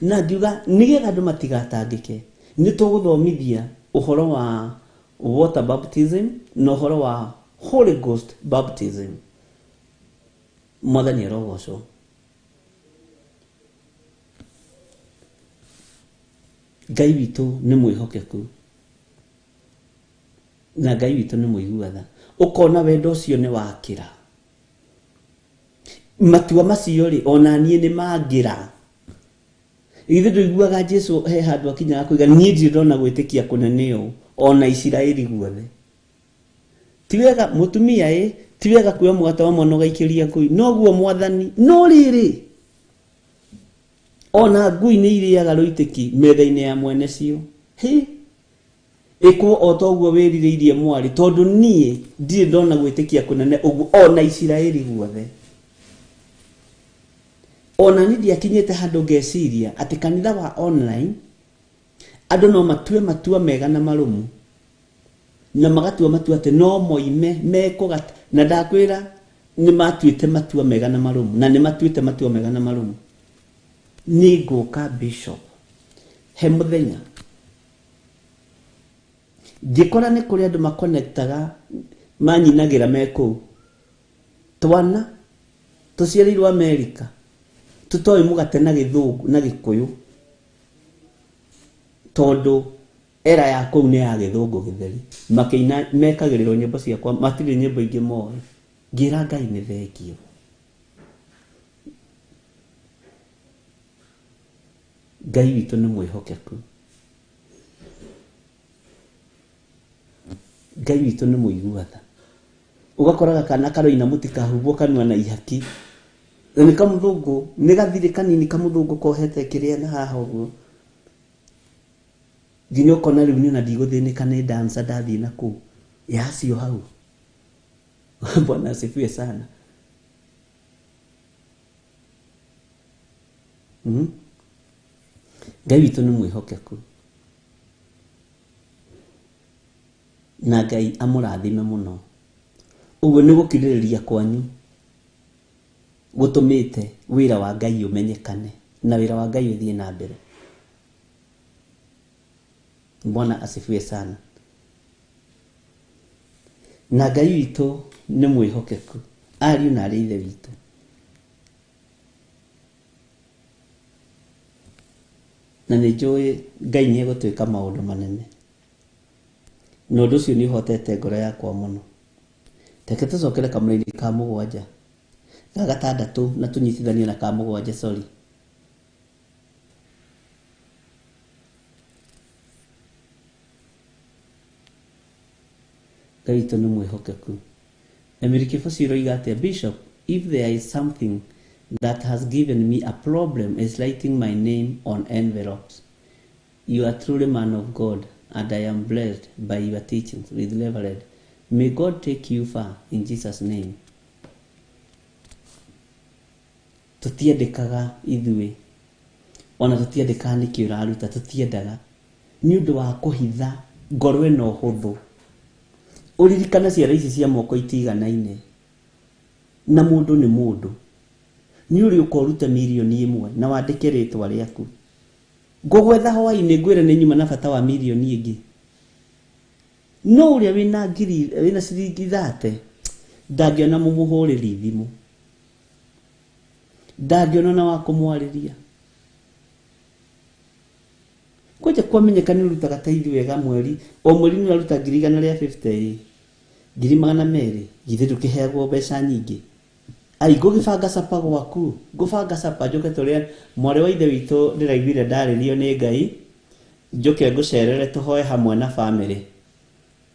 na ngiuga nĩgetha andũ matigatangĩke nĩ tũgũthomithia ũhoro wa water baptism na ũhoro wa Holy Ghost baptism mwathani arogocwo Ngai witũ nĩ mwĩhokeku na Ngai witũ nĩ mũiguatha. Ũkona wendo ũcio nĩ wakĩra. Matua macio rĩ ona niĩ nĩ mangĩra. Ithe ndũiguaga Jesu he handũ akinyaga kuiga niĩ ndirĩ ndona gwĩtĩkia kũnene ũũ ona Isiraeli guothe. Ti wega mũtumia ti wega kuoya mũgate wa mwana ũgaikĩria ngui, noguo Mwathani. No rĩrĩ ona ngui nĩ irĩaga rũitĩki metha-inĩ ya mwene cio. Ĩkwo o toguo wĩrirĩirie mwari, tondũ niĩ ndirĩ ndona gwĩtĩkia kũnene ũguo ona Isiraeli guothe. Ona niĩ ndiakinyĩte handũ ngeciria atĩ kanitha wa online andũ no matue matua mega na marũmu, na magatua matua atĩ no moime mekũgata. Na ndakwĩra nĩ matuĩte matua mega na marũmu, na nĩ matuĩte matua mega na marũmu. Nĩ ngũka Bishop he mũthenya ngĩkora nĩ kũrĩ andũ makonektaga manyinagĩra mekũu, twana tũciarĩirwo Amerika tũtoĩ mũgate na gĩthũngũ na gĩkũyũ, tondũ era ya kũu nĩ ya gĩthũngũ gĩtheri, makĩina mekagĩrĩrwo nyĩmbo ciakwa, matirĩ nyĩmbo ingĩ moĩ. Ngĩra Ngai nĩ thengio. Ngai witũ nĩ mwĩhokeku. Ngai witũ nĩ mũiguatha. Ũgakoraga kana karoina mũtikahubwo kanua na ihaki. Nĩ kamũthũngũ, nĩ gathirĩ kanini kamũthũngũ kohete kĩrĩa na haha ũguo. Nginya ũkona rĩu niĩ ona ndigũthĩnĩka nĩ dancer ndathiĩ na kũu. Yacio hau. Bwana asifiwe sana. Ngai witũ nĩ mwĩhokeku. Na Ngai amũrathime mũno. Ũguo nĩ gũkirĩrĩria kwanyu gũtũmĩte wĩra wa Ngai ũmenyekane na wĩra wa Ngai ũthiĩ na mbere. Bwana asifiwe sana. Na Ngai witũ nĩ mwĩhokeku. Ariũ na arĩ ithe witũ. Na nĩ njũĩ Ngai nĩ egũtwĩka maũndũ manene. Na ũndũ ũcio nĩ ũhotete ngoro yakwa mũno. Teke tũcokere kamũra-inĩ ka mũgwanja. Ga gatandatũ na tũnyitithanie na ka mũgwanja, sorry. Ngai witũ nĩ mwĩhokeku. Emirikifo ciroiga atĩa, Bishop, if there is something that has given me a problem is writing my name on envelopes. You are truly man of God, and I am blessed by your teachings with Reverend. May God take you far in Jesus' name. Tutiendekaga ithuĩ, ona tutiendekaga nĩkĩ ũraruta, tutiendaga nĩ ũndũ wa kũhitha ngoro ĩno hũthũ. Ũririkana ciara ici cia moko itiganaine, na mũndũ nĩ mũndũ. Nĩ ũrĩ ũkoruta milioni ĩmwe na wandĩke rĩtwa rĩaku. Ngũgwetha hwaĩ-inĩ ngwĩre nĩ nyuma na bata wa milioni ĩngĩ. No ũrĩa wĩna ciringi 30 ndangĩona mũmũhũrĩri thimũ, ndangĩona na wa kũmwarĩria. Kwanja kwamenyeka nĩ ũrutaga teithio wega mweri, o mweri nĩ ũraruta 150, 200, githĩ ndũkĩheagwo mbeca nyingĩ. Ai ngũgĩbanga capa gwaku, ngũbanga capa njoke tũrĩa mwarĩ wa ithe witũ ndĩraiguire ndarĩrio nĩ Ngai, njoke ngũcerere tũhoe hamwe na family.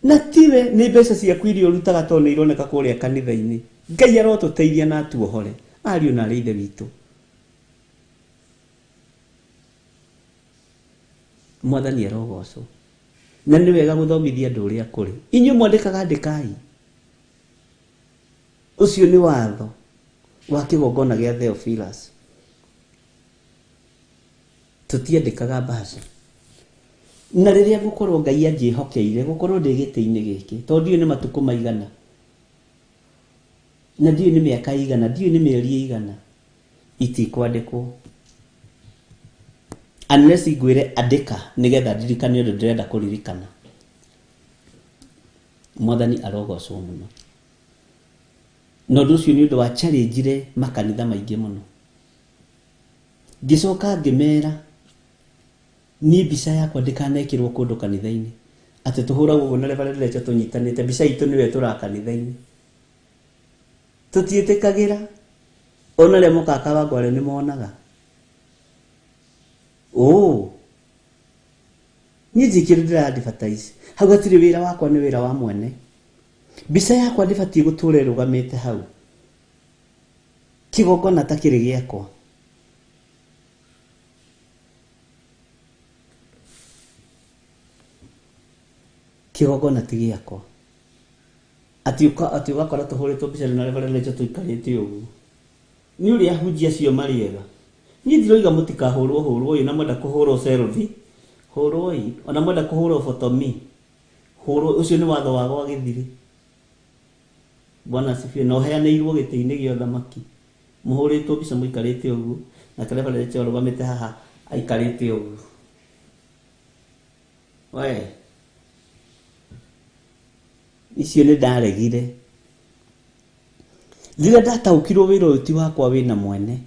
Na tiwe nĩ mbeca ciaku iria ũrutaga tondũ nĩ ironeka kũrĩa kanitha-inĩ. Ngai arotũteithia na tuohore. Ariũ na arĩ ithe witũ. Mwathani arogocwo. Na nĩ wega gũthomithia andũ ũrĩa kũrĩ. Inyuĩ mwandĩkaga andĩkai. Ũcio nĩ watho wa kĩgongona gĩa Theophilus. Tutiandĩkaga mbaca. Na rĩrĩa gũkorwo Ngai anjĩhokeire gũkorwo ndĩ gĩtĩ-inĩ gĩkĩ, tondũ ndiũĩ nĩ matukũ maigana, na ndiũĩ nĩ mĩaka igana, ndiũĩ nĩ mĩeri igana, itikwandĩkwo. Unless ngwĩre andĩka nĩgetha ndirikane ũndũ ndĩrenda kũririkana. Mwathani arogocwo mũno. Na ũndũ ũcio nĩ ũndũ wa challenge makanitha maingĩ mũno. Ngĩcoka ngĩmera ni mbica yakwa ndikanekirwo kundu kanitha-ini ati tuhuragwo uguo na Reverend Rachel tunyitanite mbica itu niwe turakanitha-ini tutiitikagira ona le mukaka wa gware ni monaga ni njikire ndira advertise hau hatiri wira wakwa ni wira wa mwene mbica yakwa ndibati gutura irugamite hau kigongona takiri giakwa kigongona ti giakwa ati ugakora tuhuritwo mbica na Reverend Rachel tuikarite uguo ni uri ahunjia cio mariega ni ndiroiga mutikahurwo uyu na mwenda kuhurwo selfie hurwo i ona mwenda kuhurwo photomi hurwo ucio ni watho wa gwa githiri Bwana sifie no heaneirwo gite-ini gio thamaki muhuritwo mbica muikarite uguo na Reverend Rachel rugamite haha aikarite uguo we icio ni ndaregire rĩrĩa ndataũkirwo wĩra ũyũ ti wakwa wĩna mwene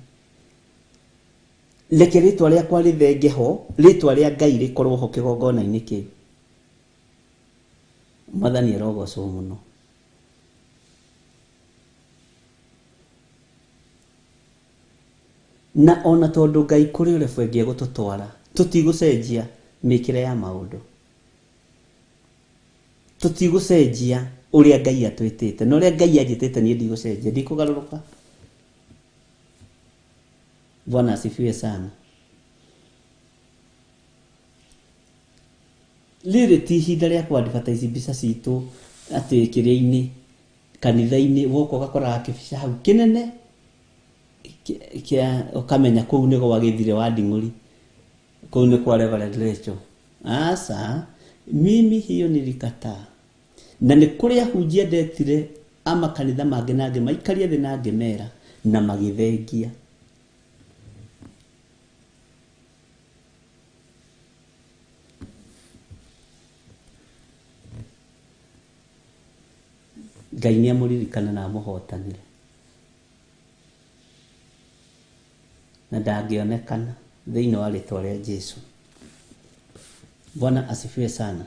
reke rĩtwa rĩakwa rĩthenge ho rĩtwa rĩa Ngai rĩkorwo ho kĩgongona-inĩ kĩu Mwathani arogocwo mũno na ona tondũ Ngai kũrĩ ũrĩa bwengia gũtũtwara tũtigũcenjia mĩkĩre ya maũndũ tũtigũcenjia uria Ngai atwitite no uria Ngai ajitite ni ndigũcenjia ndikũgarũrũka Bwana asifiwe sana rĩrĩ ti ihinda rĩa kũadvertise mbica citũ atĩ kĩrĩa-inĩ kanitha-inĩ woka ũgakoraga kĩbica hau kĩnene kia ukamenya kũu nĩ gwa gĩthire wa Nding'ũri kũu nĩ kwa Reverend Rachel asa mimi hiyo nilikataa na nĩ kũrĩa hunjia ndetire ama kanitha mangĩ nangĩ maikaria thĩ na ngĩmera na magĩthengia Ngai nĩ amũririkana na amũhotanire na ndangĩonekana thĩinĩ wa rĩtwa rĩa Jesũ Bwana asifiwe sana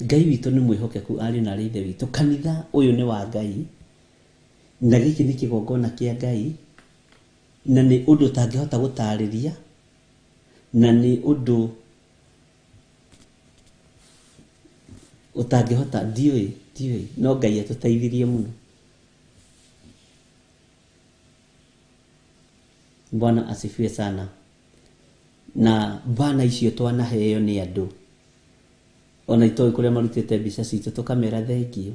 Ngai witũ nĩ mwĩhokeku arĩ na ithe witũ kanitha ũyũ nĩ wa Ngai na gĩkĩ nĩ kĩgongona kĩa Ngai na nĩ ũndũ ũtangĩhota gũtarĩria na nĩ ũndũ utangihota ndiwe no Ngai atũteithirie mũno Bwana asifiwe sana na bana icio twanaheo ni andũ ona itoĩ kũrĩa marutĩte mbica citũ tũkamera thengio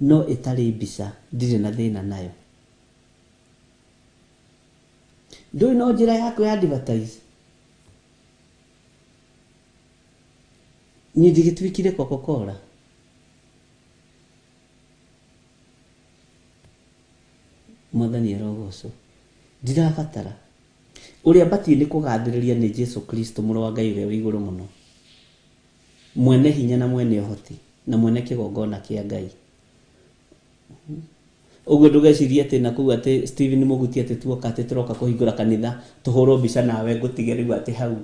no ĩtarĩ mbica ndirĩ na thĩna nayo ndũĩ no njĩra yaku ya advertise ni ndigĩtuĩkire Coca-Cola Mwathani arogocwo ndirabatara ũrĩa batie nĩ kũgathĩrĩria nĩ Jesũ Kristo mũrũ wa Ngai ũrĩa wĩ igũrũ mũno mwene hinya na mwene ũhoti na mwene kĩgongona kĩa Ngai ũguo ndũgecirie atĩ na kũu atĩ Stephen Mũguti atĩ tuoka atĩ tũroka kũhingũra kanitha tũhũrwo mbica nawe ngũtige rĩu atĩ hau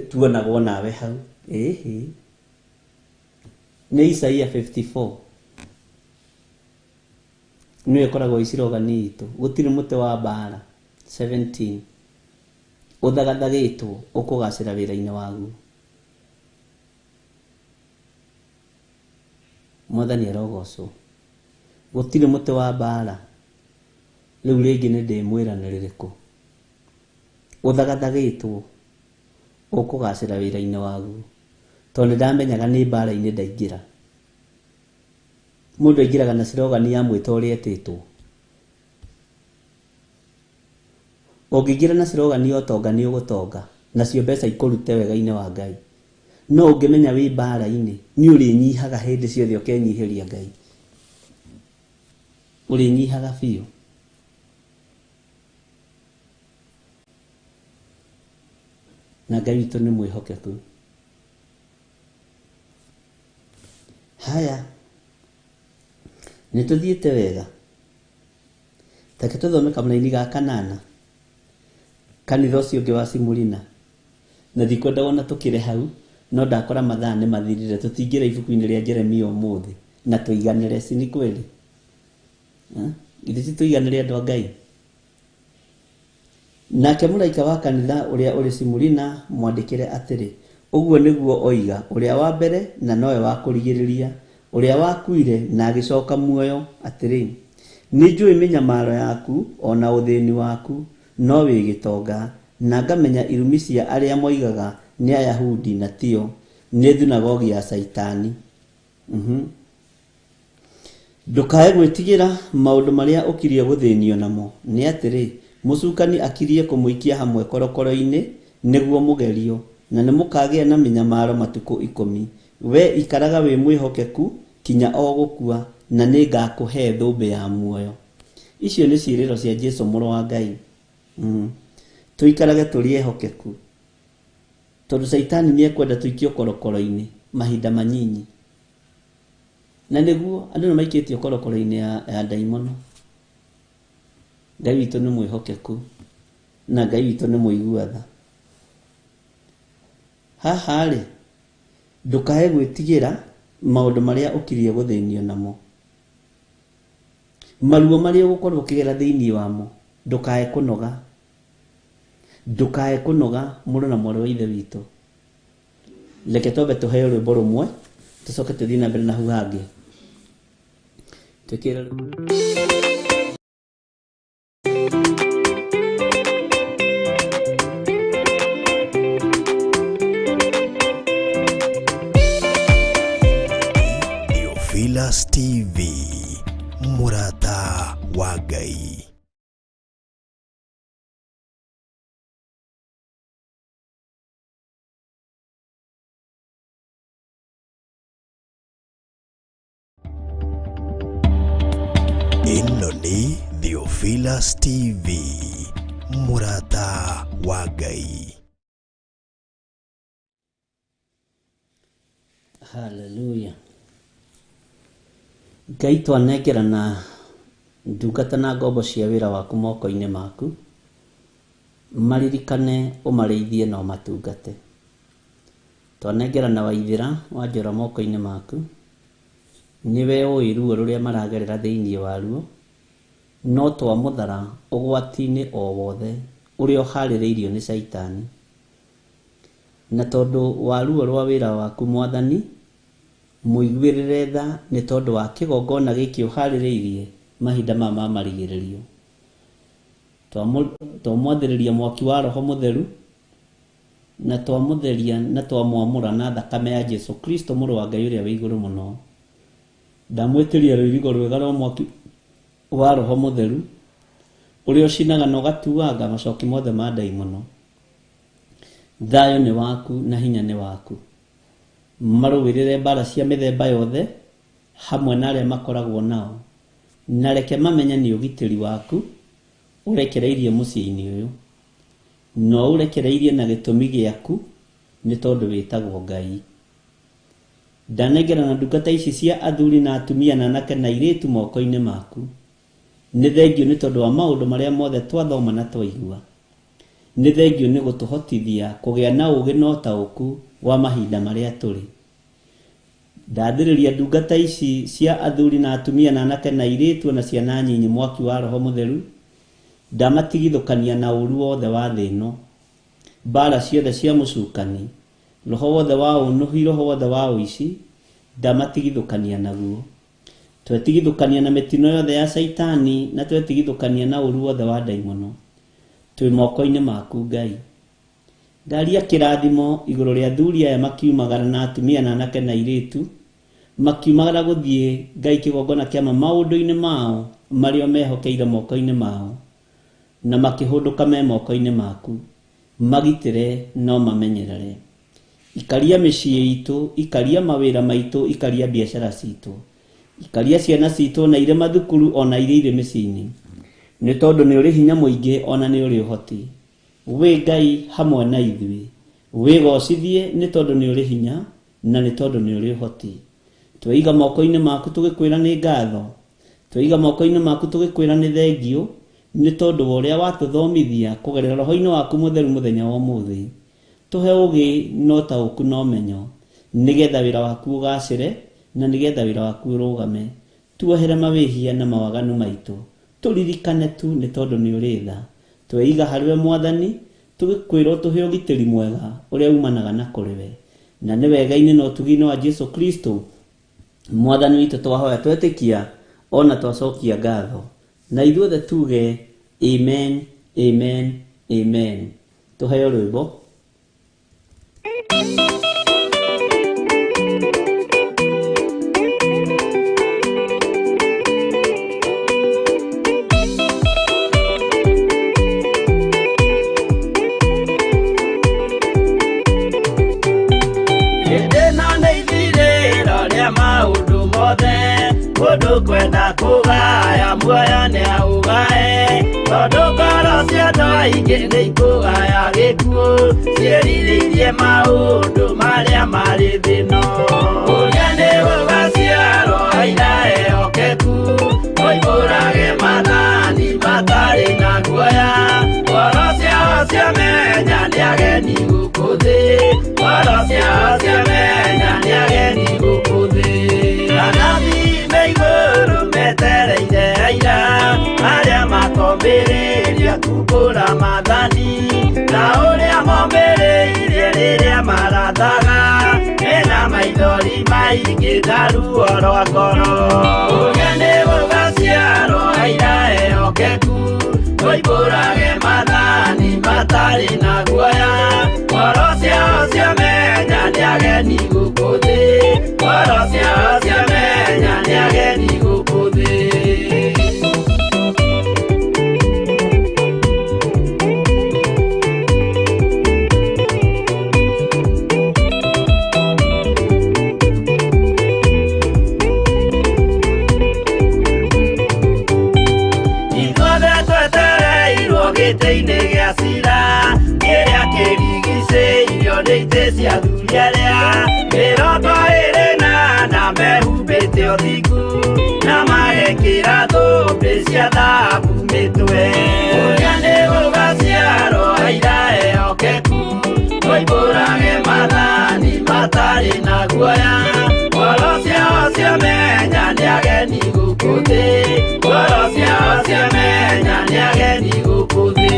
tuonagwo nawe hau nĩ Isaia 54 nĩwe koragwo icirogani itũ gũtirĩ mũtĩ wa mbara 17 ũthagathagĩtwo ũkũgacĩra wĩra-inĩ waguo Mwathani arogocwo gũtirĩ mũtĩ wa mbara rĩu rĩngĩ nĩ ndĩmwĩra nĩ rĩrĩkũ ũthagathagĩtwo ũkũgacĩra wĩra-inĩ waguo tondũ ndamenyaga nĩ mbara-inĩ ndaingĩra mũndũ aingĩraga na slogani ya mwĩta ũrĩa etĩtwo ũngĩingĩra na slogani ya ũtonga nĩ ũgũtonga nacio mbeca ikũrute wega-inĩ wa Ngai no ũngĩmenya wĩ mbara-inĩ nĩ ũrĩnyihaga hĩndĩ ciothe ũkenyihĩria Ngai ũrĩnyihaga biũ na Ngai witũ nĩ mwĩhokeku haya nĩtũthiĩte wega take tũthome kamũraini ga kanana kanitha ũcio ũngĩ wa Simurina na ndikwenda wona tukire hau no ndakora mathaa nĩ mathirire tũtingĩra ibuku-inĩ rĩa Jeremia ũmũthĩ na tũiganĩre si ni kweli githĩ tũiganĩre andũ a Ngai. Nake mũraika wa kanitha ũrĩa ũrĩ Simurina mwandĩkĩre atĩrĩ, ũguo nĩguo oiga ũrĩa wa mbere na nowe wa kũrigĩrĩria, ũrĩa wakuire na agĩcoka muoyo atĩrĩ, nĩnjũĩ mĩnyamaro yaku ona ũthĩni waku, no wĩ gĩtonga, na ngamenya irumi cia arĩa moigaga nĩ Ayahudi na tio, nĩ thunagogi ya Saitani. Ndũkae gwĩtigĩra maũndũ marĩa ũkirie gũthĩnio namo, nĩ atĩrĩ, mũcukani akirie kũmũikia hamwe korokoro-inĩ nĩguo mũgerio, na nĩ mũkagĩa na mĩnyamaro matukũ 10. We ikaraga wĩ mwĩhokeku kinya o gũkua, na nĩ ngakũhe thũmbĩ ya muoyo. Icio nĩ ciĩrĩro cia Jesũ mũrũ wa Ngai. Tũikarage tũrĩ ehokeku, tondũ Saitani nĩ ekwenda tũikio korokoro-inĩ mahinda manyinyi, na nĩguo andũ nĩ maikĩtio korokoro-inĩ ya ndaimono. Ngai witũ nĩ mwĩhokeku na Ngai witũ nĩ mũigua tha. Haha rĩ, ndũkae gwĩtigĩra maũndũ marĩa ũkirie gũthĩnio namo, maruo marĩa ũgũkorwo ũkĩgera thĩinĩ wamo, ndũkae kũnoga, ndũkae kũnoga mũrũ na mwarĩ wa ithe witũ. Reke twambe tũheo rwĩmbo rũmwe tũcoke tũthiĩ na mbere na hau hangĩ. Twĩkĩre Theophilus TV, mũrata wa Ngai. Ĩno nĩ Theophilus TV, mũrata wa Ngai. Hallelujah. Ngai twanengerana ndungata na ngombo cia wĩra waku moko-inĩ maku, maririkane ũmarĩithie na ũmatungate. Twanengerana Waithĩra wa Njora moko-inĩ maku, niwe ũĩ ruo rũrĩa maragerera thĩinĩ waruo, no twamũthara ũgwati-inĩ o wothe ũrĩa ũharĩrĩirio nĩ Saitani. Na tondũ wa ruo rwa wĩra waku Mwathani, mũiguĩrĩre tha nĩ tondũ wa kĩgongona gĩkĩ ũharĩrĩirie mahinda ma marigĩrĩrio. Twamwathĩrĩria mwaki wa Roho Mũtheru, na twamũtheria na twamwamũra na thakame ya Jesũ Kristo mũrũ wa Ngai ũrĩa wĩ igũrũ mũno. Ndamwĩtĩria rũirigo rwega rwa mwaki wa Roho Mũtheru ũrĩa ũcinaga na ũgatuanga macoki mothe ma ndaimono. Thayũ nĩ waku na hinya nĩ waku. Marũwĩrĩre mbara cia mĩthemba yothe hamwe na arĩa makoragwo nao, na reke mamenye nĩ ũgitĩri waku ũrekereirie mũciĩ-inĩ ũyũ, no ũrekereirie na gĩtũmi gĩaku nĩ tondũ wĩtagwo Ngai. Ndanengerana ndungata ici cia athuri na atumia na anake na airĩtu moko-inĩ maku. Nĩ thengio nĩ tondũ wa maũndũ marĩa mothe twathoma na twaigua. Nĩ thengio nĩ gũtũhotithia kũgĩa na ũũgĩ na ũtaũku wa mahinda marĩa tũrĩ. Ndathĩrĩria ndungata ici cia athuri na atumia na anake na airĩtu na ciana nyinyi mwaki wa Roho Mũtheru, ndamatigithũkania na ũru wothe wa thĩ ĩno, mbara ciothe cia mũcukani, roho wothe wa ũnuhi, roho wothe wa ũici, ndamatigithũkania naguo. Twetigithũkania na mĩtino yothe ya Saitani, na twetigithũkania na ũru wothe wa ndaimono. Twĩ moko-inĩ maku Ngai. Ngaria kĩrathimo igũrũ rĩa athuri aya makiumagara na atumia na anake na airĩtu, makiumagara gũthiĩ Ngai kĩgongona kĩama maũndũ-inĩ mao marĩa mehokeire moko-inĩ mao, na makĩhũndũka me moko-inĩ maku. Magitĩre no mamenyerere. Ikaria mĩciĩ itũ, ikaria mawĩra maitũ, ikaria biacara citũ, ikaria ciana citũ na irĩ mathukuru ona irĩ irĩ mĩciĩ-inĩ, nĩ tondũ nĩ ũrĩ hinya mũingĩ ona nĩ ũrĩ ũhoti. Wĩ Ngai hamwe na ithuĩ, wĩgocithie nĩ tondũ nĩ ũrĩ hinya na nĩ tondũ nĩ ũrĩ ũhoti. Tweiga moko-inĩ maku tũgĩkwĩra nĩ ngatho, tweiga moko-inĩ maku tũgĩkwĩra nĩ thengio, nĩ tondũ wa ũrĩa watũthomithia kũgerera Roho-inĩ waku Mũtheru mũthenya wa ũmũthĩ. tuhe ugi no taũku no menyo nigetha wĩra waku ũgacĩre na nigetha wĩra waku ũrũgame. Tuohere mawĩhia na mawaganu maitũ, tũririkane tu nĩ tondũ nĩ ũrĩ tha. Tweiga harĩwe Mwathani, tũgĩkwĩrwo tũhe ũgitĩri mwega ũrĩa umanaga na kũrĩ we, na nĩ wega-inĩ na ũtugi-inĩ wa Jesu Kristo Mwathani witũ twahoya twetĩkia ona twacokia ngatho, na ithuothe tuge amen, amen, amen. Tuheo rwĩmbo. Mũndũ kwenda kũgaya muoyo nĩ aũgae, tondũ ngoro cia andũ aingĩ nĩ ikũgaya gĩkuũ, ciĩrirĩirie maũndũ marĩa marĩ thĩ-ĩno. Ũrĩa nĩ gũgaciarwo aira ehokeku, oimbũrage mathani matarĩ na guoya, ngoro ciao ciamenya nĩ ageni gũkũ thĩ, ngoro ciao ciamenya nĩ ageni gũkũ thĩ. Igũrũ metereire aira arĩa makombĩrĩria kumbũra mathani, na ũrĩa momĩrĩirie rĩrĩa marathaga, mena maithori maingĩ na ruo rwa ngoro. Ũrĩa nĩ gũgaciarwo aira ehokeku, oimbũrage mathani matarĩ na guoya, ngoro ciao ciamenya nĩ ageni gũkũ thĩ, ngoro ciao ciamenya nĩ ageni gũkũ thĩ. Ithuothe twetereirwo gĩtĩ-inĩ gĩa cira, kĩrĩa kĩrigicĩirio nĩ itĩ cia athuri arĩa mĩrongo ĩrĩ na mehumbĩte ũthingu, na magekĩra thũmbĩ cia thahabu mĩtwe. Ũrĩa nĩ gũgaciarwo aira ehokeku, oimbũrage mathani matarĩ na guoya, ngoro ciao ciamenya nĩ ageni gũkũ thĩ, ngoro ciao ciamenya nĩ ageni gũkũ thĩ.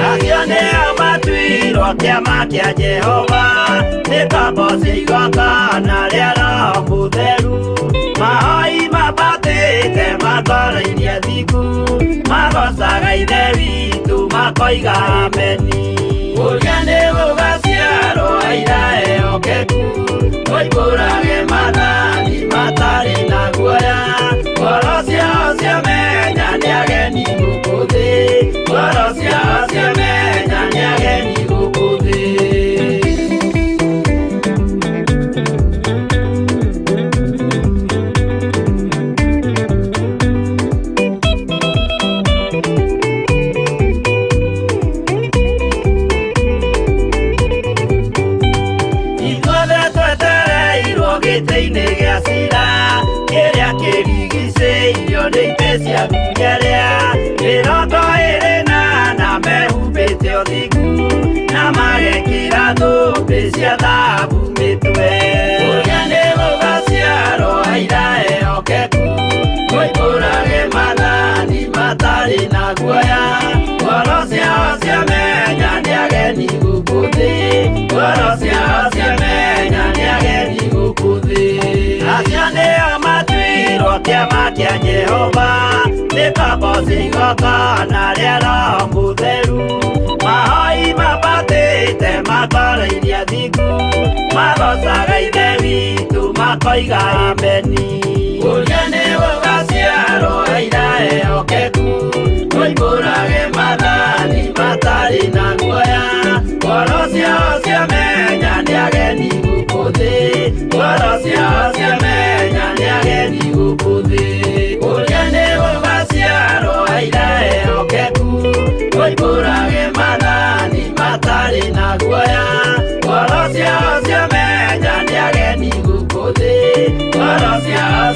Acio nĩo matuirwo kĩama kĩa Jehova, nĩ ngombo cia igongona rĩa Roho Mũtheru, mahoi mabatĩte makoro-irie thingu, magocaga ithe witũ makoiga ameni. Ũrĩa nĩ gũgaciarwo aira ehokeku, oimbũrage mathani matarĩ na guoya, ngoro ciao ciamenya nĩ ageni gũkũ thĩ, ngoro ciao ciamenya nĩ ageni gũkũ thĩ. Gĩtĩ-inĩ gĩa cira, kĩrĩa kĩrigicĩirio nĩ itĩ cia athuri arĩa mĩrongo ĩrĩ na mehumbĩte ũthingu, na magekĩra thũmbĩ cia thahabu mĩtwe. Ũrĩa nĩ gũgaciarwo aira ehokeku, oimbũrage mathani matarĩ na guoya, ngoro ciao ciamenya nĩ ageni gũkũ thĩ, ngoro ciao ciamenya nĩ ageni gũkũ thĩ. Acio nĩo matuirwo kĩama kĩa Jehova, nĩ ngombo cia igongona rĩa Roho Mũtheru, mahoi mabatĩte makoro-irie thingu, magocaga ithe witũ makoiga ameni. Ũrĩa nĩ gũgaciarwo aira ehokeku, oimbũrage mathani matarĩ na guoya, ngoro ciao ciamenya nĩ ageni gũkũ thĩ, ngoro ciao ciamenya nĩ ageni gũkũ thĩ. Ũrĩa nĩ gũgaciarwo aira ehokeku, oimbũrage mathani matarĩ na guoya, ngoro ciao ciamenya nĩ ageni gũkũ thĩ, ngoro ciao